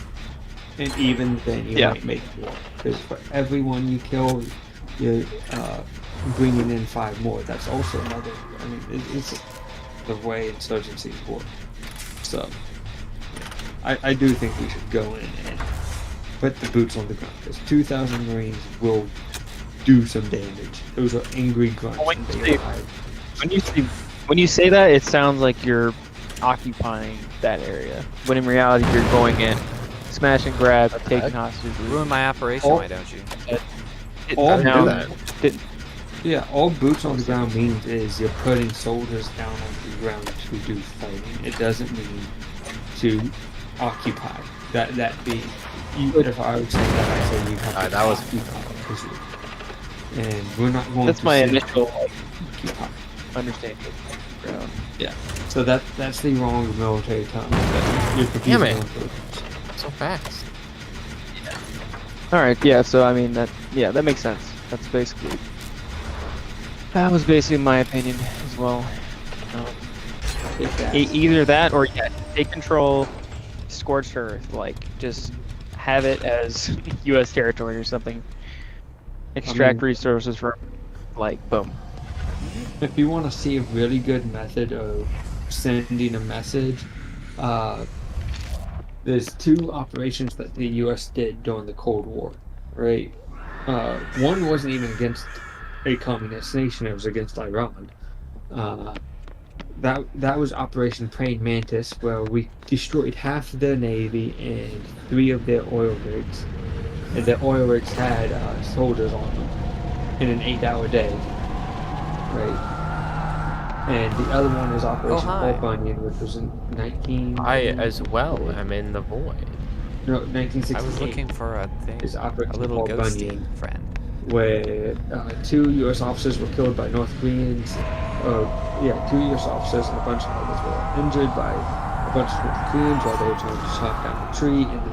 And even then, you might make more. Because for everyone you kill, you're bringing in 5 more. That's also another. I mean, it's the way insurgencies work. So, I do think we should go in and put the boots on the ground. Because 2,000 Marines will do some damage. Those are angry grunts. When you say that, it sounds like you're occupying that area. When in reality, you're going in, smash and grab, taking hostages. Ruin my operation, why don't you? All boots on the ground means is you're putting soldiers down on the ground to do fighting. It doesn't mean to occupy. If I would say that, I say you have to that was occupy. And we're not going That's to my say initial occupy. understanding. Yeah. So that's the wrong military term. You're confusing Damn it. them. so fast. All right, yeah. So I mean that makes sense. That was basically my opinion as well. Either that or take control, scorched earth, like just have it as U.S. territory or something. Extract resources from, like, boom. If you want to see a really good method of sending a message, there's two operations that the U.S. did during the Cold War, right? One wasn't even against a communist nation; it was against Iran. That was Operation Praying Mantis, where we destroyed half of their navy and 3 of their oil rigs, and their oil rigs had soldiers on them in an 8-hour day, right? And the other one is Operation hi. Paul Bunyan, which was in I as well am in the void. No, I 1968. was looking for a thing, Is a Operation little Paul ghosty Bunyan, friend. where 2 U.S. officers were killed by North Koreans. 2 U.S. officers and a bunch of others were injured by a bunch of North Koreans while they were trying to chop down a tree in the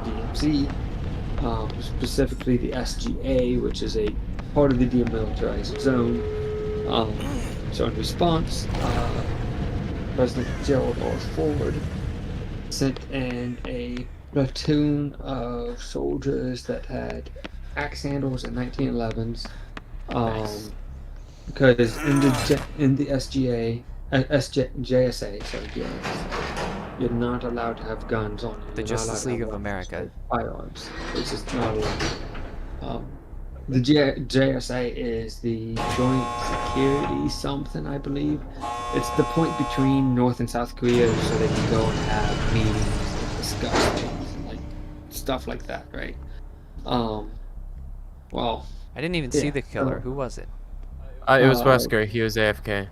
DMZ. Specifically the SGA, which is a part of the demilitarized zone. So in response, President Gerald R. Ford sent in a platoon of soldiers that had axe handles and 1911s. Nice. Because in the SGA, JSA, sorry, JSA, you're not allowed to have guns on you. The You're not allowed Justice to have League of weapons, America. like firearms. It's just not allowed. The JSA is the Joint Security something, I believe. It's the point between North and South Korea, so they can go and have meetings and discuss things and like stuff like that, right? Well, I didn't even yeah. see the killer. Who was it? It was Uh, Wesker. He was AFK.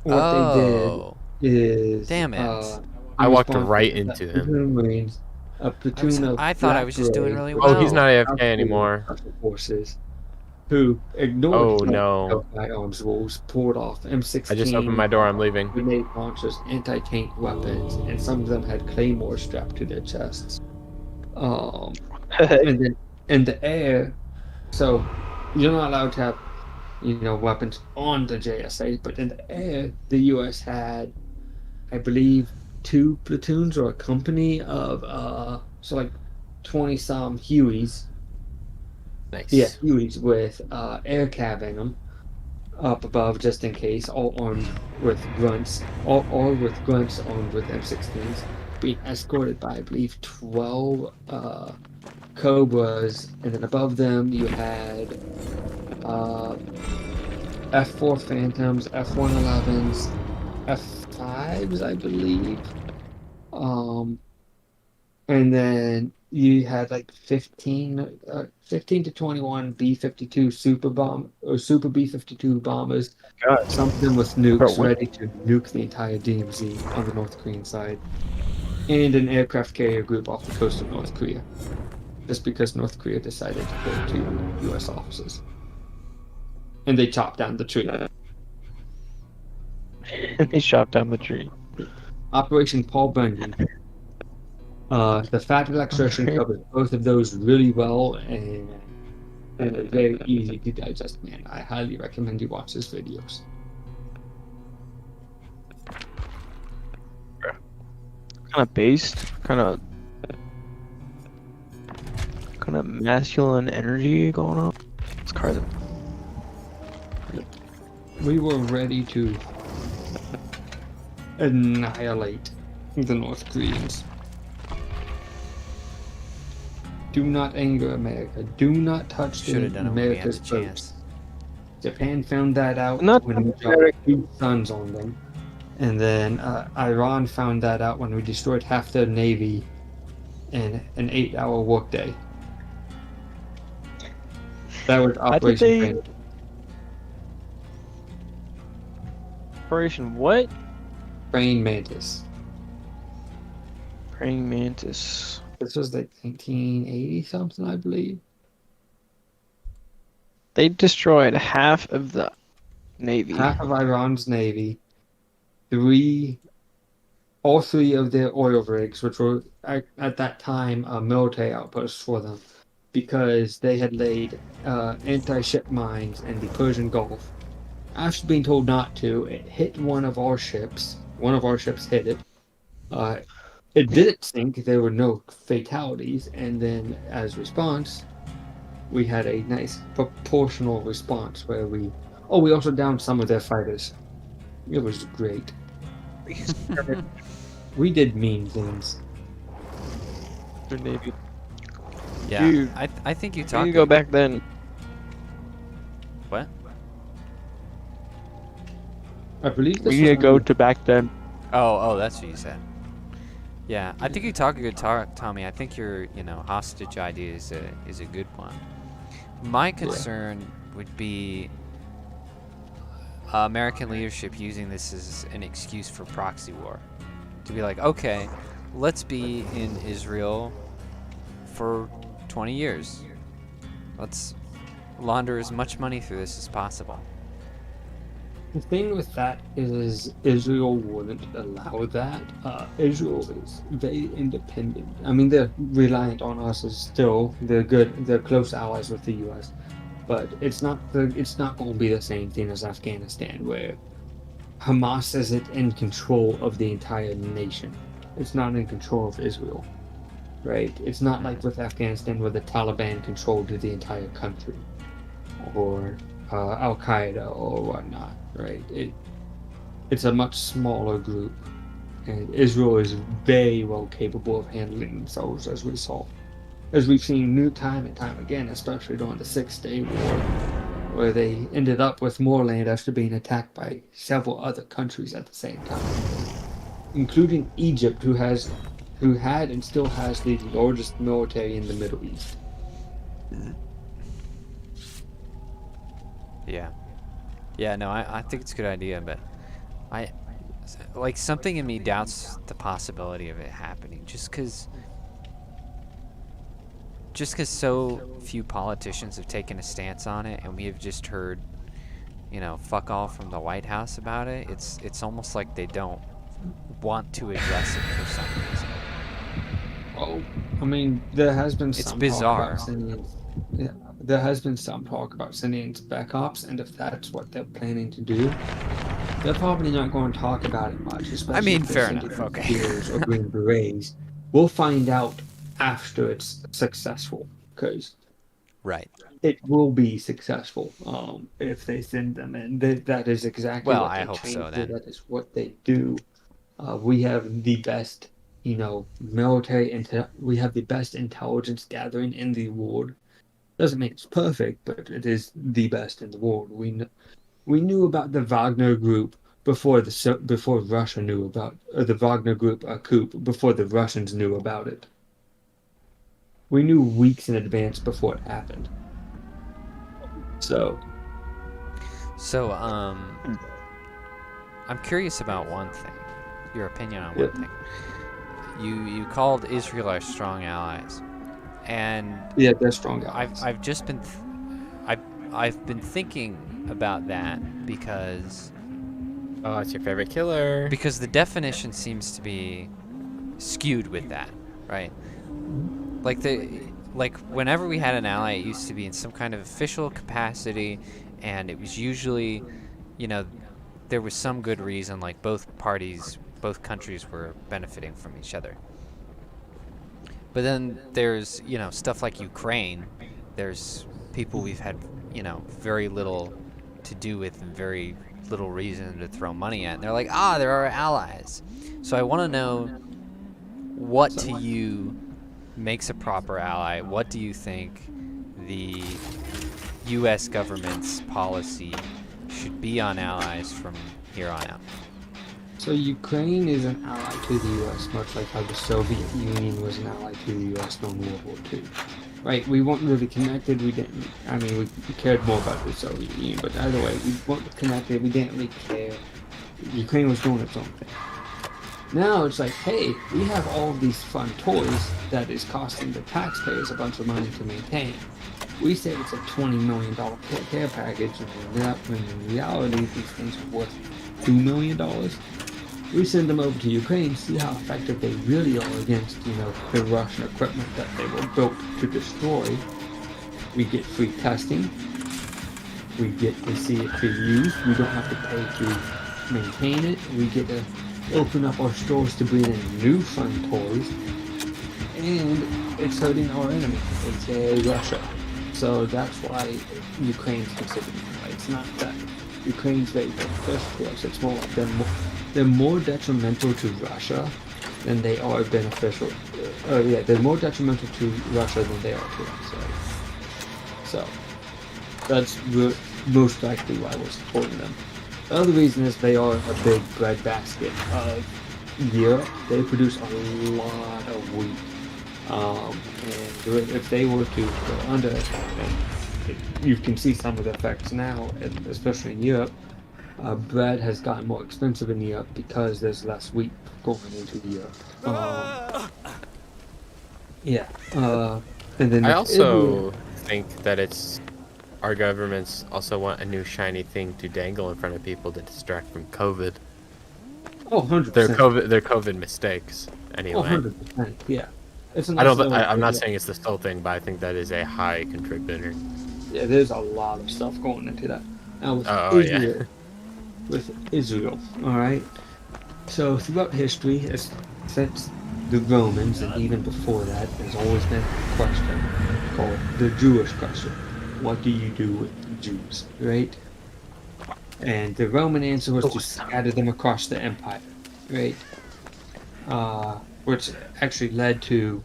what they did Oh, is damn it. I walked response right to into that him. platoon of Marines, a platoon of I thought I Black was just doing Beret, really which Oh, well. he's is not South AFK Korean anymore. Special Forces, who ignored Oh the no. firearms rules, pulled off I just opened M16 my door. I'm leaving. grenade launchers, anti-tank weapons, and some of them had claymores strapped to their chests. And then in the air, so you're not allowed to have, weapons on the JSA, but in the air, the U.S. had, I believe, 2 platoons or a company of so like 20 some Hueys. Yeah, Nice. Hueys with air cav in them up above just in case, all armed with grunts, all with grunts armed with M16s, being escorted by I believe 12 Cobras, and then above them you had F4 Phantoms, F111s, F5s, I believe. And then you had like 15 to 21 B-52 Super B-52 bombers. God. Some of them with Bro, nukes what? ready to nuke the entire DMZ on the North Korean side. And an aircraft carrier group off the coast of North Korea. Just because North Korea decided to kill 2 U.S. officers. And they chopped down the tree. They shot down the tree. Operation Paul Bunyan. The Fat Electrician covers both of those really well, and they're very easy to digest, man. I highly recommend you watch his videos. Kind of based, kind of masculine energy going on. It's crazy. We were ready to annihilate the North Koreans. Do not anger America. Do not touch Should have done it when we had America's the boats. chance. Japan found that out Not when we dropped 2 tons on them. And then Iran found that out when we destroyed half their navy in an 8-hour workday. That was Operation Operation what? Praying Mantis. Praying Mantis. This was like 1980 something, I believe. They destroyed half of the navy. Half of Iran's navy, all 3 of their oil rigs, which were at that time military outposts for them, because they had laid anti-ship mines in the Persian Gulf. After being told not to, it hit one of our ships. One of our ships hit it. It didn't sink. There were no fatalities, and then as response, we had a nice proportional response where we also downed some of their fighters. It was great. We did mean things. Or Navy. Yeah, Dude, I think you We talk. can go back then. What? I believe this We was need to go only- to back then. Oh, that's what you said. Yeah, I think you talk a good talk, Tommy. I think your, hostage idea is a good one. My concern would be American leadership using this as an excuse for proxy war. To be like, okay, let's be in Israel for 20 years. Let's launder as much money through this as possible. The thing with that is Israel wouldn't allow that. Israel is very independent. I mean, they're reliant on us as still. They're close allies with the U.S. But it's not going to be the same thing as Afghanistan, where Hamas isn't in control of the entire nation. It's not in control of Israel, right? It's not like with Afghanistan where the Taliban controlled the entire country, or Al Qaeda or whatnot, right? It's a much smaller group, and Israel is very well capable of handling themselves, as we've seen time and time again, especially during the 6 Day War, where they ended up with more land after being attacked by several other countries at the same time, including Egypt, who had and still has the largest military in the Middle East. Yeah, no, I think it's a good idea, but something in me doubts the possibility of it happening, just because so few politicians have taken a stance on it, and we have just heard, fuck all from the White House about it. It's almost like they don't want to address it for some reason. Oh, I mean, there has been It's some bizarre. talk about sending, yeah, there has been some talk about sending in backups, and if that's what they're planning to do, they're probably not going to talk about it much. Especially mean, if they're fair sending enough, in okay. Spears or Green Berets. We'll find out after it's successful, because Right. it will be successful if they send them in. That is exactly Well, what I they hope train so, for. then. That is what they do. We have the best, we have the best intelligence gathering in the world. Doesn't mean it's perfect, but it is the best in the world. We knew about the Wagner Group before Russia knew about the Wagner Group coup before the Russians knew about it. We knew weeks in advance before it happened. So, I'm curious about one thing. Your opinion on Yeah. one thing. You called Israel our strong allies, and yeah, they're strong allies. I've just been I've been thinking about that because Oh, it's your favorite killer. the definition seems to be skewed with that, right? Like whenever we had an ally, it used to be in some kind of official capacity, and it was usually, there was some good reason, like both countries were benefiting from each other. But then there's, stuff like Ukraine. There's people we've had, very little to do with and very little reason to throw money at. And they're like, they're our allies. So I want to know, what to you makes a proper ally? What do you think the U.S. government's policy should be on allies from here on out? So Ukraine is an ally to the U.S., much like how the Soviet Union was an ally to the U.S. during World War II. Right? We weren't really connected. We cared more about the Soviet Union, but either way, we weren't connected. We didn't really care. Ukraine was doing its own thing. Now it's like, hey, we have all of these fun toys that is costing the taxpayers a bunch of money to maintain. We say it's a $20 million care package, and in reality, these things are worth $2 million. We send them over to Ukraine, see how effective they really are against, the Russian equipment that they were built to destroy. We get free testing. We get to see it to use. We don't have to pay to maintain it. We get to open up our stores to bring in new fun toys. And it's hurting our enemy, aka Russia. So that's why Ukraine's considered. It's not that Ukraine's very beneficial to us. It's more like they're more detrimental to Russia than they are beneficial. Yeah, they're more detrimental to Russia than they are to us. Right? So that's most likely why we're supporting them. The other reason is they are a big breadbasket of Europe. They produce a lot of wheat. And if they were to go under, and you can see some of the effects now, especially in Europe. Bread has gotten more expensive in Europe because there's less wheat going into Europe. Yeah. And then I also think that it's our governments also want a new shiny thing to dangle in front of people to distract from COVID. Oh, 100%. Their COVID mistakes. Anyway. Oh, 100%. Yeah. It's a I nice don't. little I'm not idea. saying it's the sole thing, but I think that is a high contributor. Yeah, there's a lot of stuff going into that. Now with Yeah. Israel, all right. So throughout history, since the Romans and even before that, there's always been a question called the Jewish question. What do you do with the Jews, right? And the Roman answer was to scatter them across the empire, right? Which actually led to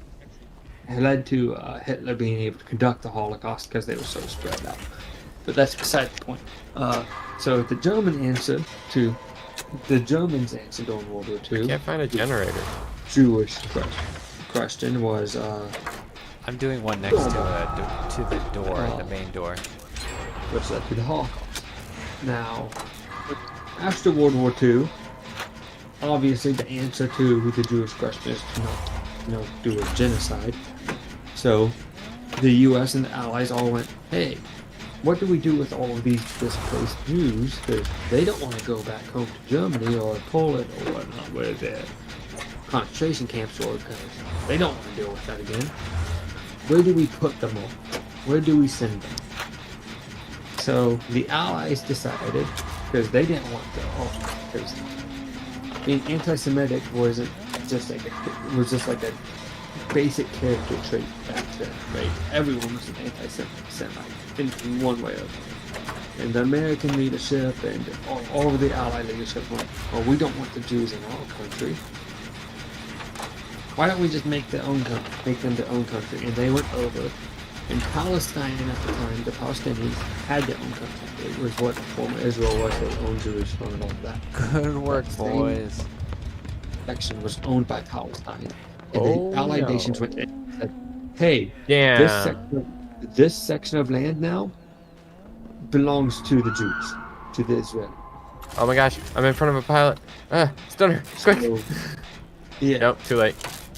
Hitler being able to conduct the Holocaust because they were so spread out. But that's beside the point. So the Germans answered during World War II. Can't find a generator. Jewish question was I'm doing one next to the door, the main door. which led to the Holocaust. Now, after World War II, obviously the answer to the Jewish question is to not do a genocide. So the U.S. and the Allies all went, hey, what do we do with all of these displaced Jews? Because they don't want to go back home to Germany or Poland or whatnot, where their concentration camps were, because they don't want to deal with that again. Where do we put them all? Where do we send them? So the Allies decided, because they didn't want to, because being anti-Semitic was just like a basic character trait back then, right? Everyone was an anti-Semite in one way or another. And the American leadership and all of the Allied leadership went, well, we don't want the Jews in our country. Why don't we just make them their own country? And they went over. In Palestine at the time, the Palestinians had their own country. It was what former Israel was. They owned Jerusalem and all of that. Good work, boys. Section was owned by Palestine. And the Allied nations went in and said, hey, Yeah. this section of land now belongs to the Jews, to the Israelis. Oh my gosh, I'm in front of a pilot. Stunner, quick. So, yeah. Nope, too late.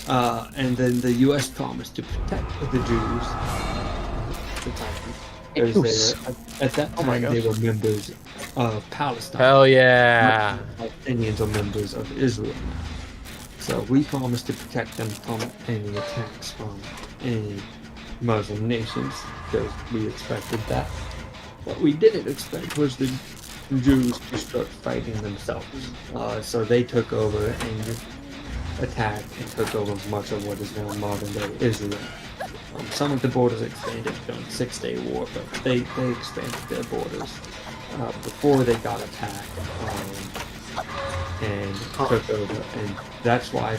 And then the U.S. promised to protect the Jews at the time. Because at that time, they were members of Palestine. Hell yeah. Palestinians are members of Israel. So we promised to protect them from any attacks from any Muslim nations, because we expected that. What we didn't expect was the Jews to start fighting themselves. So they took over and attacked and took over much of what is now modern-day Israel. Some of the borders expanded during the 6-Day War, but they expanded their borders before they got attacked and took over. And that's why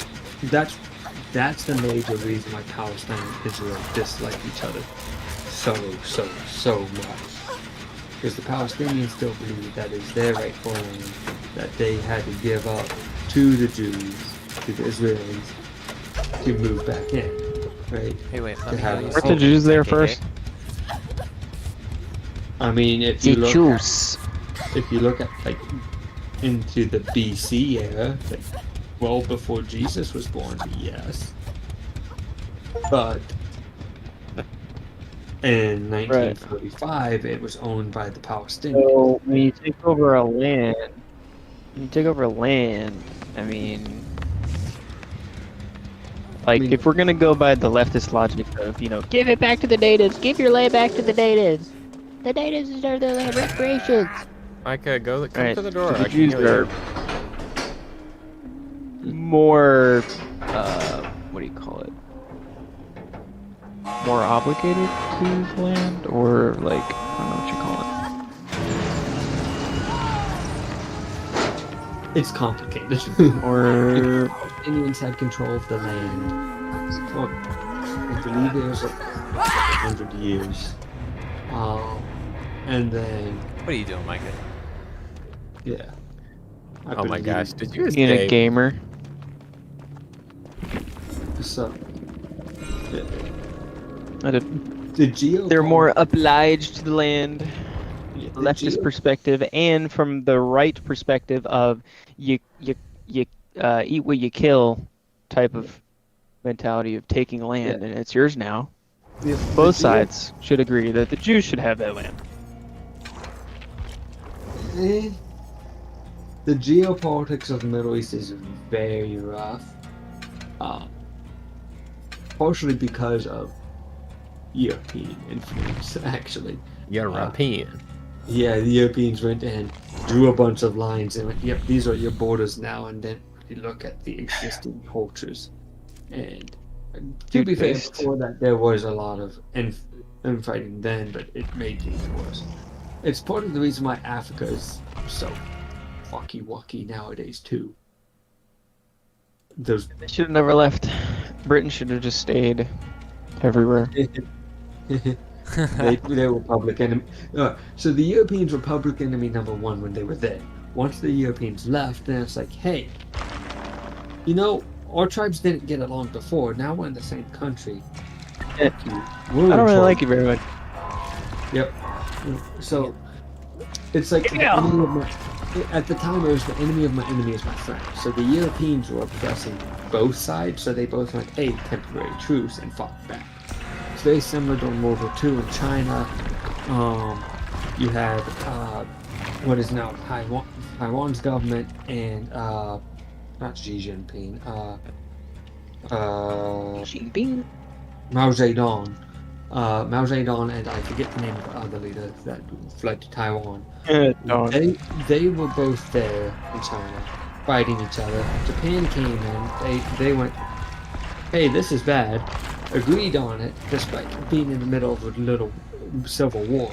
that's the major reason why Palestine and Israel dislike each other so much. Because the Palestinians still believe that it's their rightful land that they had to give up to the Jews, to the Israelis, to move back in, right? Hey, wait, let me have know you a- Weren't see the Jews there KK. first? I mean, if you look at like into the BC era, like, well before Jesus was born, yes. But in 1945, it was owned by the Palestinians. So when you take over a land, I mean, like if we're gonna go by the leftist logic of, give it back to the natives, give your land back to the natives. The natives deserve their land reparations. Micah, come Right, to the door. so I the can Jews hear are more, what do you call it? More obligated to the land, or like, I don't know what you call It's complicated. Or Indians had control of the land. Well, I believe it was like 100 years. And then, What are you doing, Micah? yeah. I Oh my believe- gosh, did you just being a say gamer. So, I did- the geo. They're more obliged to the land. Yeah, the Leftist perspective, and from the right perspective of you eat what you kill type of mentality of taking land and it's yours now. Both sides should agree that the Jews should have that land. The geopolitics of the Middle East is very rough. Partially because of European influence, actually. European? Yeah, the Europeans went and drew a bunch of lines and went, yep, these are your borders now, and then you look at the existing cultures. And to be fair, before that, there was a lot of infighting then, but it made things worse. It's part of the reason why Africa is so fucky-wucky nowadays, too. Those They should have never left. Britain should have just stayed everywhere. they were public enemy. So the Europeans were public enemy number one when they were there. Once the Europeans left, then it's like, hey, you know, our tribes didn't get along before. Now we're in the same country. I don't really like you very much. Yep. So it's like the enemy of my, at the time it was the enemy of my enemy is my friend. So the Europeans were oppressing both sides. So they both went, hey, temporary truce, and fought back. It's very similar during World War II in China. You had what is now Taiwan's government and not Xi Jinping. Jinping? Mao Zedong. Mao Zedong and I forget the name of the other leader that fled to Taiwan. They were both there in China, fighting each other. Japan came in. They went, hey, this is bad. Agreed on it, despite being in the middle of a little civil war,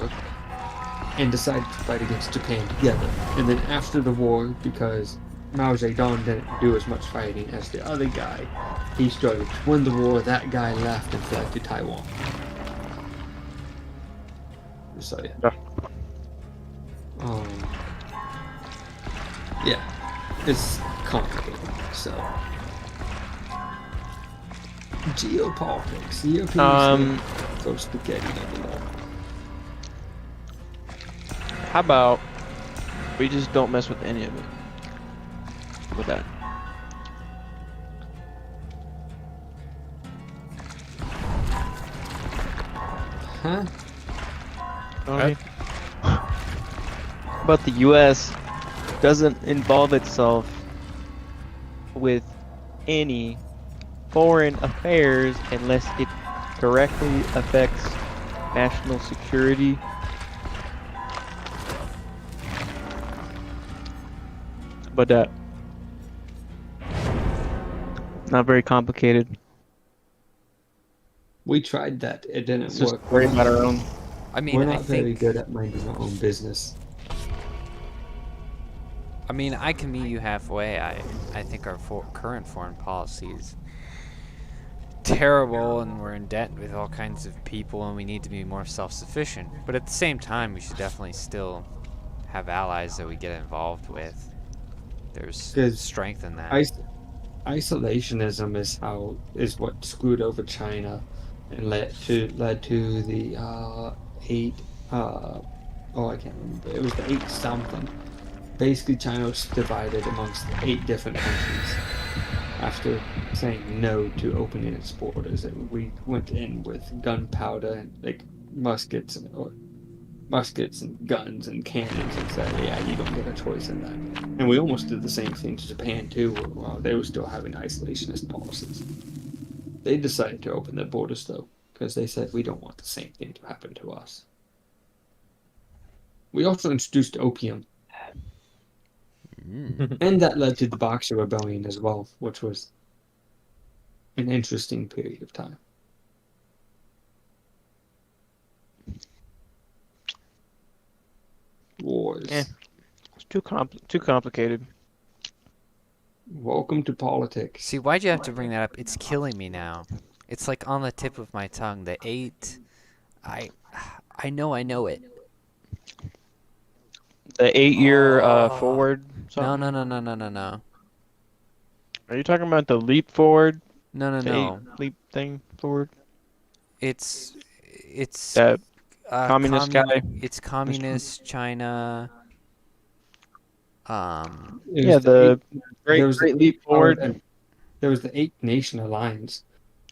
and decided to fight against Japan together. And then after the war, because Mao Zedong didn't do as much fighting as the other guy, he struggled to win the war. That guy left and fled to Taiwan. So yeah. Yeah, it's complicated. So. Geopolitics. Europeans throw spaghetti everywhere. How about we just don't mess with any of it? With that. Huh? Okay. But the U.S. doesn't involve itself with any foreign affairs unless it directly affects national security. But not very complicated. We tried that. It didn't It's just work. worry about our own. I mean, We're not very good at minding our own business. I mean, I can meet you halfway. I think our current foreign policy is terrible, and we're in debt with all kinds of people, and we need to be more self-sufficient. But at the same time, we should definitely still have allies that we get involved with. There's strength in that. Isolationism is what screwed over China and led to the I can't remember. It was the 8 something. Basically, China was divided amongst 8 different countries after saying no to opening its borders. And we went in with gunpowder and like muskets and guns and cannons and said, yeah, you don't get a choice in that. And we almost did the same thing to Japan too, while they were still having isolationist policies. They decided to open their borders though, because they said we don't want the same thing to happen to us. We also introduced opium. And that led to the Boxer Rebellion as well, which was an interesting period of time. Wars. It's too complicated. Welcome to politics. See, why'd you have to bring that up? It's killing me now. It's like on the tip of my tongue. The 8. I know it. The 8-year forward. No, Something? no. Are you talking about the leap forward? No. The 8 leap thing forward? It's That communist guy? It's communist China. Yeah, the there was Great Leap Forward. and there was the 8-Nation Alliance,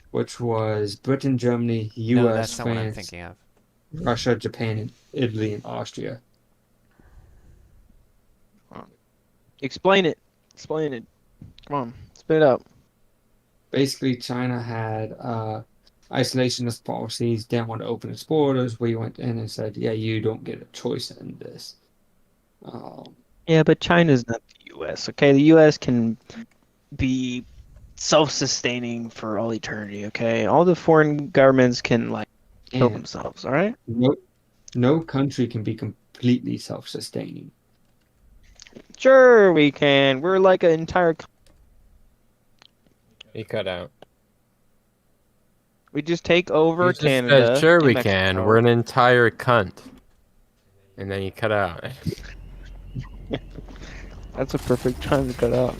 which was Britain, Germany, No, U.S., that's not what I'm France, thinking of. Russia, Japan, Italy, and Austria. Explain it. Explain it. Come on, spit it out. Basically, China had isolationist policies, didn't want to open its borders. We went in and said, yeah, you don't get a choice in this. Yeah, but China's not the U.S., okay? The U.S. can be self-sustaining for all eternity, okay? All the foreign governments can, like, kill And themselves, all right? no country can be completely self-sustaining. Sure, we can. We're like an entire... He cut out. We just take over You just Canada. said, sure and we Mexico. can. We're an entire cunt. And then you cut out. That's a perfect time to cut out.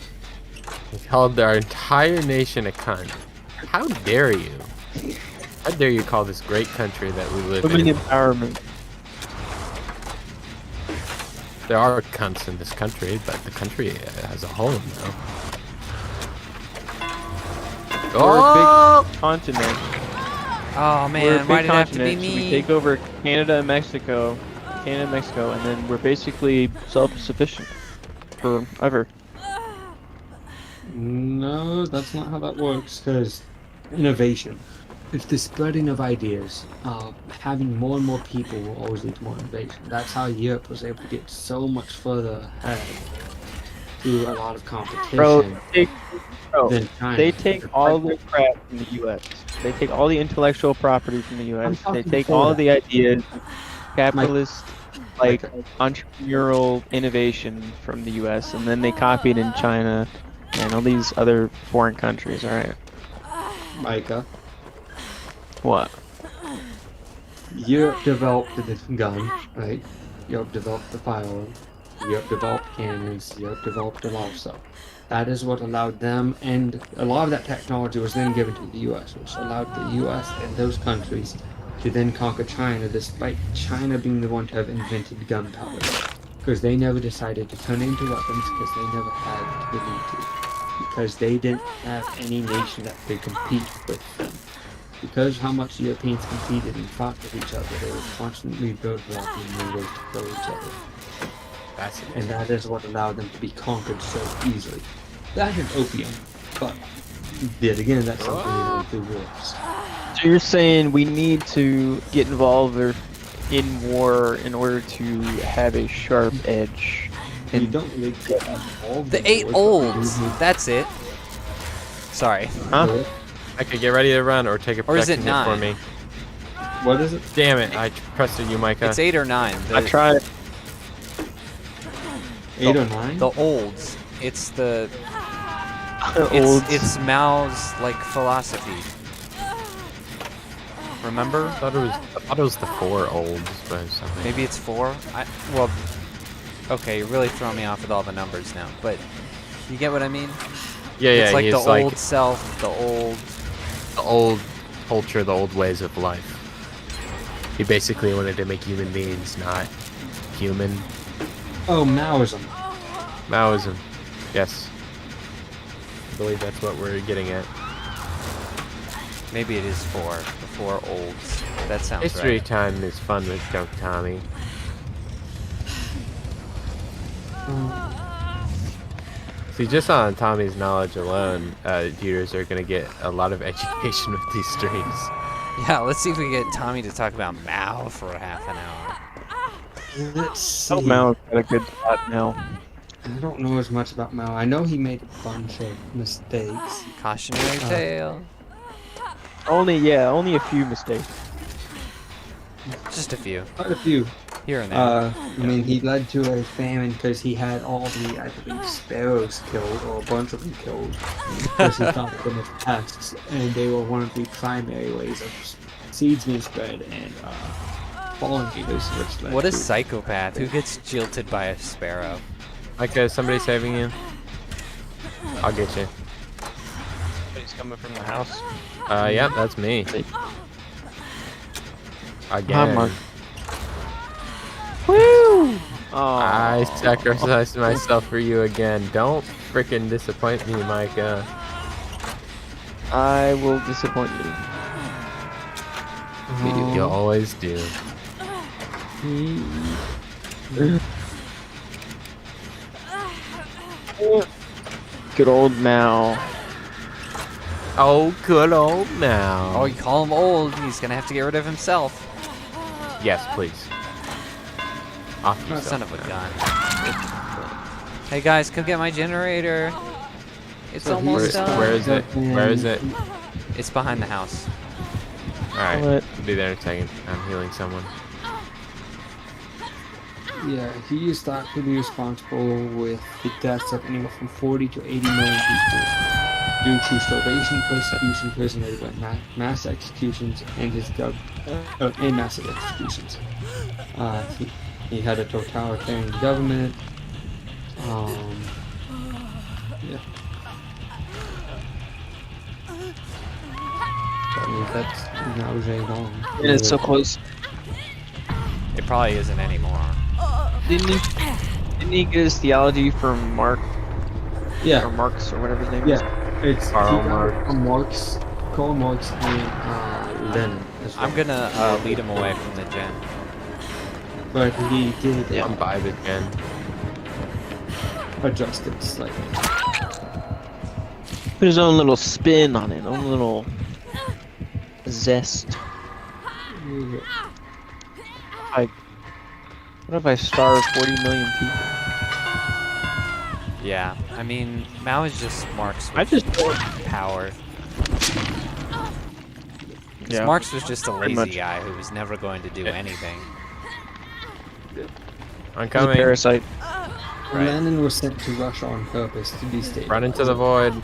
He called our entire nation a cunt. How dare you? How dare you call this great country that we live Women in? empowerment. There are cunts in this country, but the country as a whole, no. We're a big continent. Oh We're a man, big why did it have to be continent, so we me? take over Canada and Mexico. And then we're basically self-sufficient forever. No, that's not how that works, because innovation. It's the spreading of ideas. Having more and more people will always lead to more innovation. That's how Europe was able to get so much further ahead through a lot of competition than China. They take all the crap from the U.S. They take all the intellectual property from the U.S. They take all of the ideas, capitalist, like entrepreneurial innovation from the U.S. and then they copy it in China and all these other foreign countries. All right. Micah, What? Europe developed the gun, right? Europe developed the firearm. Europe developed cannons. Europe developed a lot of stuff. That is what allowed them, and a lot of that technology was then given to the U.S., which allowed the U.S. and those countries to then conquer China, despite China being the one to have invented gunpowder. Because they never decided to turn it into weapons, because they never had the need to. Because they didn't have any nation that could compete with them. Because how much Europeans competed and fought with each other, they were constantly roadblocking new ways to kill each other. And that is what allowed them to be conquered so easily. That and opium, but yet again, that's something they learned through wars. So you're saying we need to get involved in war in order to have a sharp edge? And you don't really get involved. The 8 olds. That's it. Sorry. Huh? I could get ready to run or take a Or is it protection hit for 9? me. What is it? Damn it, I trusted you, Micah. It's 8 or 9. I tried. 8 or 9? The olds. It's the. Olds. It's Mao's like philosophy. Remember? I thought it was the 4 olds, but something. Maybe it's 4. Well, okay, you're really throwing me off with all the numbers now, but you get what I mean? Yeah, It's like he's the old self, the old culture, the old ways of life. He basically wanted to make human beings not human. Oh, Maoism. Maoism. Yes. I believe that's what we're getting at. Maybe it is 4. The 4 olds. That sounds History right. time is fun with Junk Tommy. See, just on Tommy's knowledge alone, viewers are going to get a lot of education with these streams. Yeah, let's see if we get Tommy to talk about Mao for half an hour. Let's see. Oh, Mao's got a good spot now. I don't know as much about Mao. I know he made a bunch of mistakes. Cautionary tale. Only a few mistakes. Just a few. Quite a few. Here and there. I mean, he led to a famine because he had all the, I believe, sparrows killed, or a bunch of them killed, because he thought them as pests, and they were one of the primary ways of seeds being spread and pollinators. Which led What a to- psychopath who gets jilted by a sparrow. Micah, is somebody saving you? I'll get you. He's coming from the house. Yep, that's me. Again. Hi, Mark. Woo! Oh, I sacrificed myself for you again. Don't freaking disappoint me, Micah. I will disappoint you. You always do. Good old Mal. Oh, good old now. Oh, you call him old. He's gonna have to get rid of himself. Yes, please. Off Oh, yourself. son of a gun. Hey guys, come get my generator. It's So almost he's- done. Where is it? Where is it? It's behind the house. Alright, What? I'll be there in a second. I'm healing someone. Yeah, he is thought to be responsible with the deaths of anywhere from 40 to 80 million people due to starvation, persecution, prison labor, mass executions, and and massive executions. He had a totalitarian government. Yeah. I mean, that was Jaeden. And it's so close. It probably isn't anymore. Didn't he get his theology from Mark or Yeah, Marx or whatever his name yeah. It's Karl he got Marx. it from Karl Marx, and Lenin as well. I'm gonna lead him away from the gen. But he did I'm vibe again. adjust it slightly. Put his own little spin on it, own little zest. Like, what if I starve 40 million people? Yeah, I mean, Mao is just Marx with I just power. 'Cause Yeah. Marx was just a Pretty lazy much. guy who was never going to do anything. I'm He's a coming. parasite. Right. Lenin was sent to Russia on purpose to destabilize. Run into the void.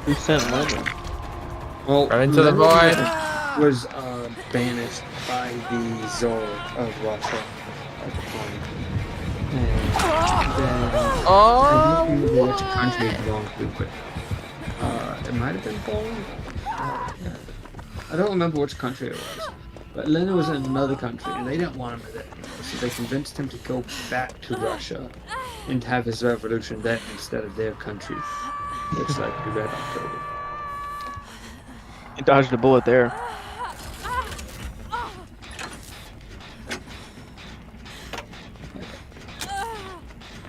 Who sent Lenin? Well, Run into the Lenin void. was banished by the Tsar of Russia at the time. And then I don't remember which country it belonged to, but it might have been Poland. I don't remember which country it was. But Lenin was in another country, and they didn't want him there anymore, so they convinced him to go back to Russia and have his revolution there instead of their country, which led to Red October. He dodged a bullet there.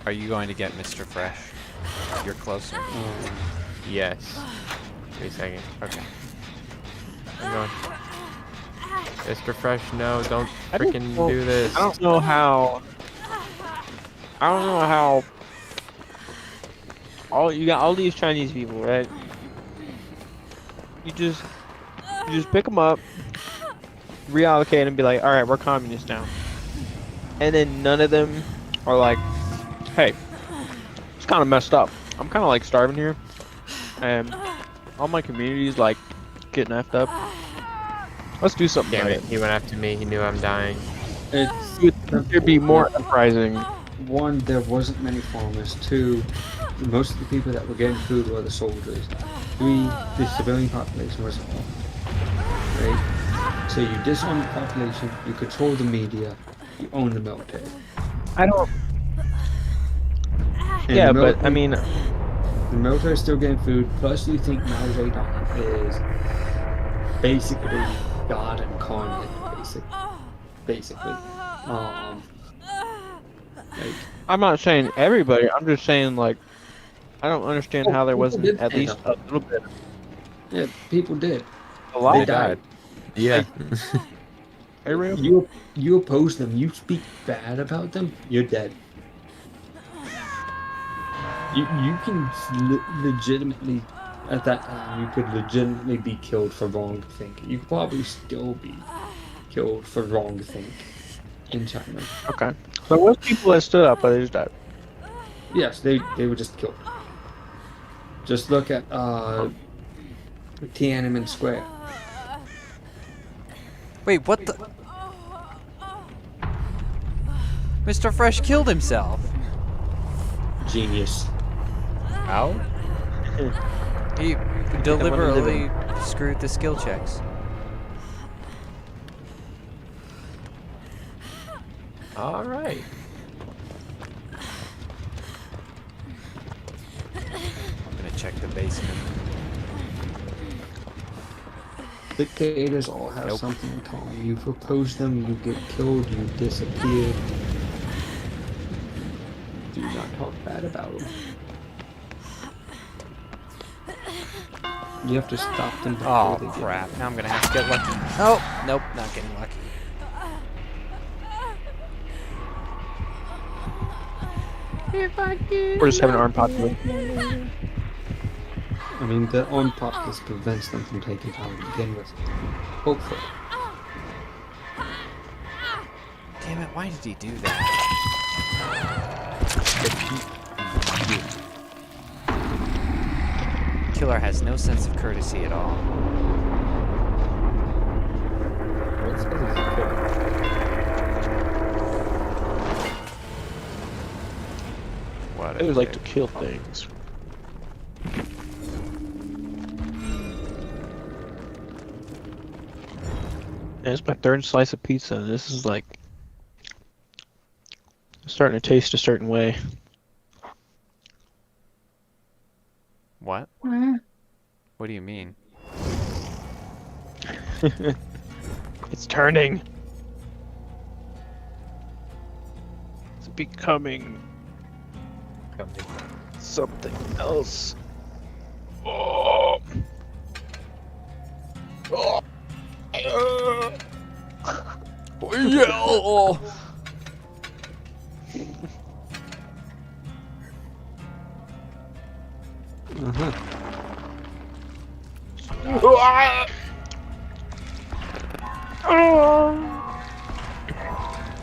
Are you going to get Mr. Fresh? You're closer. Yes. Wait a second. Okay. I'm going. Mr. Fresh, no, don't I don't freaking know- do this. I don't know how. You got all these Chinese people, right? You just pick them up, reallocate, and be like, all right, we're communists now. And then none of them are like, hey, it's kind of messed up. I'm kind of like starving here, and all my community's like getting effed up. Let's do something. Damn about it, he went after me, he knew I'm dying. There'd be more uprising. One, there wasn't many farmers. Two, most of the people that were getting food were the soldiers. Three, the civilian population was armed. Right? So you disarm the population, you control the media, you own the military. I don't. And Yeah, the but I military- mean, the military is still getting food, plus you think Mao Zedong is basically God incarnate, basically. Like, I'm not saying everybody. I'm just saying like, I don't understand how there people wasn't did at say least a that. little bit. yeah, people did. A lot. They died. Yeah. Hey, real? You oppose them, you speak bad about them, you're dead. You can legitimately at that time, you could legitimately be killed for wrong think. You could probably still be killed for wrong think in China. Okay. So most people that stood up, but they just died. Yes, they were just killed. Just look at Tiananmen Square. Wait, what the? Mr. Fresh killed himself. Genius. How? He deliberately screwed the skill checks. All right. I'm gonna check the basement. Dictators all have something in common. You propose them, you get killed, you disappear. Do not talk bad about them. You have to stop them before Oh they get crap! Now I'm gonna have to get lucky. Oh, nope, not getting lucky. We're just having an arm populate. I mean, the armed populace prevents them from taking power to begin with. Hopefully. Damn it! Why did he do that? Killer has no sense of courtesy at all. What's because he's a killer? What? They would like to kill things. And it's my third slice of pizza. This is like starting to taste a certain way. What? What do you mean? It's turning. It's becoming something else. Oh. Oh. Yeah.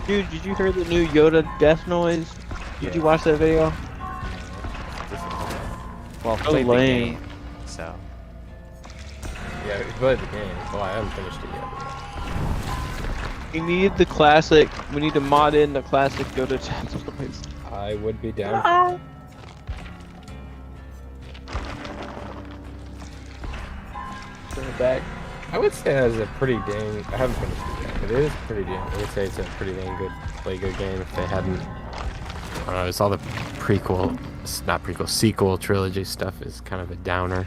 Dude, did you hear the new Yoda death noise? Did you watch that video? Well, So played the lame. game, so. Yeah, we played the game. Well, I haven't finished it yet. We need the classic. We need to mod in the classic Yoda death noise. I would be down. Turn it back. I would say it has a pretty dang. I haven't finished it yet, but it is pretty dang. I would say it's a pretty dang good game. If they hadn't, I don't know. It's all the prequel, not prequel, sequel trilogy stuff is kind of a downer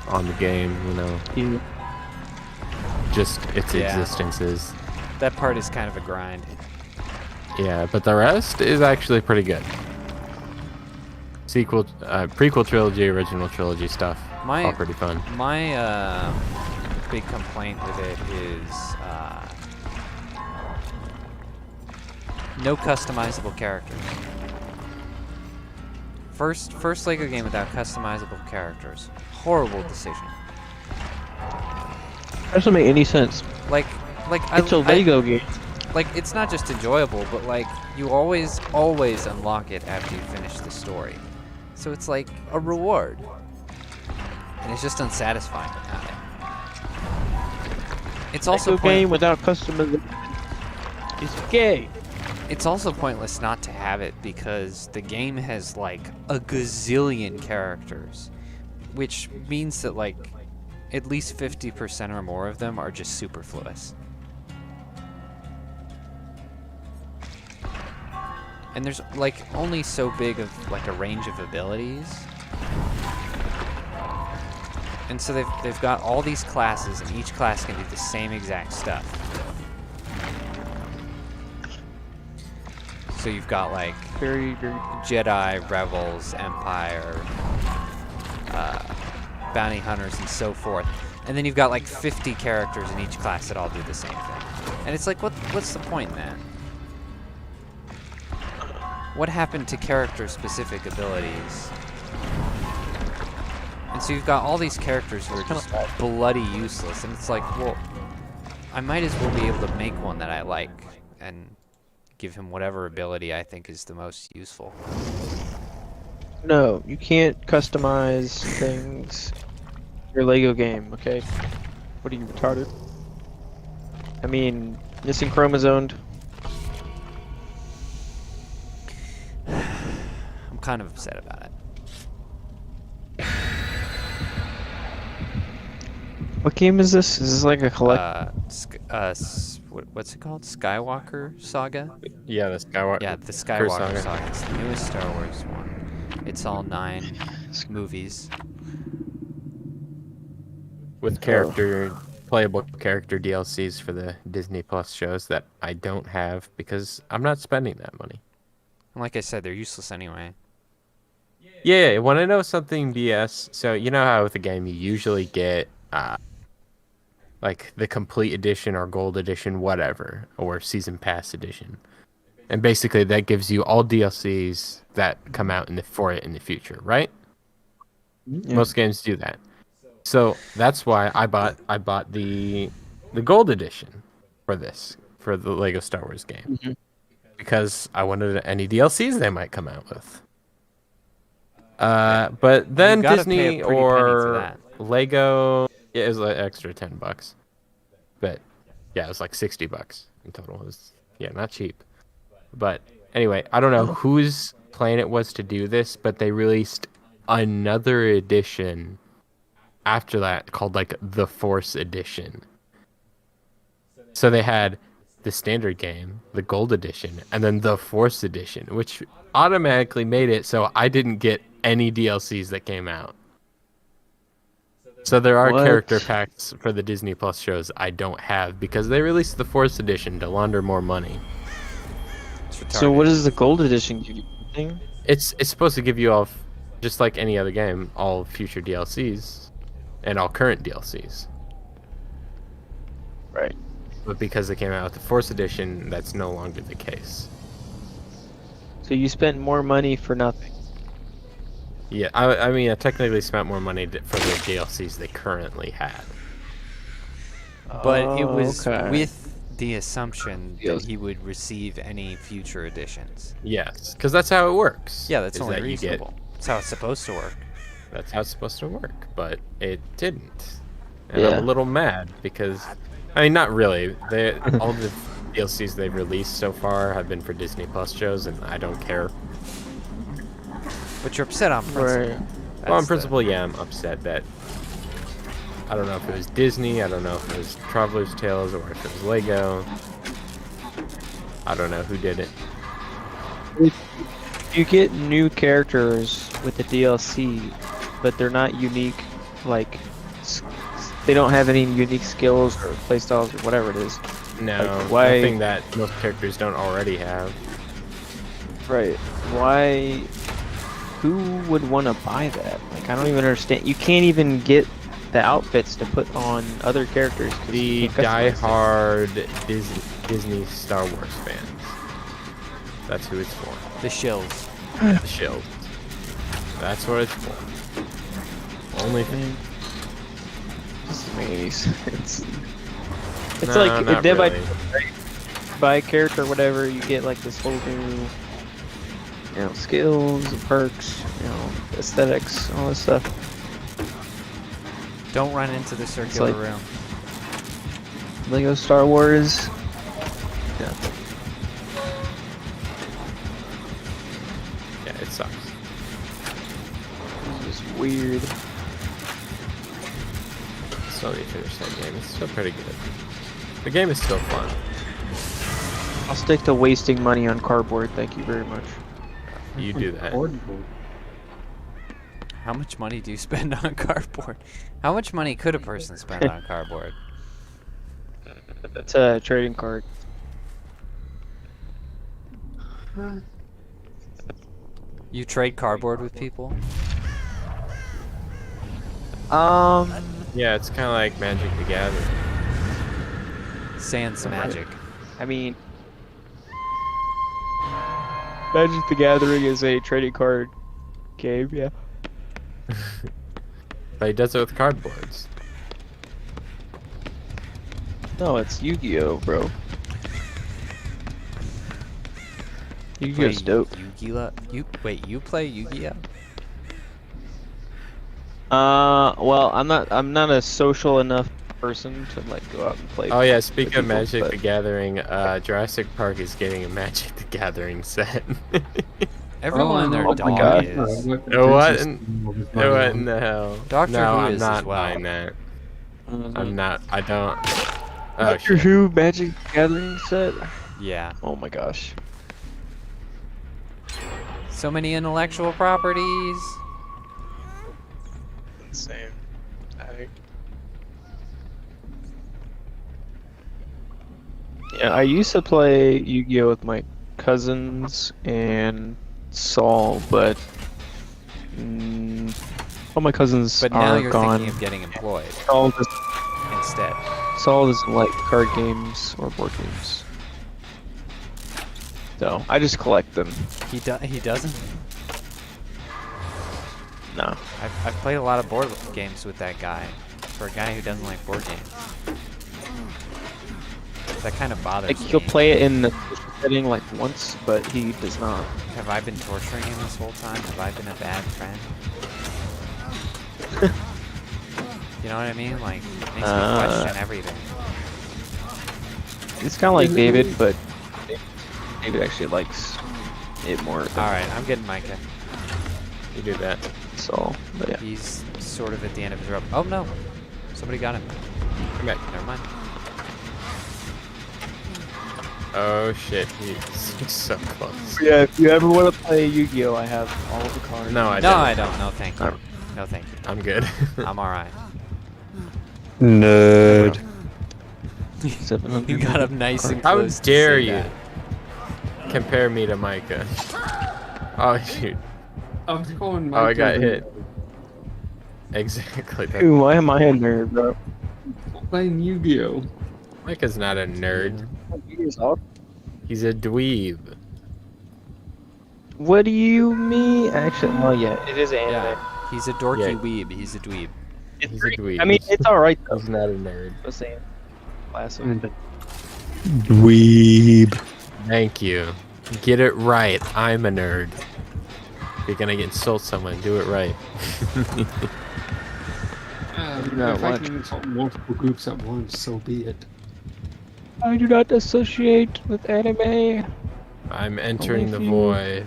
on the game. You know, You. just its Yeah. existence is. That part is kind of a grind. Yeah, but the rest is actually pretty good. Sequel, prequel trilogy, original trilogy stuff, all pretty fun. My big complaint with it is no customizable characters. First Lego game without customizable characters. Horrible decision. That doesn't make any sense. Like It's a Lego game. Like, it's not just enjoyable, but like you always unlock it after you finish the story. So it's like a reward. And it's just unsatisfying without it. It's also Lego game without customization is gay. It's also pointless not to have it because the game has like a gazillion characters, which means that like at least 50% or more of them are just superfluous. And there's like only so big of like a range of abilities. And so they've got all these classes, and each class can do the same exact stuff. So you've got like Very Jedi, Rebels, Empire, Bounty Hunters, and so forth. And then you've got like 50 characters in each class that all do the same thing. And it's like, what's the point in that? What happened to character-specific abilities? And so you've got all these characters who are just bloody useless, and it's like, well, I might as well be able to make one that I like and give him whatever ability I think is the most useful. No, you can't customize things. Your Lego game, okay? What are you, retarded? I mean, missing chromosomed. I'm kind of upset about it. What game is this? Is this like a collect? What's it called? Skywalker Saga? Yeah, the Skywalker. Yeah, the Skywalker Saga. Saga. It's the newest Star Wars one. It's all 9 movies. With playable character DLCs for the Disney Plus shows that I don't have because I'm not spending that money. And like I said, they're useless anyway. Yeah, when I know something BS, so you know how with a game you usually get like the complete edition or gold edition, whatever, or season pass edition. And basically that gives you all DLCs that come out for it in the future, right? Yeah. Most games do that. So that's why I bought the gold edition for the Lego Star Wars game. Mhm. Because I wanted any DLCs they might come out with. But then You gotta pay a Disney pretty penny for or that. Lego, yeah, it was like extra $10. But yeah, it was like $60 in total. It was, yeah, not cheap. But anyway, I don't know whose plan it was to do this, but they released another edition after that called like the Force Edition. So they had the standard game, the gold edition, and then the Force Edition, which automatically made it so I didn't get any DLCs that came out. So there are What? character packs for the Disney Plus shows I don't have because they released the Force Edition to launder more money. It's So what retarded. does the gold edition give you? Anything? It's supposed to give you all, just like any other game, all future DLCs and all current DLCs. Right. But because they came out with the Force Edition, that's no longer the case. So you spent more money for nothing. Yeah, I mean, I technically spent more money for the DLCs they currently had. But it was okay. with the assumption that Yes. he would receive any future editions. Yes, because that's how it works. Yeah, that's is only that you get- reasonable. That's how it's supposed to work. That's how it's supposed to work, but it didn't. And Yeah. I'm a little mad because, I mean, not really. All the DLCs they've released so far have been for Disney Plus shows, and I don't care. But you're upset on principle. Right. Well, on That's the- principle, yeah, I'm upset that. I don't know if it was Disney, I don't know if it was Traveler's Tales, or if it was Lego. I don't know who did it. You get new characters with the DLC, but they're not unique. Like, they don't have any unique skills or playstyles or whatever it is. No, Like, why- nothing that most characters don't already have. Right. Why? Who would want to buy that? Like, I don't even understand. You can't even get the outfits to put on other characters. 'cause The you can't customize it. die-hard Disney Star Wars fans. That's who it's for. The shills. The shield. That's what it's for. Only thing. Doesn't make any sense. It's No, like not if really. buy a character or whatever, you get like this whole new, skills, and perks, aesthetics, all this stuff. Don't run into the circular like- room. Lego Star Wars. Yeah. Yeah, it sucks. It's just weird. Still need to finish that game. It's still pretty good. The game is still fun. I'll stick to wasting money on cardboard. Thank you very much. You do that. How much money do you spend on cardboard? How much money could a person spend on cardboard? That's a trading card. You trade cardboard with people? Yeah, it's kind of like Magic the Gathering. Sans magic. I mean, Magic the Gathering is a trading card game, yeah. But he does it with cardboards. No, it's Yu-Gi-Oh, bro. Yu-Gi-Oh's Wait, dope. Wait, you play Yu-Gi-Oh? Well, I'm not a social enough person to like go out and play. Oh yeah, with speaking of people, Magic but- the Gathering, Jurassic Park is getting a Magic the Gathering set. Everyone and their oh my dog God. is. What in the hell? Doctor no, Who I'm is not as well. buying that. Mhm. I'm not. I don't. Oh Doctor shit. Who Magic the Gathering set. Yeah. Oh my gosh. So many intellectual properties. Insane. Yeah, I used to play Yu-Gi-Oh with my cousins and Saul, but all my cousins But now are you're gone. thinking of getting employed Saul instead. doesn't like card games or board games, so I just collect them. He doesn't. No. I've played a lot of board games with that guy. For a guy who doesn't like board games. That kind of bothers Like me. he'll play it in the social setting like once, but he does not. Have I been torturing him this whole time? Have I been a bad friend? You know what I mean? Like, makes me question everything. It's kind of like David, but David actually likes it more. Alright, I'm getting Micah. You do that. So, but yeah. He's sort of at the end of his rope. Oh no! Somebody got him. Come back. Never mind. Oh shit, he's so close. Yeah, if you ever want to play Yu-Gi-Oh, I have all of the cards. No, I No, don't. I don't. No, thank you. No, thank you. I'm good. I'm alright. Nerd. You got him nice and How close. to dare say you that. compare me to Micah? Oh shoot. I'm calling Oh, I got hit. Exactly. Dude, why am I a nerd, bro? Playing Yu-Gi-Oh. Micah's not a nerd. Yu-Gi-Oh's awesome. He's a dweeb. What do you mean? Actually, well, yeah, it is anime. Yeah, he's a dorky Yeah. weeb. He's a dweeb. It's He's a pretty- dweeb. I mean, it's alright though. He's not a nerd. I was saying, classic. Dweeb. Thank you. Get it right. I'm a nerd. If you're gonna insult someone, do it right. not If I watch. can insult multiple groups at once, so be it. I do not associate with anime. I'm entering the Only void.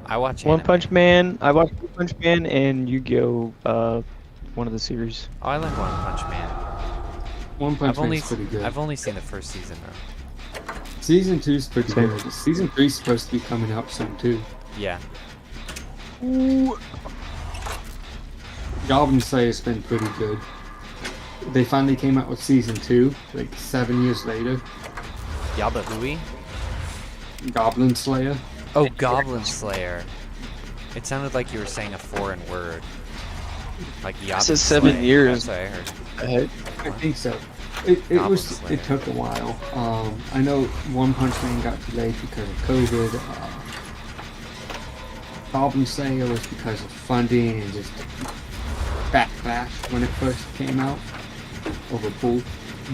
I watch One anime. Punch Man. I watched One Punch Man and Yu-Gi-Oh. One of the series. Oh, I like One Punch Man. One Punch I've only Man's pretty good. I've only seen the first season though. Season 2's pretty Same. good. Season 3's supposed to be coming out soon too. Yeah. Goblin Slayer's been pretty good. They finally came out with Season 2, like 7 years later. Yaba Hui? Goblin Slayer. Oh, Goblin Slayer. It sounded like you were saying a foreign word. Like Yaba. said 7 years. That's what I heard. I think so. It Goblin was. Slayer. It took a while. I know One Punch Man got delayed because of COVID. Goblin Slayer was because of funding and just backlash when it first came out over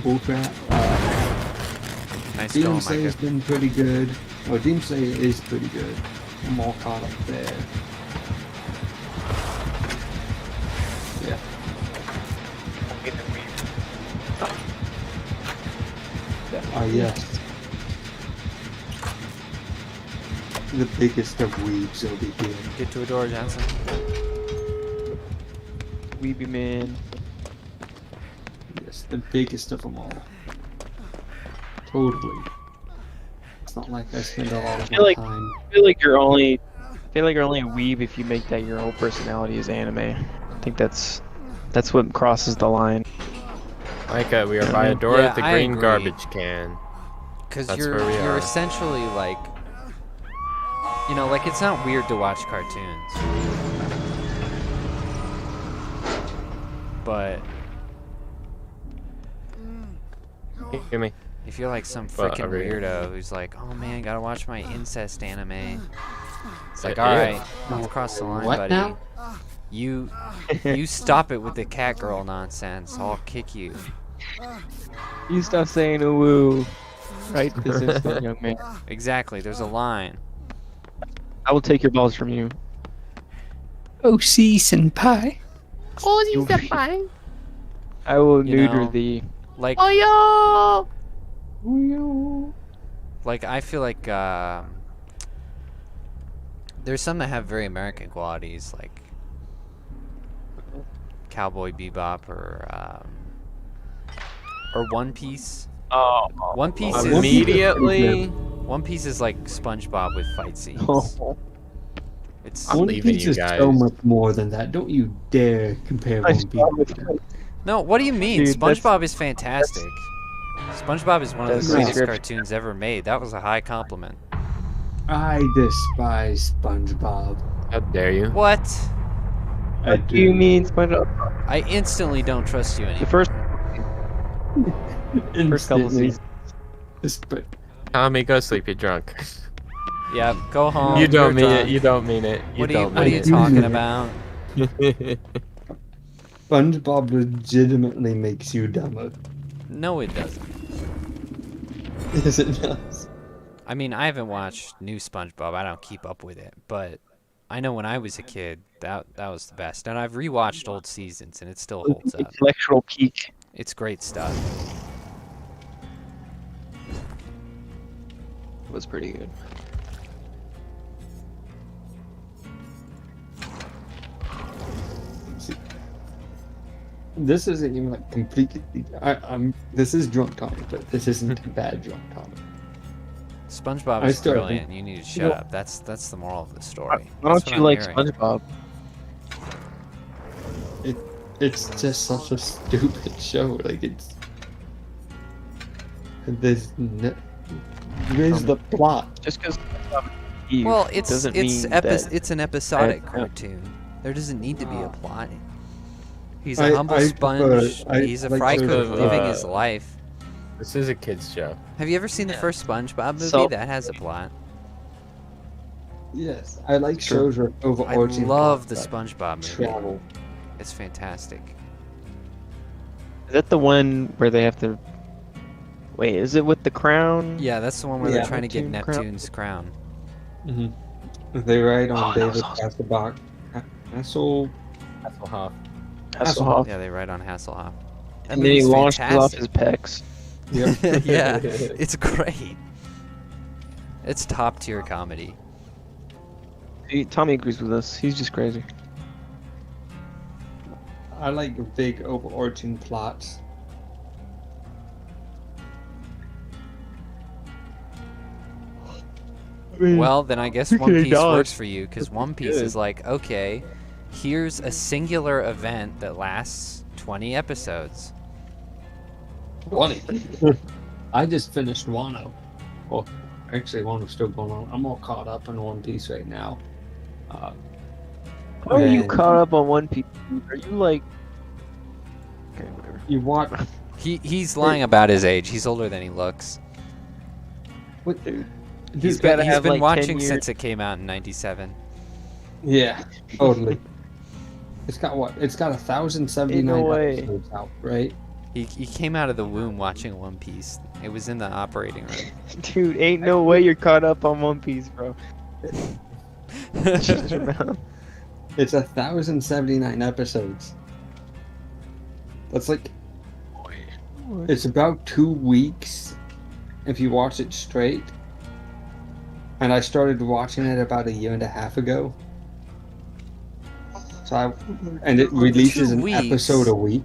bullcrap. Nice Demon going, Slayer's Micah. been pretty good. Oh, Demon Slayer is pretty good. I'm all caught up there. Yeah. Yes. The biggest of weebs will be here. Get to a door, Jensen. Weeby Man. Yes, the biggest of them all. Totally. It's not like I spend a lot of feel like- time. I feel like you're only a weeb if you make that your whole personality is anime. I think that's what crosses the line. Micah, we are by a door Yeah, with a I green agree. garbage can. Because That's you're where we are. essentially like, you know, like it's not weird to watch cartoons, but Hear me? if you're like some Well, freaking over here. weirdo who's like, oh man, gotta watch my incest anime, it's like, Yeah. all right, let's cross the line, What buddy. now? You stop it with the cat girl nonsense. I'll kick you. You stop saying a woo. Right this instant, young man. Exactly. There's a line. I will take your balls from you. Oh, see, senpai. You- I will You neuter know, thee. Like, like I feel like there's some that have very American qualities, like Cowboy Bebop or One Piece. Oh. One Piece One is Piece Immediately. One Piece is like SpongeBob with fight scenes. Oh. It's I'm One leaving Piece you is guys. so much more than that. Don't you dare compare I One start Piece. with- no. What do you mean? Dude, that's- SpongeBob is fantastic. SpongeBob is one of the That's greatest description. cartoons ever made. That was a high compliment. I despise SpongeBob. How dare you? What? I What do you mean, SpongeBob? I instantly don't trust you The anymore. first couple Instantly. seasons. Tommy, go sleep. You're drunk. Yeah, go home. You don't you're mean it. drunk. You don't mean it. You What are you, don't what are mean you it. talking about? SpongeBob legitimately makes you dumber. No, it doesn't. Yes, it does. I mean, I haven't watched new SpongeBob. I don't keep up with it, but I know when I was a kid, that was the best. And I've rewatched old seasons, and it still holds up. Intellectual peak. It's great stuff. Was pretty good. This isn't even like completely. This is drunk Tommy, but this isn't bad drunk Tommy. SpongeBob I is still brilliant. think- You need to you shut know- up. That's the moral of the story. Why That's don't what you like hearing. SpongeBob? It's just such a stupid show. Like where's the plot? Just because Well, it's doesn't it's mean that. it's an episodic Yeah. cartoon. There doesn't need to be a plot. He's I- a humble I sponge. prefer- I He's a like fry sort cook of, living his life. This is a kids show. Have you ever seen the first SpongeBob movie? So- That has a plot. Yes, I like Sure. shows with I overarching. love the plot, SpongeBob but movie. travel. It's fantastic. Is that the one where they have to? Wait, is it with the crown? Yeah, that's the one where Yeah, they're trying to get Neptune crown. Neptune's crown. They ride on Oh, that was David awesome. Hasselhoff. Hassel. Hasselhoff. Hasselhoff. Yeah, they ride on Hasselhoff. That And then he movie's launched it off fantastic. his pecs. Yep. Yeah, it's great. It's top tier comedy. Tommy agrees with us. He's just crazy. I like big overarching plots. Well, then I guess One Okay, Piece dog. works for you, because One Piece is like, okay, here's a singular event that lasts 20 episodes. 20. I just finished Wano. Well, actually, Wano's still going on. I'm all caught up in One Piece right now. How are you And caught up on One Piece? Are you like? Okay, whatever. You watch. He's lying about his age. He's older than he looks. What, Dude. He's gotta been have, been like, 10 watching years. since it came out in '97. Yeah, totally. It's got what? It's got 1,079 Ain't no way. episodes out, right? He came out of the womb watching One Piece. It was in the operating room. Dude, ain't no way you're caught up on One Piece, bro. Shut your mouth. It's 1,079 episodes. That's like it's about 2 weeks if you watch it straight. And I started watching it about a year and a half ago. And it releases 2 an weeks? episode a week.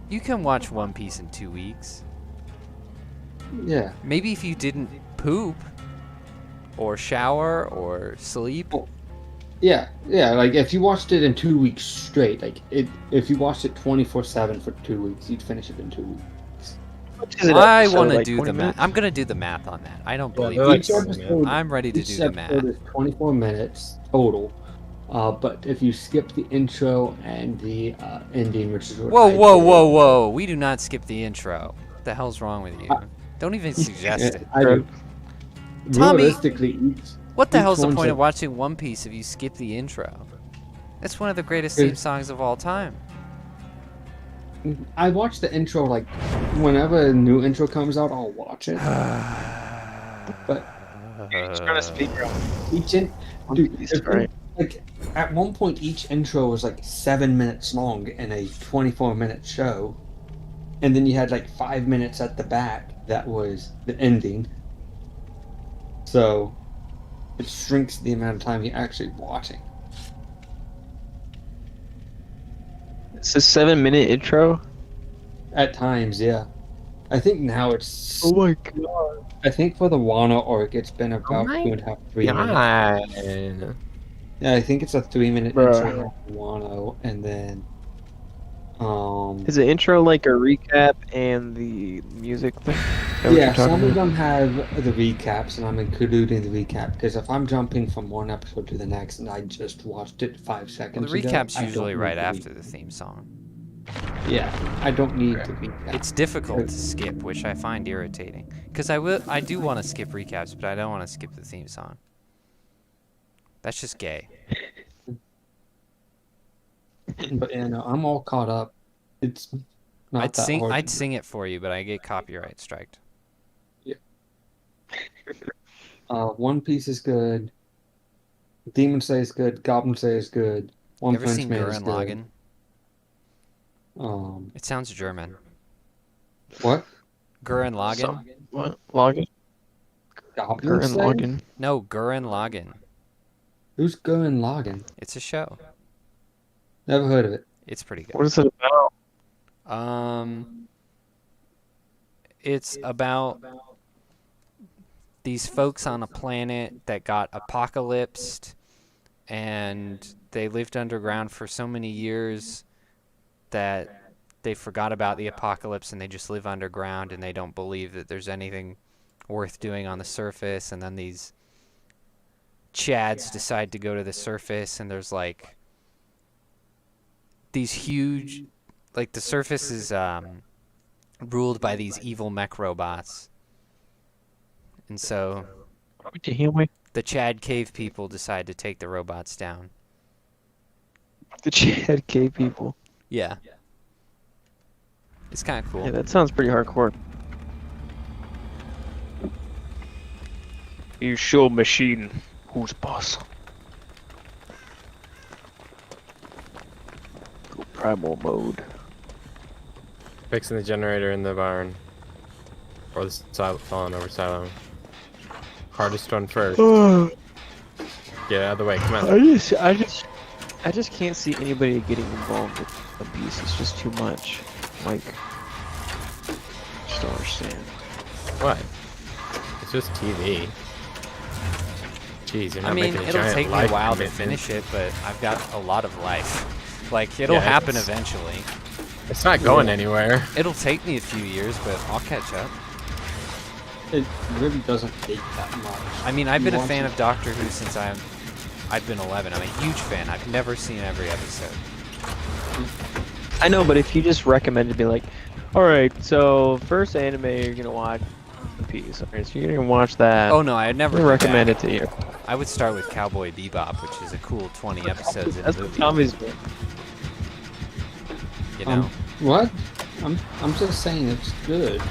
You can watch One Piece in 2 weeks. Yeah. Maybe if you didn't poop, or shower, or sleep. Yeah, like if you watched it in 2 weeks straight, if you watched it 24/7 for 2 weeks, you'd finish it in 2 weeks. I episode, want to like, do 20 the math. minutes? I'm gonna do the math on that. I don't believe they're like Each this. episode, I'm ready to each do the episode math. is 24 minutes total. But if you skip the intro and the ending, which is what Whoa, I whoa, did- whoa, whoa! We do not skip the intro. What the hell's wrong with you? Don't even suggest it. I do. Tommy- Realistically, What the each hell's the one's point a- of watching One Piece if you skip the intro? It's one of the greatest theme songs of all time. I watch the intro like whenever a new intro comes out, I'll watch it. But He's trying to speak. dude, like at one point each intro was like 7 minutes long in a 24-minute show, and then you had like 5 minutes at the back that was the ending. So it shrinks the amount of time you're actually watching. It's a 7-minute intro. At times, yeah. I think now it's. Oh my god! I think for the Wano arc, it's been about 2.5, 3 minutes. Yeah, I think it's a 3-minute intro of Wano, and then. Is the intro like a recap and the music thing? Yeah, some of them have the recaps, and I'm including the recap because if I'm jumping from one episode to the next and I just watched it 5 seconds Well, the ago, recap's I usually don't right need after the theme song. Yeah, I don't need the recap. It's difficult to skip, which I find irritating. Because I do want to skip recaps, but I don't want to skip the theme song. That's just gay. But yeah, no, I'm all caught up. It's not I'd that sing. hard. I'd sing it for you, but I get copyright striked. One Piece is good. Demon Slayer is good. Goblin Slayer is good. One You ever Punch seen Man is Gurren good. Lagann? It sounds German. What? Gurren Lagann? What? Lagann? Goblin Gurren Slayer? Lagann. No, Gurren Lagann. Who's Gurren Lagann? It's a show. Never heard of it. It's pretty good. What is it about? It's about these folks on a planet that got apocalypsed, and they lived underground for so many years that they forgot about the apocalypse and they just live underground and they don't believe that there's anything worth doing on the surface. And then these Chads decide to go to the surface, and there's like these huge, like the surface is ruled by these evil mech robots. And so the Chad cave people decide to take the robots down. The Chad cave people. Yeah. It's kind of cool. Yeah, that sounds pretty hardcore. You show machine who's boss. Go primal mode. Fixing the generator in the barn. Or the falling over silo. Hardest one first. Get out of the way, come on. I just can't see anybody getting involved with abuse. It's just too much. Like, just don't understand. What? It's just TV. Jeez, you're not I mean, making a it'll giant take me a life while to commitment. finish it, but I've got a lot of life. Like, it'll happen eventually. It's not going anywhere. It'll take me a few years, but I'll catch up. It really doesn't take that much. I mean, I've been a fan of Doctor Who since I've been 11. I'm a huge fan. I've never seen every episode. I know, but if you just recommended me, like, alright, so first anime you're gonna watch One Piece. Alright, so you're gonna watch that. Oh no, I'd never recommend it to you. I would start with Cowboy Bebop, which is a cool 20 episodes in That's a what movie. Tommy's doing. You know? What? I'm just saying it's good.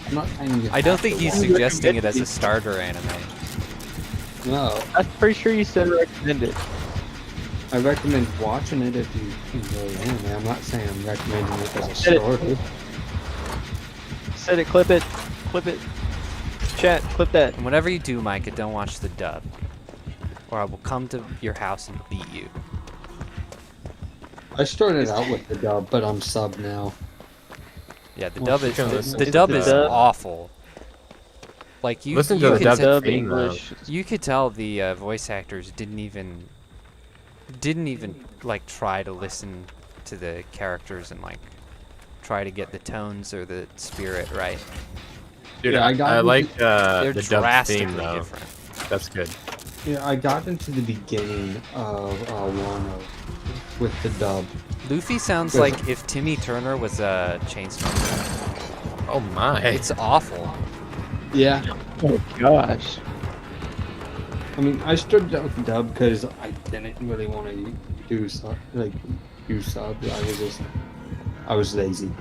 I'm not saying you I don't have think to he's watch it. suggesting it as a starter anime. No, I'm pretty sure you said recommend it. I recommend watching it if you enjoy anime. I'm not saying I'm recommending it as a Said it. starter. Said it, clip it. Clip it. Chat, clip that. And whatever you do, Micah, don't watch the dub, or I will come to your house and beat you. I started out with the dub, but I'm sub now. Yeah, the Well, dub is you can listen the to dub the is dub. awful. Like you, Listen you to the could dub tell- theme, though. English. You could tell the voice actors didn't even like try to listen to the characters and like try to get the tones or the spirit right. Dude, Yeah, I like They're the dub drastically theme, though. different. That's good. Yeah, I got into the beginning of Wano with the dub. Luffy sounds Yeah. like if Timmy Turner was a Chainsmoker. Oh my. It's awful. Yeah. Oh gosh. I mean, I started out with dub because I didn't really want to do use subs. I was lazy.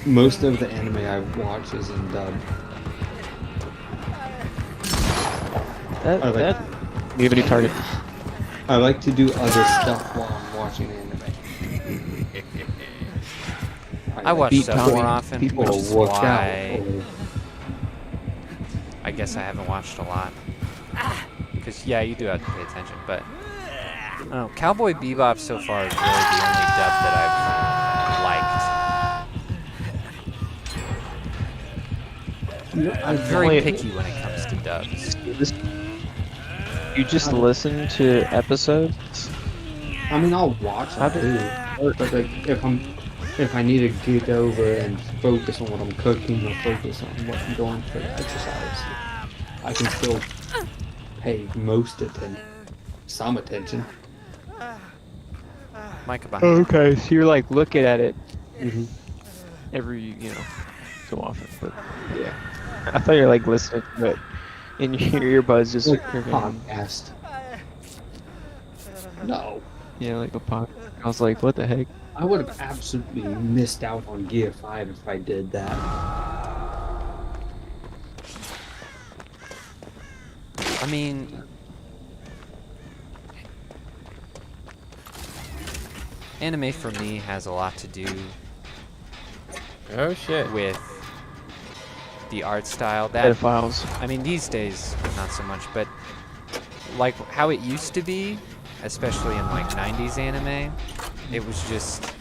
Most of the anime I watch is in dub. You have any target? I like to do other stuff while I'm watching anime. I watch beat stuff Tommy. more often, People which is work why out. I guess I haven't watched a lot. Because, yeah, you do have to pay attention, but... I don't know, Cowboy Bebop so far is really the only dub that I've liked. I'm very picky when it comes to dubs. You just listen to episodes? I mean, I'll watch it too, but like if I need to get over and focus on what I'm cooking or focus on what I'm doing for exercise, I can still pay some attention. Micah behind. Okay, so you're like looking at it Mm-hmm. every, so often. But Yeah. I thought you were like listening to it in your earbuds, just Like freaking, podcast. No. like a podcast. I was like, what the heck? I would have absolutely missed out on Gear 5 if I did that. I mean... Anime for me has a lot to do Oh shit. with the art style. That Pedophiles. I mean, these days, not so much, but like how it used to be, especially in like 90s anime, it was just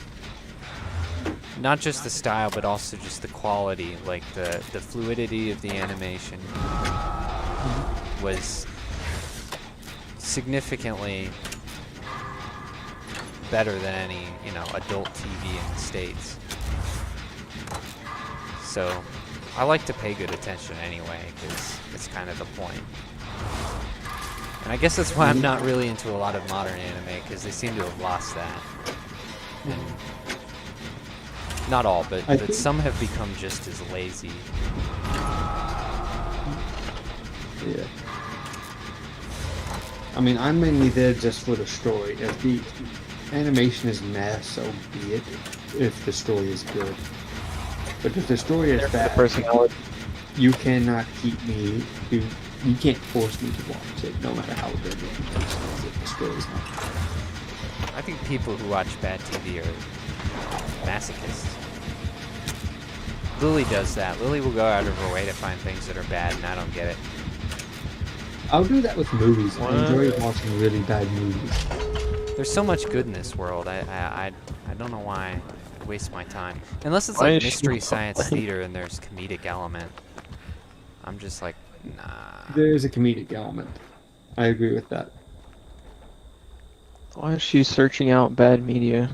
not just the style, but also just the quality, like the fluidity of the animation was significantly better than any, adult TV in the States. So I like to pay good attention anyway, because it's kind of the point. And I guess that's why I'm not really into a lot of modern anime, because they seem to have lost that. And not all, but some have become just as lazy. Yeah. I mean, I'm mainly there just for the story. If the animation is meh, so be it. If the story is good. But if the story is bad, Personality. you cannot keep me to. You can't force me to watch it, no matter how good the animation is. If the story is not good. I think people who watch bad TV are masochists. Lily does that. Lily will go out of her way to find things that are bad, and I don't get it. I'll do that with movies. What? I enjoy watching really bad movies. There's so much good in this world. I don't know why I waste my time. Unless it's Why like is she mystery not science playing? theater and there's comedic element. I'm just like, nah. There is a comedic element. I agree with that. Why is she searching out bad media?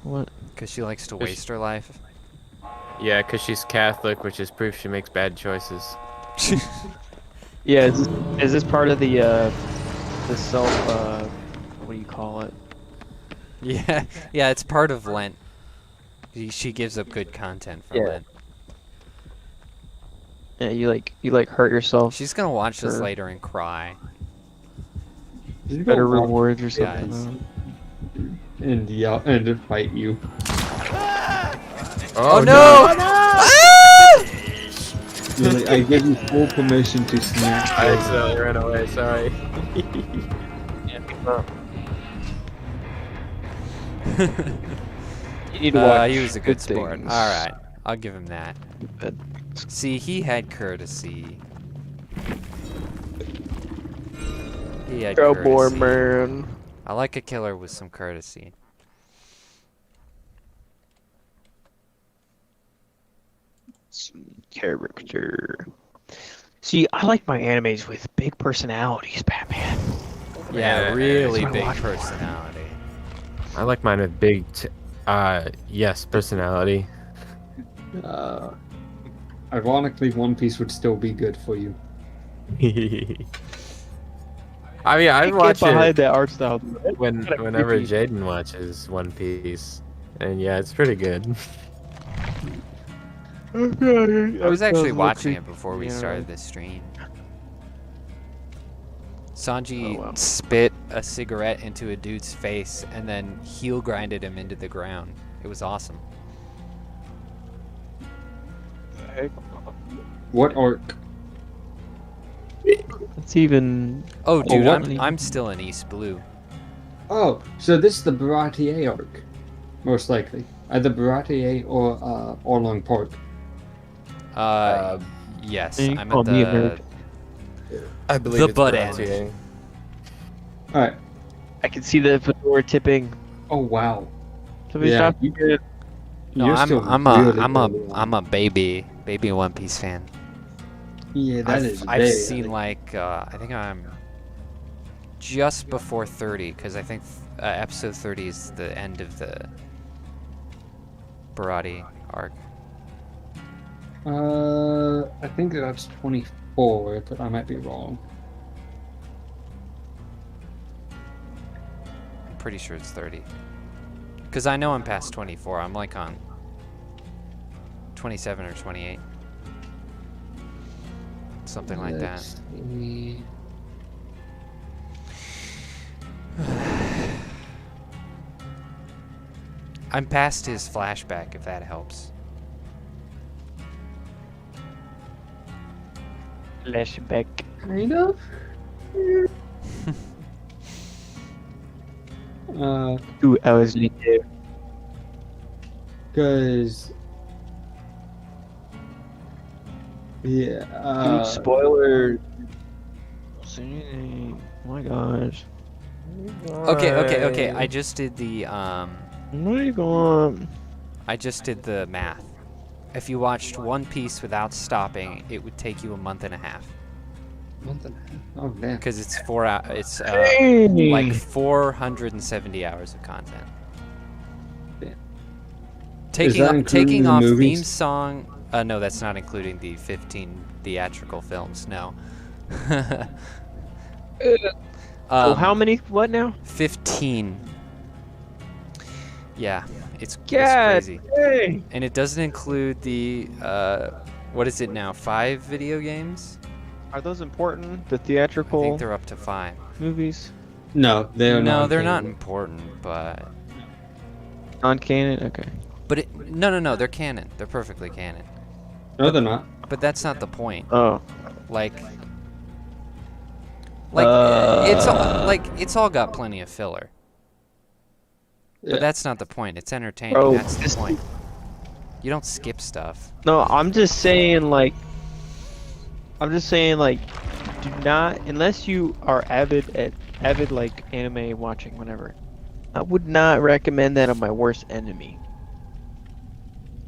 What? Because she likes to waste her life. Yeah, because she's Catholic, which is proof she makes bad choices. Yeah, is this part of the self, what do you call it? Yeah, yeah, it's part of Lent. She gives up good content for Yeah. Lent. Yeah, you hurt yourself. She's gonna watch this Sure. later and cry. Better rewards or something. Guys. And yell and fight you. Oh no! You're like, I give you full permission to snatch. I accidentally ran away, sorry. You need to watch. He was a good sport. things. Alright, I'll give him that. Good. See, he had courtesy. He had Go boy, courtesy. man. I like a killer with some courtesy. Some character. See, I like my animes with big personalities, Batman. Yeah, Yeah, really that's what I big watch. personality. I like mine with big, yes, personality. Ironically, One Piece would still be good for you. I mean, I Get watch behind it that art style. whenever Jaeden watches One Piece, and yeah, it's pretty good. I was actually watching it before we started this stream. Sanji spit a cigarette into a dude's face and then heel grinded him into the ground. It was awesome. What arc? It's even. Oh, dude, what? I'm still in East Blue. Oh, so this is the Baratier arc, most likely. Either Baratier or Orlong Park. Yes, you I'm call at me a the nerd. I believe The it's butt Baratier. end. All right. I can see the fedora tipping. Oh wow. Somebody Yeah, stop. you- No, you're I'm still I'm really a I'm a early on. I'm a baby One Piece fan. Yeah, that is. I've very seen early. like I think I'm just before 30 because I think episode 30 is the end of the Barati arc. I think that's 24, but I might be wrong. I'm pretty sure it's 30. Because I know I'm past 24. I'm like on 27 or 28. Something like that. Let's see. I'm past his flashback, if that helps. Flashback. Kind of. 2 hours later. Because. Yeah. Dude, spoiler. Oh my gosh. Okay. I just did the Where are you going? I just did the math. If you watched One Piece without stopping, it would take you a month and a half. Month and a half. Oh man. Because it's it's Hey! like 470 hours of content. Yeah. Taking that including the off movies? theme song. No, that's not including the 15 theatrical films. No. So how many? What now? 15. Yeah, it's God crazy. dang. And it doesn't include the what is it now? 5 video games? Are those important? The I theatrical think they're up to 5. movies? No, they're not. No, they're not important, but Non-canon? Okay. no, they're canon. They're perfectly canon. No, they're not. But that's not the point. Oh. Like it's all got plenty of filler. Yeah. But that's not the point. It's entertaining. Bro, That's the this- point. You don't skip stuff. No, I'm just saying like do not, unless you are avid like anime watching whatever. I would not recommend that on my worst enemy.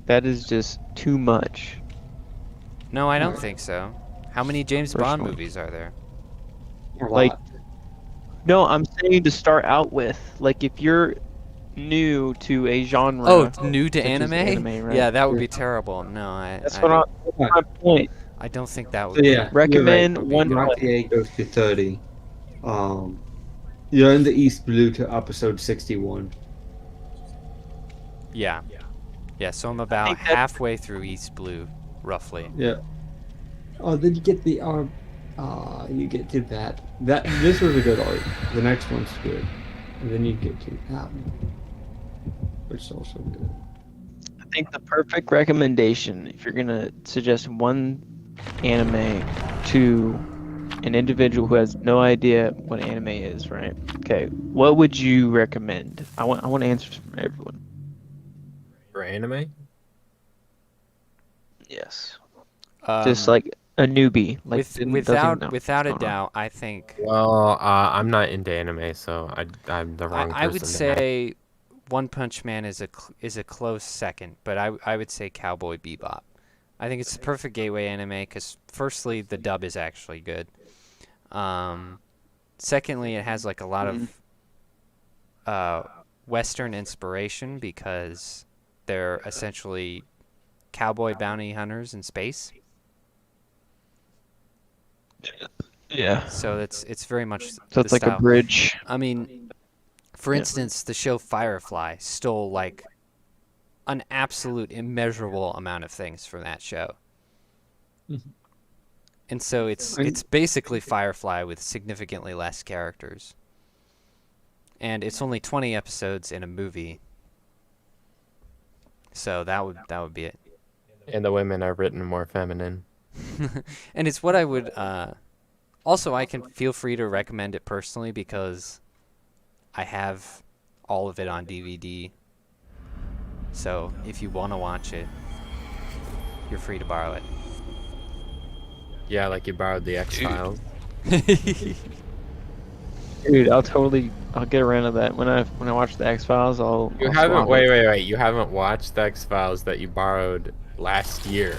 That is just too much. No, I don't think so. How many James Bond Personally. movies are there? A Like- lot. No, I'm saying to start out with, like if you're new to a genre. Oh, new to such as anime? right? Yeah, that would be terrible. No, That's my point. I don't think that would So be. yeah, Recommend you're right. one Baratier goes to 30. You're in the East Blue to episode 61. Yeah. Yeah, so I'm about think that- halfway through East Blue, roughly. Yeah. Oh, then you get the you get to that. This was a good arc. The next one's good, and then you get to that one, which is also good. I think the perfect recommendation, if you're gonna suggest one anime to an individual who has no idea what anime is, right? Okay, what would you recommend? I want answers from everyone. For anime? Yes. Just like a newbie, like doesn't even know. without a what's going on. doubt, I think Well, I'm not into anime, so I'm the wrong person. I would to ask. say One Punch Man is a close second, but I would say Cowboy Bebop. I think it's the perfect gateway anime because firstly the dub is actually good. Secondly, it has like a lot of Western inspiration because they're essentially cowboy bounty hunters in space. Yeah. So it's very much So it's the like style. a bridge. I mean, for Yeah. instance, the show Firefly stole like an absolute immeasurable amount of things from that show. And so it's basically Firefly with significantly less characters. And it's only 20 episodes in a movie. So that would be it. And the women are written more feminine. And it's what I would also I can feel free to recommend it personally because I have all of it on DVD. So if you want to watch it, you're free to borrow it. Yeah, like you borrowed the X-Files. Dude, I'll get around to that. When I watch the X-Files, I'll You haven't wait. You haven't watched the X-Files that you borrowed last year.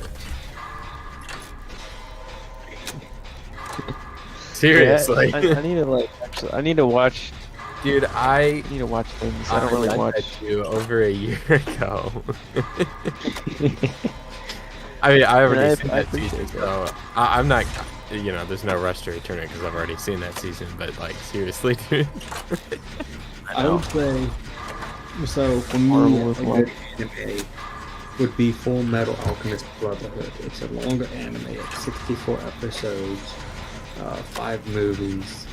Seriously. Yeah, I need to watch. Dude, I need to watch things. I don't really watch. You over a year ago. I mean, I already seen that season, so I'm not. You know, there's no rush to return it because I've already seen that season. But like, seriously, dude. I would say. So for me, a good anime would be Full Metal Alchemist Brotherhood. It's a longer anime. It's 64 episodes, 5 movies.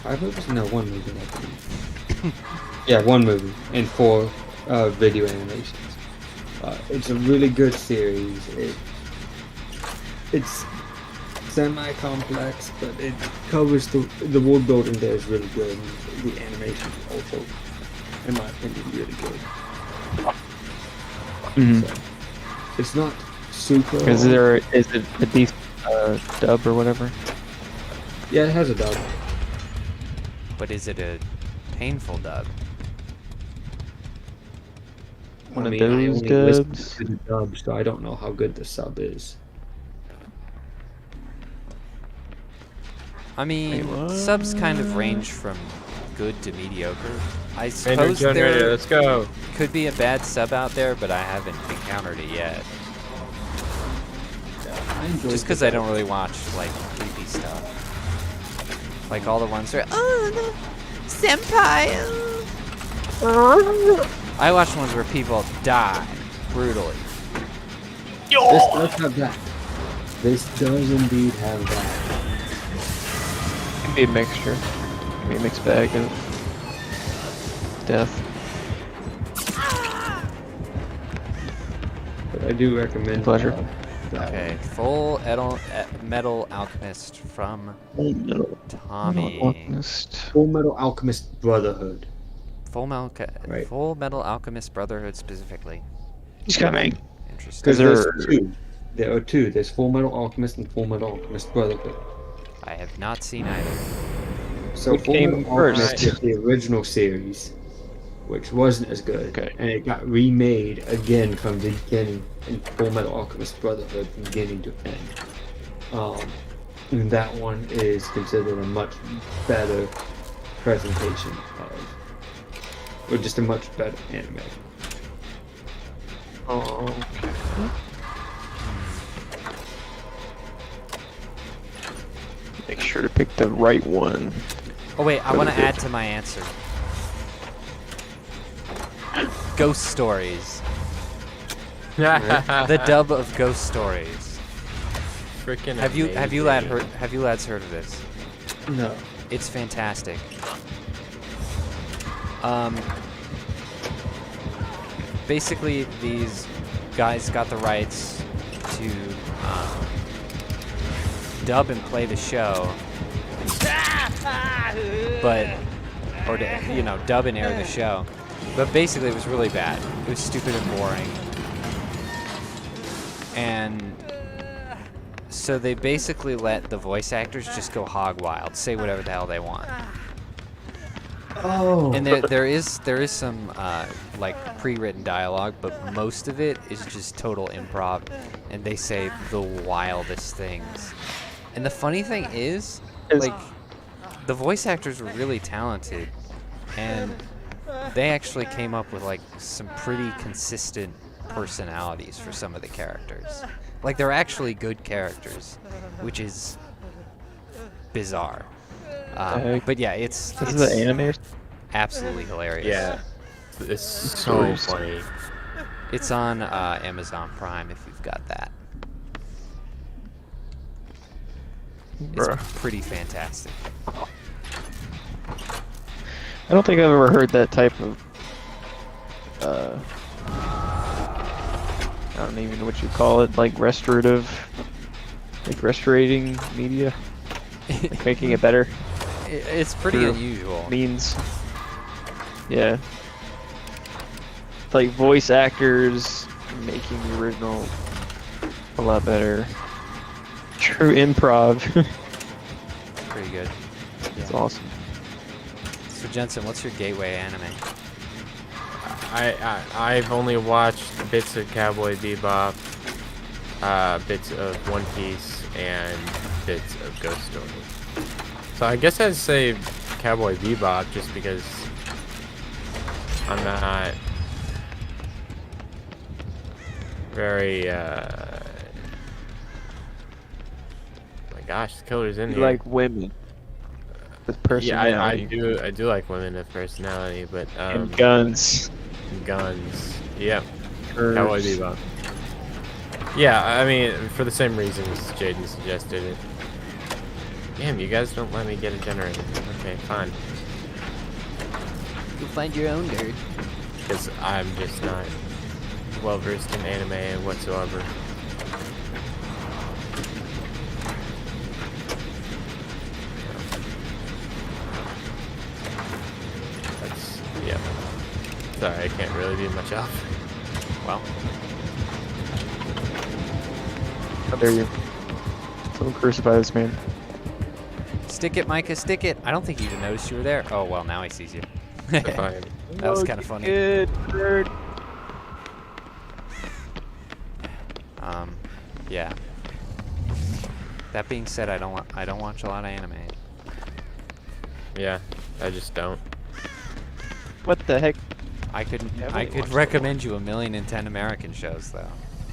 5 movies? No, 1 movie, I believe. Yeah, 1 movie and 4 video animations. It's a really good series. It's semi-complex, but it covers the world building there is really good. And the animation also, in my opinion, really good. So, it's not super. Is it a decent dub or whatever? Yeah, it has a dub. But is it a painful dub? One I of mean, I those only listened dubs? to the dub, so I don't know how good the sub is. I mean, Wait, what? subs kind of range from good to mediocre. I Render suppose generator, there let's go. could be a bad sub out there, but I haven't encountered it yet. I enjoyed Just because I don't really watch like creepy stuff. Like all the ones where, oh, no, senpai. I watch ones where people die brutally. This does have that. This does indeed have that. It can be a mixture. It can be a mixed bag of death. But I do recommend Pleasure. that Okay, Full Metal Alchemist from Tommy. Full Metal Alchemist Brotherhood. Right. Full Metal Alchemist Brotherhood specifically. It's coming. Interesting. Because there's 2. There are 2. There's Full Metal Alchemist and Full Metal Alchemist Brotherhood. I have not seen either. So What Full came Metal Alchemist first? is the original series, which wasn't as good. Okay. And it got remade again from the beginning in Full Metal Alchemist Brotherhood from beginning to end. And that one is considered a much better presentation of, or just a much better anime. Oh. Make sure to pick the right one. Oh wait, I want to add to my answer. Ghost Stories. The dub of Ghost Stories. Freaking Have you amazing. lads heard of this? No. It's fantastic. Basically, these guys got the rights to dub and play the show, or to dub and air the show. But basically, it was really bad. It was stupid and boring. And so they basically let the voice actors just go hog wild, say whatever the hell they want. Oh. And there is some like pre-written dialogue, but most of it is just total improv, and they say the wildest things. And the funny thing is, like, the voice actors were really talented, and they actually came up with like some pretty consistent personalities for some of the characters. Like, they're actually good characters, which is bizarre. But yeah, it's This is the anime. absolutely hilarious. Yeah, it's so funny. It's on Amazon Prime if you've got that. It's Bruh. pretty fantastic. I don't think I've ever heard that type of. I don't even know what you call it, like restorative, like restorating media, like making it better. It's pretty True. unusual. Means, yeah, like voice actors making the original a lot better. True improv. Pretty good. It's awesome. So Jensen, what's your gateway anime? I've only watched bits of Cowboy Bebop, bits of One Piece, and bits of Ghost Story. So I guess I'd say Cowboy Bebop just because I'm not very oh my gosh, the killer's in You here. like women with Yeah, I personality. I do like women with personality, but And guns. guns. Yep. Curves. Cowboy Bebop. Yeah, I mean, for the same reasons Jaeden suggested it. Damn, you guys don't let me get a generator. Okay, fine. You'll find your own nerd. Because I'm just not well versed in anime whatsoever. That's, yeah. Sorry, I can't really do much else. Well, How dare you? Someone crucify this man. stick it, Micah, stick it. I don't think you even noticed you were there. Oh, well, now he sees you. Fine. That was kind of funny. Good bird. Yeah. That being said, I don't watch a lot of anime. Yeah, I just don't. What the heck? I could Haven't watched recommend you 1,010 American shows though.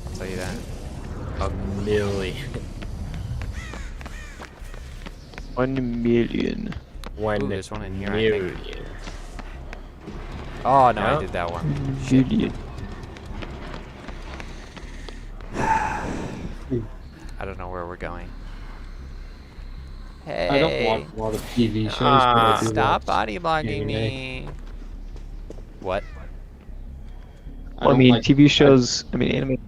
I'll tell you that. A million. 1 million. One Ooh, there's one in here, I think. million. Oh no, Yeah. I did that one. Shit. Million. I don't know where we're going. Hey. I don't watch a lot of TV shows, but Ah. I do Stop watch body blogging anime. me. What? Well, I don't mean, like- TV shows. I mean, anime.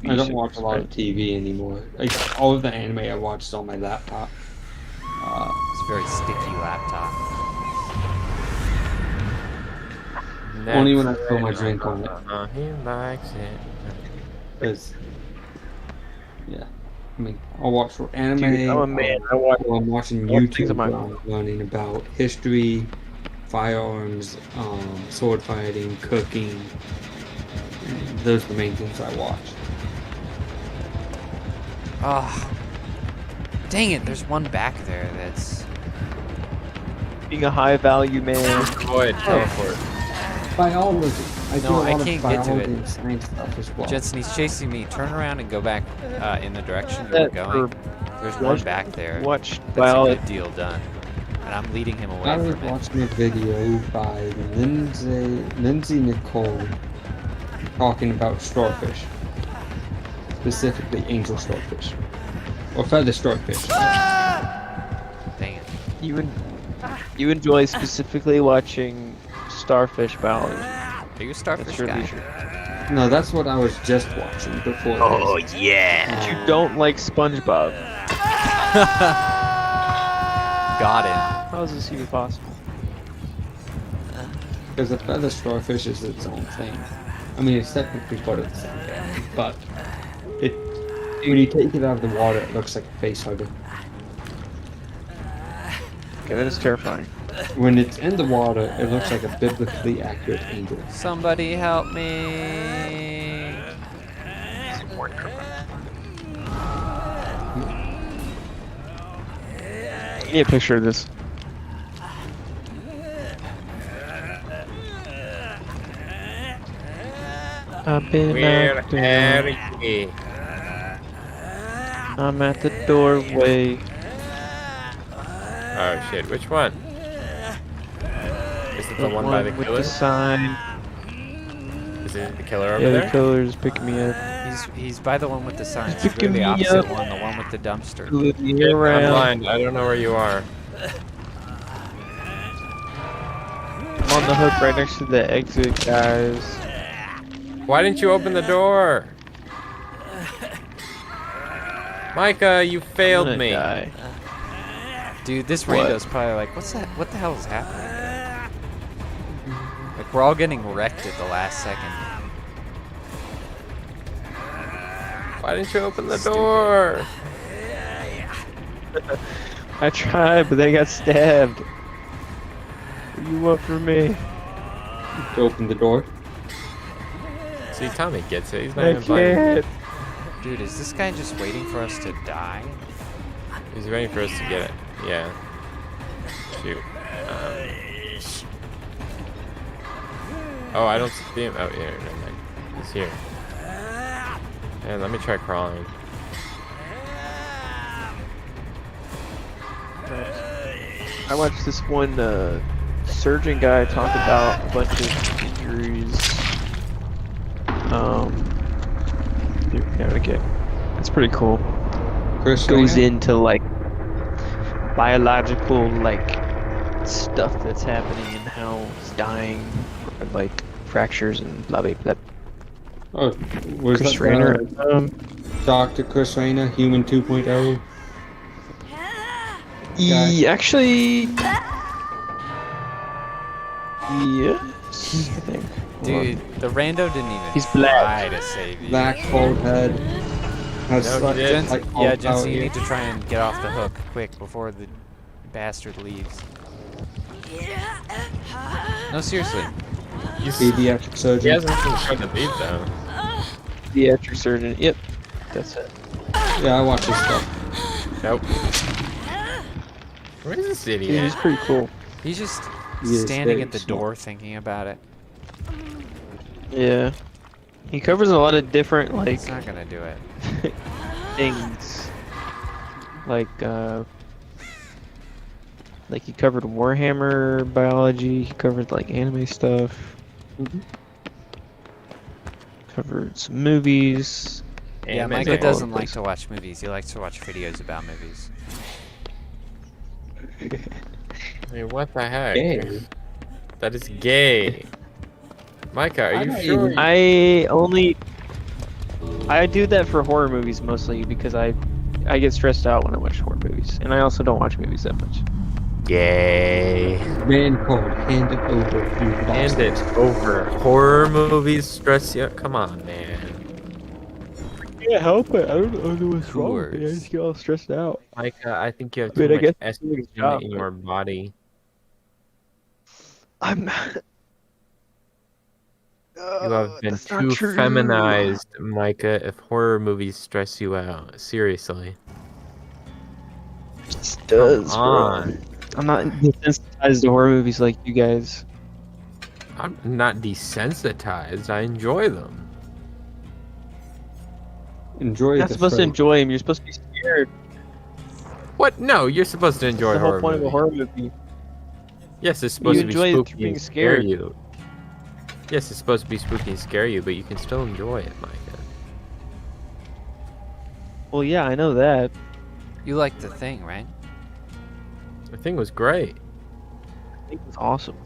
I don't watch a lot of TV anymore. Like all of the anime I watch is on my laptop. It's a very sticky laptop. Only when I fill my drink on it. He likes it. Cause, yeah, I mean, I'll watch anime. Dude, I'm a man. I watch. While I'm watching All things YouTube, on my where I'm learning about history, firearms, sword fighting, cooking. And those are the main things I watch. Oh. Dang it, there's one back there that's... Being a high value man. Boy, teleport. Biology. I do a No, lot I of can't get to biology it. and science stuff as well. Jensen, he's chasing me. Turn around and go back in the direction you were That going. There's one watch- back there. Watch That's a biology. good deal done. And I'm leading him away I was from it. watching a video by Lindsay Nicole talking about starfish, specifically angel starfish, or feather starfish. Dang it. You enjoy specifically watching starfish biology. Are you a That's starfish your guy? leisure. No, that's what I was just watching before. this. But you don't like SpongeBob. Got it. How is this even possible? Because a feather starfish is its own thing. I mean, it's technically part of the same family, but it when you take it out of the water, it looks like a face hugger. Okay, that is terrifying. When it's in the water, it looks like a biblically accurate angel. Somebody help me. Give me a picture of this. I've been Where out there. are you? I'm at the doorway. Oh shit, which one? Is it the one by the with killer? the sign. The Is it the killer over Yeah, the there? killer's picking me up. He's by the one with the sign. He's Screw picking the me opposite up. one, the one with the dumpster. Moving I'm around. blind. I don't know where you are. I'm on the hook right next to the exit, guys. Why didn't you open the door? Micah, you I'm failed gonna me. die. Dude, this What? rando's probably like, what's that? What the hell is happening? Like, we're all getting wrecked at the last second. Why didn't you open the door? I tried, but they got stabbed. What do you want from me? To open the door. See, Tommy gets it. He's not I even blind. can't. Dude, is this guy just waiting for us to die? He's waiting for us to get it. Yeah. Shoot. Oh, I don't see him. Oh, here. Never mind. He's here. And let me try crawling. I watched this one surgeon guy talk about a bunch of injuries. Yeah, okay. That's pretty cool. Chris Goes Ryan? into like biological like stuff that's happening and how it's dying, like fractures and blah blah blah. Oh, was Chris that Rayner. Dr. Chris Rayner, Human 2.0? Actually, yes, I think. Dude, the rando didn't even He's black. try to save you. Black, bald head. Has No, he like, did. Jensen, like yeah, bald Jensen, you power need to try and get off the hook quick before the bastard leaves. No, seriously. pediatric He surgeon. hasn't been trying to leave though. Pediatric surgeon. Yep, that's it. Yeah, I watch his stuff. Nope. Where is this Dude, idiot? he's pretty cool. He's just He is standing very at the smart. door thinking about it. Yeah, he covers a lot of different like It's not gonna do it. things. Like he covered Warhammer biology. He covered like anime stuff. Mhm. Covered some movies. Yeah, Amen. Micah all doesn't over the like place. to watch movies. He likes to watch videos about movies. I mean, what the heck? Gay. That is gay. Micah, are I you don't sure? even- I do that for horror movies mostly because I get stressed out when I watch horror movies, and I also don't watch movies that much. Gay. Man called Hand It Over. You Hand bastard. it over. Horror movies stress you? Come on, man. Can't help it. I don't know what's wrong with me. I just get all stressed out. Micah, I think you have I mean, too I much guess it's doing its estrogen job, in but- your body. I'm. You have been that's not too true. feminized, Micah, if horror movies stress you out. Seriously. It does, Come bro. on. I'm not desensitized to horror movies like you guys. I'm not desensitized. I enjoy them. Enjoy You're not the supposed to phrase. enjoy them. You're supposed to be scared. What? No, you're supposed to enjoy That's the whole horror point of a movies. horror movie. Yes, it's supposed to be enjoy it spooky through being and scare scared. you. Yes, it's supposed to be spooky and scare you, but you can still enjoy it, Micah. Well, yeah, I know that. You like the thing, right? The thing was great. I think it's awesome.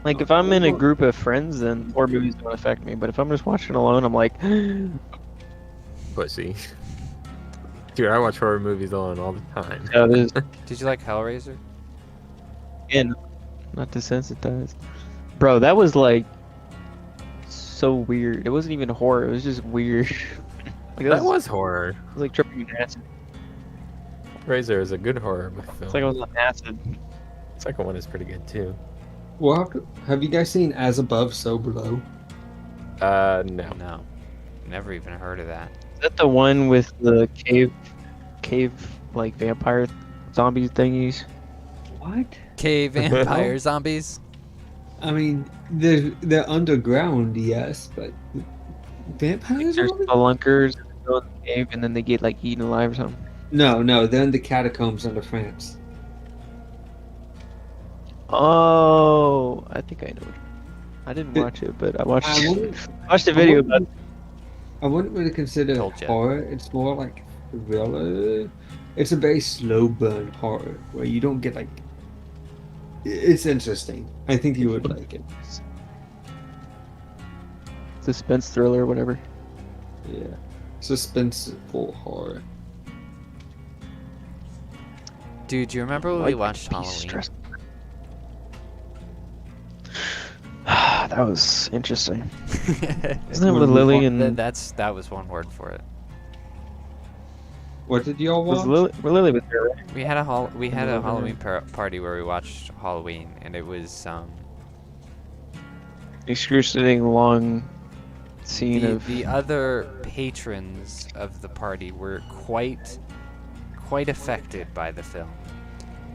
Like, if I'm in a group of friends, then horror movies don't affect me. But if I'm just watching alone, I'm like, Pussy. Dude, I watch horror movies alone all the time. yeah, this is Did you like Hellraiser? again, not desensitized. Bro, that was like so weird. It wasn't even horror. It was just weird. Like, That was horror. it was like tripping on acid. Razor is a good horror film. It's like I was on acid. The second one is pretty good too. Well, have you guys seen As Above, So Below? No. No. Never even heard of that. Is that the one with the cave like vampire zombie thingies? What? Cave vampire zombies? I mean, they're underground, yes, but vampires? There's are on it? spelunkers that go in the cave and then they get like eaten alive or something. No, they're in the catacombs under France. Oh, I think I know. I didn't watch it, but I watched I wouldn't, watched a I video wouldn't, about I wouldn't really consider it Told ya. horror. It's more like thriller. It's a very slow burn horror where you don't get like. It's interesting. I think you would like it. suspense thriller or whatever. Yeah, suspenseful horror. Dude, do you remember when we watched Halloween? That was interesting. Isn't that When with we Lily wa- and That was one word for it. What did y'all was watch? Lily was there, right? We had a Remember Halloween party where we watched Halloween, and it was Excruciating long scene of the other patrons of the party were quite affected by the film,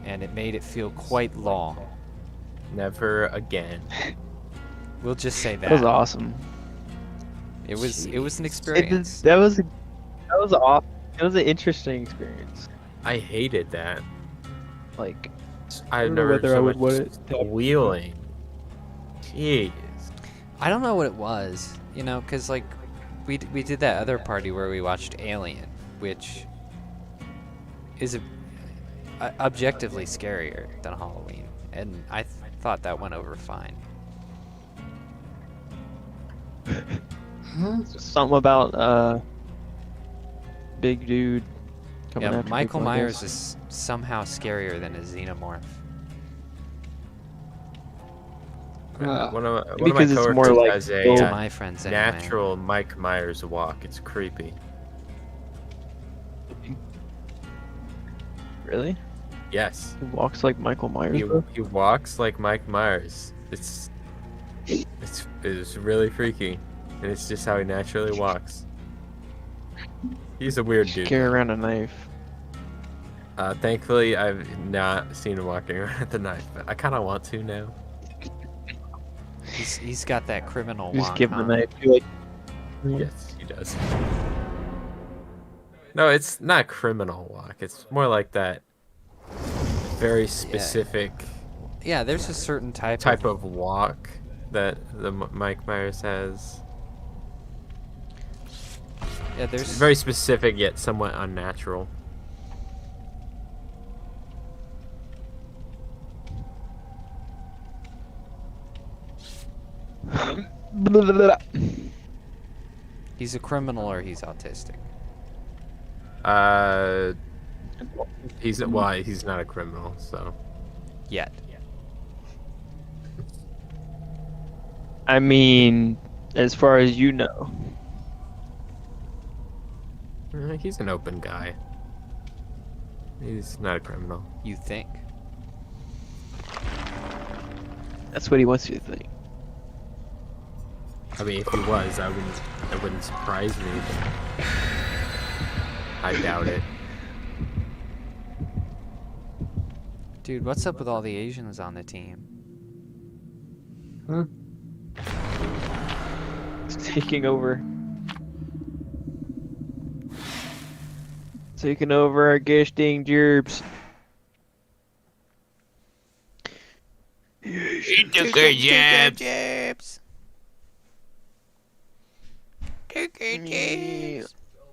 and it made it feel quite long. Never again. We'll just say that. that was awesome. It was an It experience. that was awesome. It was an interesting experience. I hated that. Like I've don't know never whether so I would much want it. wheeling. Jeez. I don't know what it was, you know, because like we did that other party where we watched Alien, which is objectively scarier than Halloween, and I thought that went over fine. Something about big dude coming Yeah, after Michael people, I Myers guess. is somehow scarier than a xenomorph. One of my because it's more coworkers like has built- To a my friends, anyway. natural Mike Myers walk. It's creepy. Really? Yes. He walks like Michael Myers. bro? He walks like Mike Myers. It's really freaky, and it's just how he naturally walks. He's a weird dude. Carry around a knife. Thankfully, I've not seen him walking around with a knife, but I kind of want to now. He's got that criminal You just walk, give him huh? a knife. You're like, Yes, he does. No, it's not criminal walk. It's more like that very specific Yeah, there's a certain type of walk that the Mike Myers has. Yeah, It's there's very specific yet somewhat unnatural. he's a criminal or he's autistic. He's not a criminal, so Yet. I mean, as far as you know. he's an open guy. He's not a criminal. You think? That's what he wants you to think. I mean, if he was, it wouldn't surprise me. But I doubt it. Dude, what's up with all the Asians on the team? Huh? It's taking over. Taking over our gosh dang gerbs.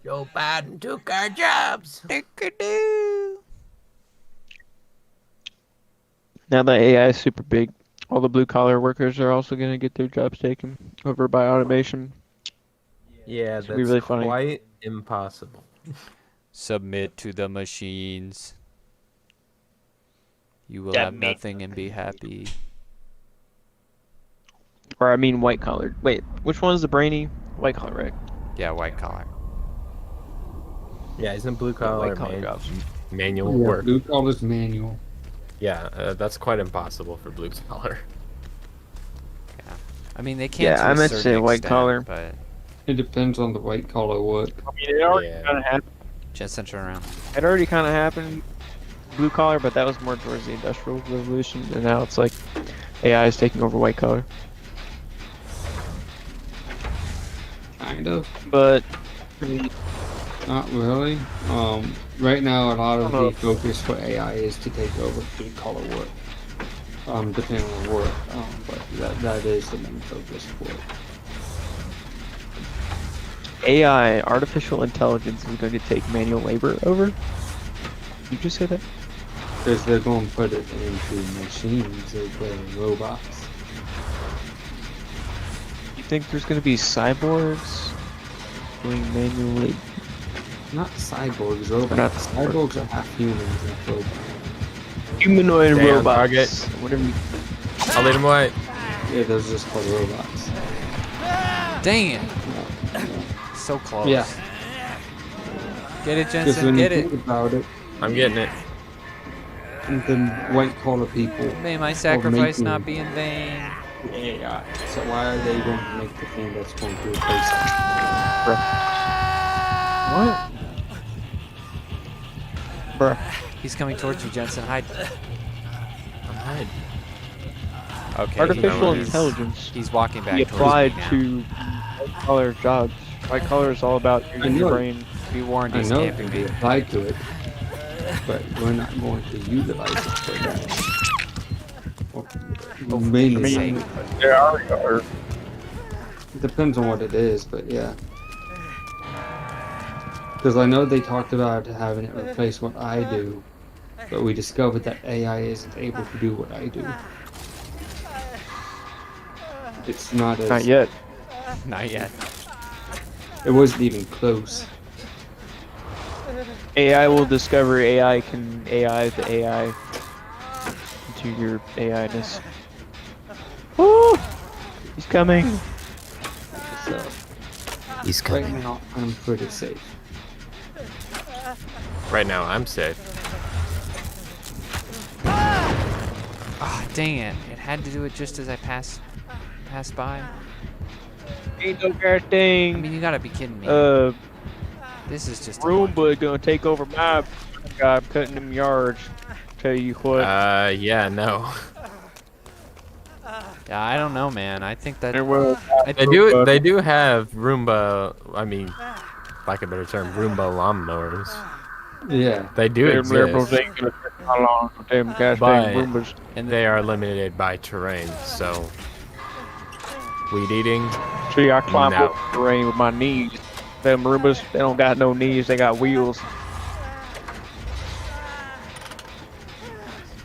Joe Biden took our jobs. Now that AI is super big, all the blue collar workers are also going to get their jobs taken over by automation. Yeah, It's that's gonna be really funny. quite impossible. Submit to the machines. You will That have me- nothing and be happy. Or I mean white collared. Wait, which one's the brainy? White collar, right? Yeah, white collar. Yeah, isn't blue collar white collar jobs. manual Yeah, work? blue collar's manual. Yeah, that's quite impossible for blue collar. Yeah. I mean, they can't. Yeah, to I a meant to certain say white extent, collar. But It depends on the white collar work. I mean, it already Yeah. kind of happened. Jensen, turn around. It already kind of happened. Blue collar, but that was more towards the industrial revolution, and now it's like AI is taking over white collar. Kind of. But Not really. Right now, a lot of I don't know. the focus for AI is to take over blue collar work. depending on the work. But that is the main focus for it. AI, artificial intelligence, is going to take manual labor over? Did you just say that? Because they're going to put it into machines, they're putting robots. You think there's going to be cyborgs doing manual labor? Not cyborgs, robots. Not Cyborgs are half humans and robots. Humanoid Stay on robots. target. Whatever you... I'll lead him away. Yeah, those are just called robots. Dang it! Yeah. So close. Yeah. Get it, Because Jensen. when you Get it. think about it, I'm getting it. the white collar people May my sacrifice making- not be in vain. AI. So why are they going to make the thing that's going to replace it? What? Bruh. He's coming towards you, Jensen. Hide. I'm hiding. Okay. Artificial he's- intelligence He's walking back be towards applied me now. to white collar jobs. White collar is all about using your know. brain. Be warned, I he's know it camping can be me. applied to it, but we're not going to utilize it for that. Well, mainly, sake. There are. it depends on what it is, but yeah. Because I know they talked about having it replace what I do, but we discovered that AI isn't able to do what I do. It's not as... Not yet. Not yet. It wasn't even close. AI will discover AI can AI the AI into your AI-ness. Woo! He's coming. So, He's right now, I'm pretty safe. Right now, I'm safe. Ah, dang it. It had to do it just as I passed by. Ain't no gosh I dang. mean, you gotta be kidding me. This is just a Roomba gonna take over my job cutting them yards. Tell you what. Yeah, no. Yeah, I don't know, man. I think that There will- They do have Roomba, I mean, like a better term, Roomba lawnmowers. Yeah. They do Them liberals exist, ain't gonna take how long with them gosh But- dang Roombas. and they are limited by terrain, so... Weed eating? See, I climb No. up the terrain with my knees. Them Roombas, they don't got no knees, they got wheels.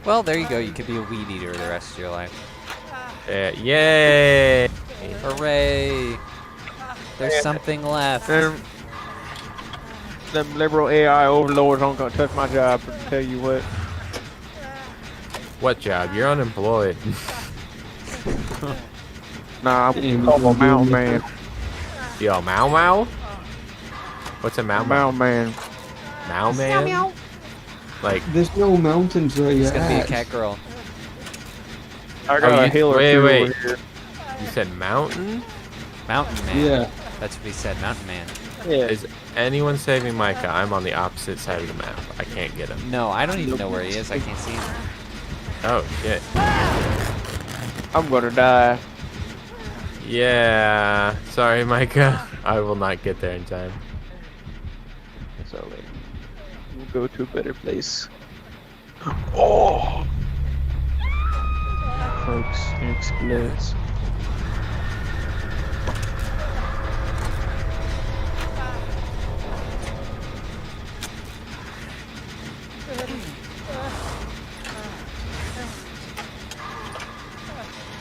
Well, there you go. You could be a weed eater the rest of your life. Yay! Hooray! There's something left. Them liberal AI overlords aren't gonna touch my job, I tell you what. What job? You're unemployed. Nah, I'm called a mountain man. Yo, Mau Mau? What's a Mau Mau? Mountain man. Mau Man? Like, There's no mountains where you're It's gonna be a at. cat girl. I got a hill or wait, two wait. over here. you said mountain? Mountain man. Yeah. That's what he said. Mountain man. Yeah. Is anyone saving Micah? I'm on the opposite side of the map. I can't get him. No, I don't even know where he is. I can't see him. Oh, shit. I'm gonna die. Yeah. Sorry, Micah. I will not get there in time. It's alright. We'll go to a better place. Oh! Folks, it explodes.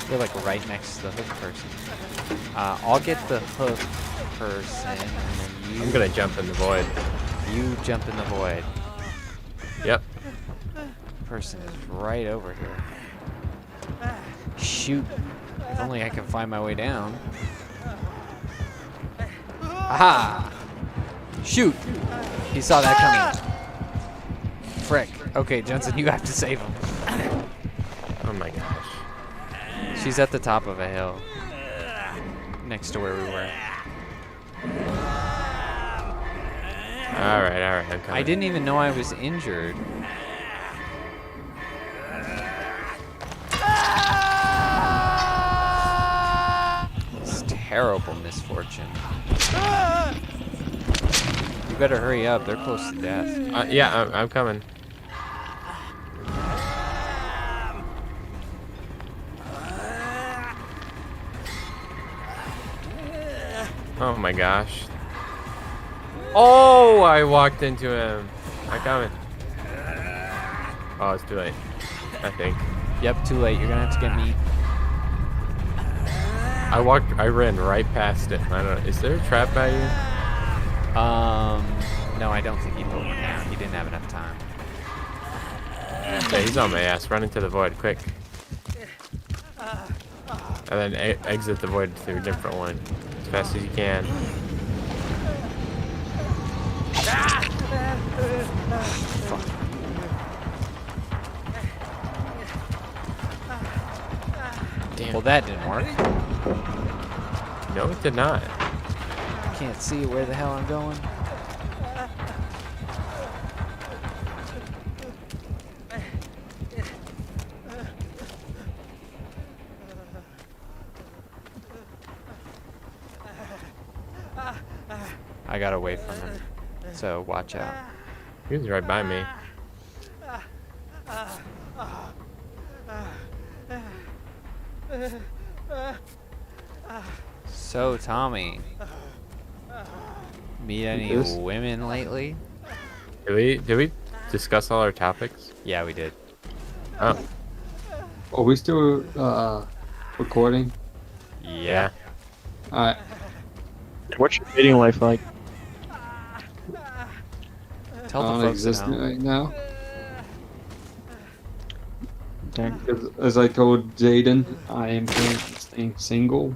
You're like right next to the hook person. I'll get the hook person, and then you. I'm gonna jump in the void. You jump in the void. Yep. Person is right over here. Shoot! If only I can find my way down. Aha! Shoot! He saw that coming. Frick. Okay, Jensen, you have to save him. Oh my gosh. She's at the top of a hill. Next to where we were. Alright, I'm coming. I didn't even know I was injured. It's terrible misfortune. You better hurry up. They're close to death. Yeah, I'm coming. Oh my gosh. Oh, I walked into him. I'm coming. Oh, it's too late. I think. Yep, too late. You're gonna have to get me. I ran right past it. I don't know. Is there a trap by you? No, I don't think he put one down. He didn't have enough time. Yeah, he's on my ass. Run into the void, quick. And then exit the void through a different one. As fast as you can. Damn. Well, that didn't work. No, it did not. I can't see where the hell I'm going. I got away from him, so watch out. He was right by me. So, Tommy, meet any Yes. women lately? Did we discuss all our topics? Yeah, we did. Oh, Are we still recording? Yeah. Alright. What's your dating life like? Tell the folks at Non-existent home. right now. Dang. As I told Jaeden, I am currently staying single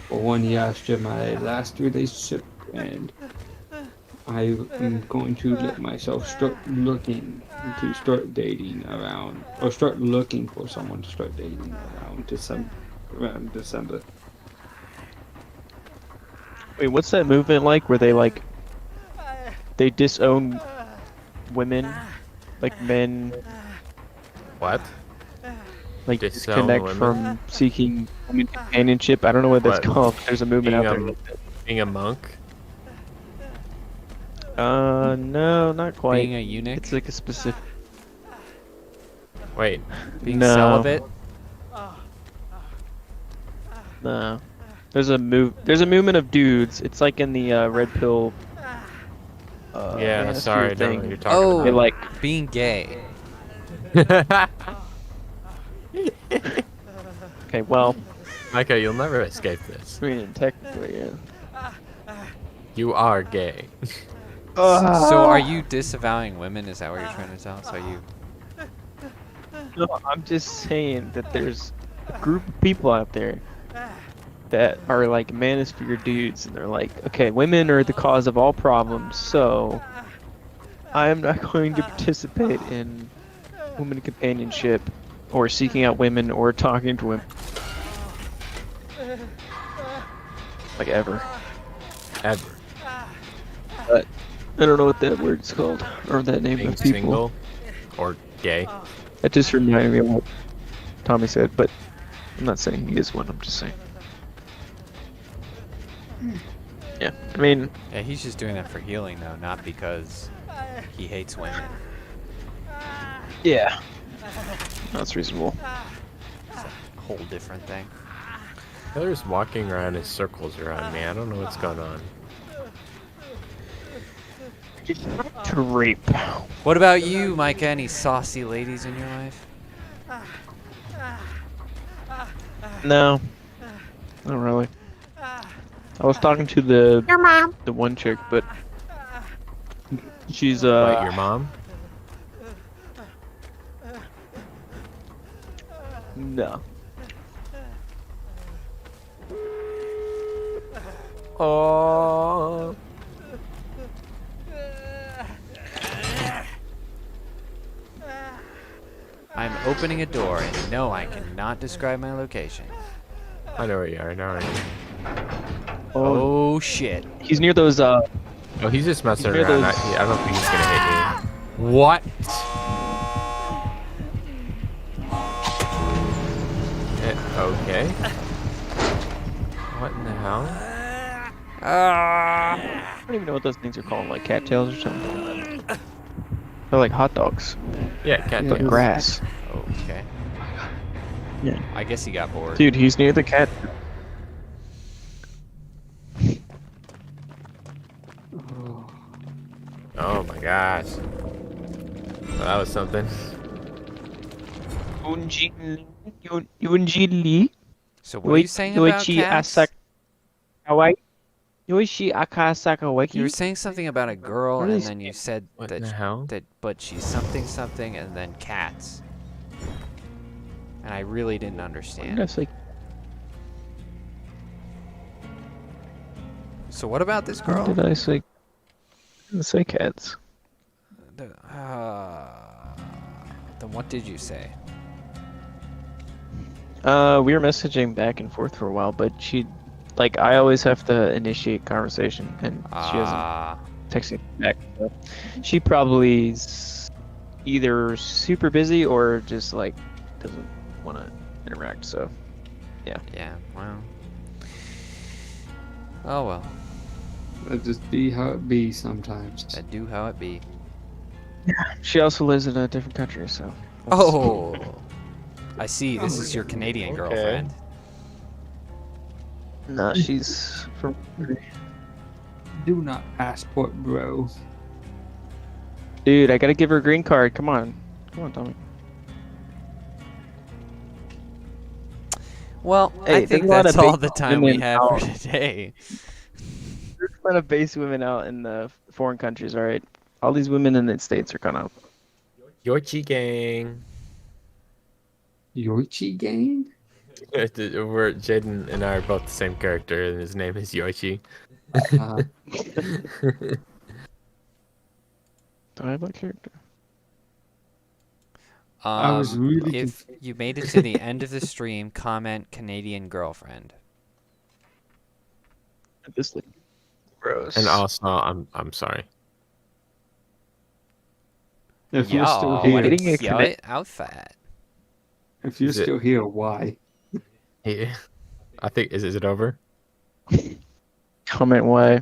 for 1 year after my last relationship, and I am going to let myself start looking to start dating around, or start looking for someone to start dating around December. Wait, what's that movement like where they disown women, like men, what? like Disown disconnect women? from seeking women companionship? I don't know what that's What? called. There's a movement Being out a, there. being a monk? No, not quite. Being a eunuch? It's like a specific. Wait, Being No. celibate? No. There's a movement of dudes. It's like in the red pill. yeah, manosphere sorry, I don't know thing. what you're talking Oh, They like. being gay. about. Okay, well, Micah, you'll never escape this. I mean, technically, yeah. You are gay. So are you disavowing women? Is that what you're trying to tell us? Are you? No, I'm just saying that there's a group of people out there that are like manosphere dudes, and they're like, okay, women are the cause of all problems, so I am not going to participate in women companionship or seeking out women or talking to women. Like ever. Ever. But I don't know what that word's called, or that name Being of people. single or gay. That just reminded me of what Tommy said, but I'm not saying he is one, I'm just saying. Yeah, I mean, Yeah, he's just doing that for healing, though, not because he hates women. yeah. That's reasonable. It's a whole different thing. Taylor's walking around in circles around me. I don't know what's going on. To rape. What about you, Micah? Any saucy ladies in your life? No. Not really. I was talking to the one chick, but she's Wait, your mom? no. Oh. I'm opening a door, and no, I cannot describe my location. I know where you are. Now I know. Oh shit. He's near those Oh, he's just messing Hear around. those- I don't think he's gonna hit me. What? Okay. What in the hell? I don't even know what those things are called, like cattails or something. They're like hot dogs, Yeah, cat but tails. grass. Okay. Yeah. I guess he got bored. Dude, he's near the cat. gosh. Well, that was something. Yunji So what are you saying about Yoichi cats? Asakawa. Yoichi Akasakaweki. You were saying something about a girl, What is and he then you said What the hell? but she's something something, and then cats. And I really didn't understand. That's like So what about this what girl? did I say? I didn't say cats. Then what did you say? We were messaging back and forth for a while, but like, I always have to initiate conversation, and she hasn't texted me back. So she probably either super busy or just like doesn't want to interact. So Yeah, well. Oh well, It'll just be how it be sometimes. that do how it be. she also lives in a different country. So Oh, I see. This is your Canadian girlfriend. no, she's from. Do not passport, bro. Dude, I gotta give her a green card. Come on, Tommy. Well, Hey, I think there's a lot that's of all base the time we women have for out. today. There's a lot of base women out in the foreign countries. All right, all these women in the States are kind of. Yoichi gang. Yoichi gang? We're Jaeden and I are both the same character, and his name is Yoichi. Do I have a character? I was really If you made it to the end of the stream, comment Canadian girlfriend. This looks gross. And also, I'm sorry. If you're still Yo, here, what Getting a a commit- cute outfit. if you're Is it- still here, why? Yeah. I think is it over? Comment why.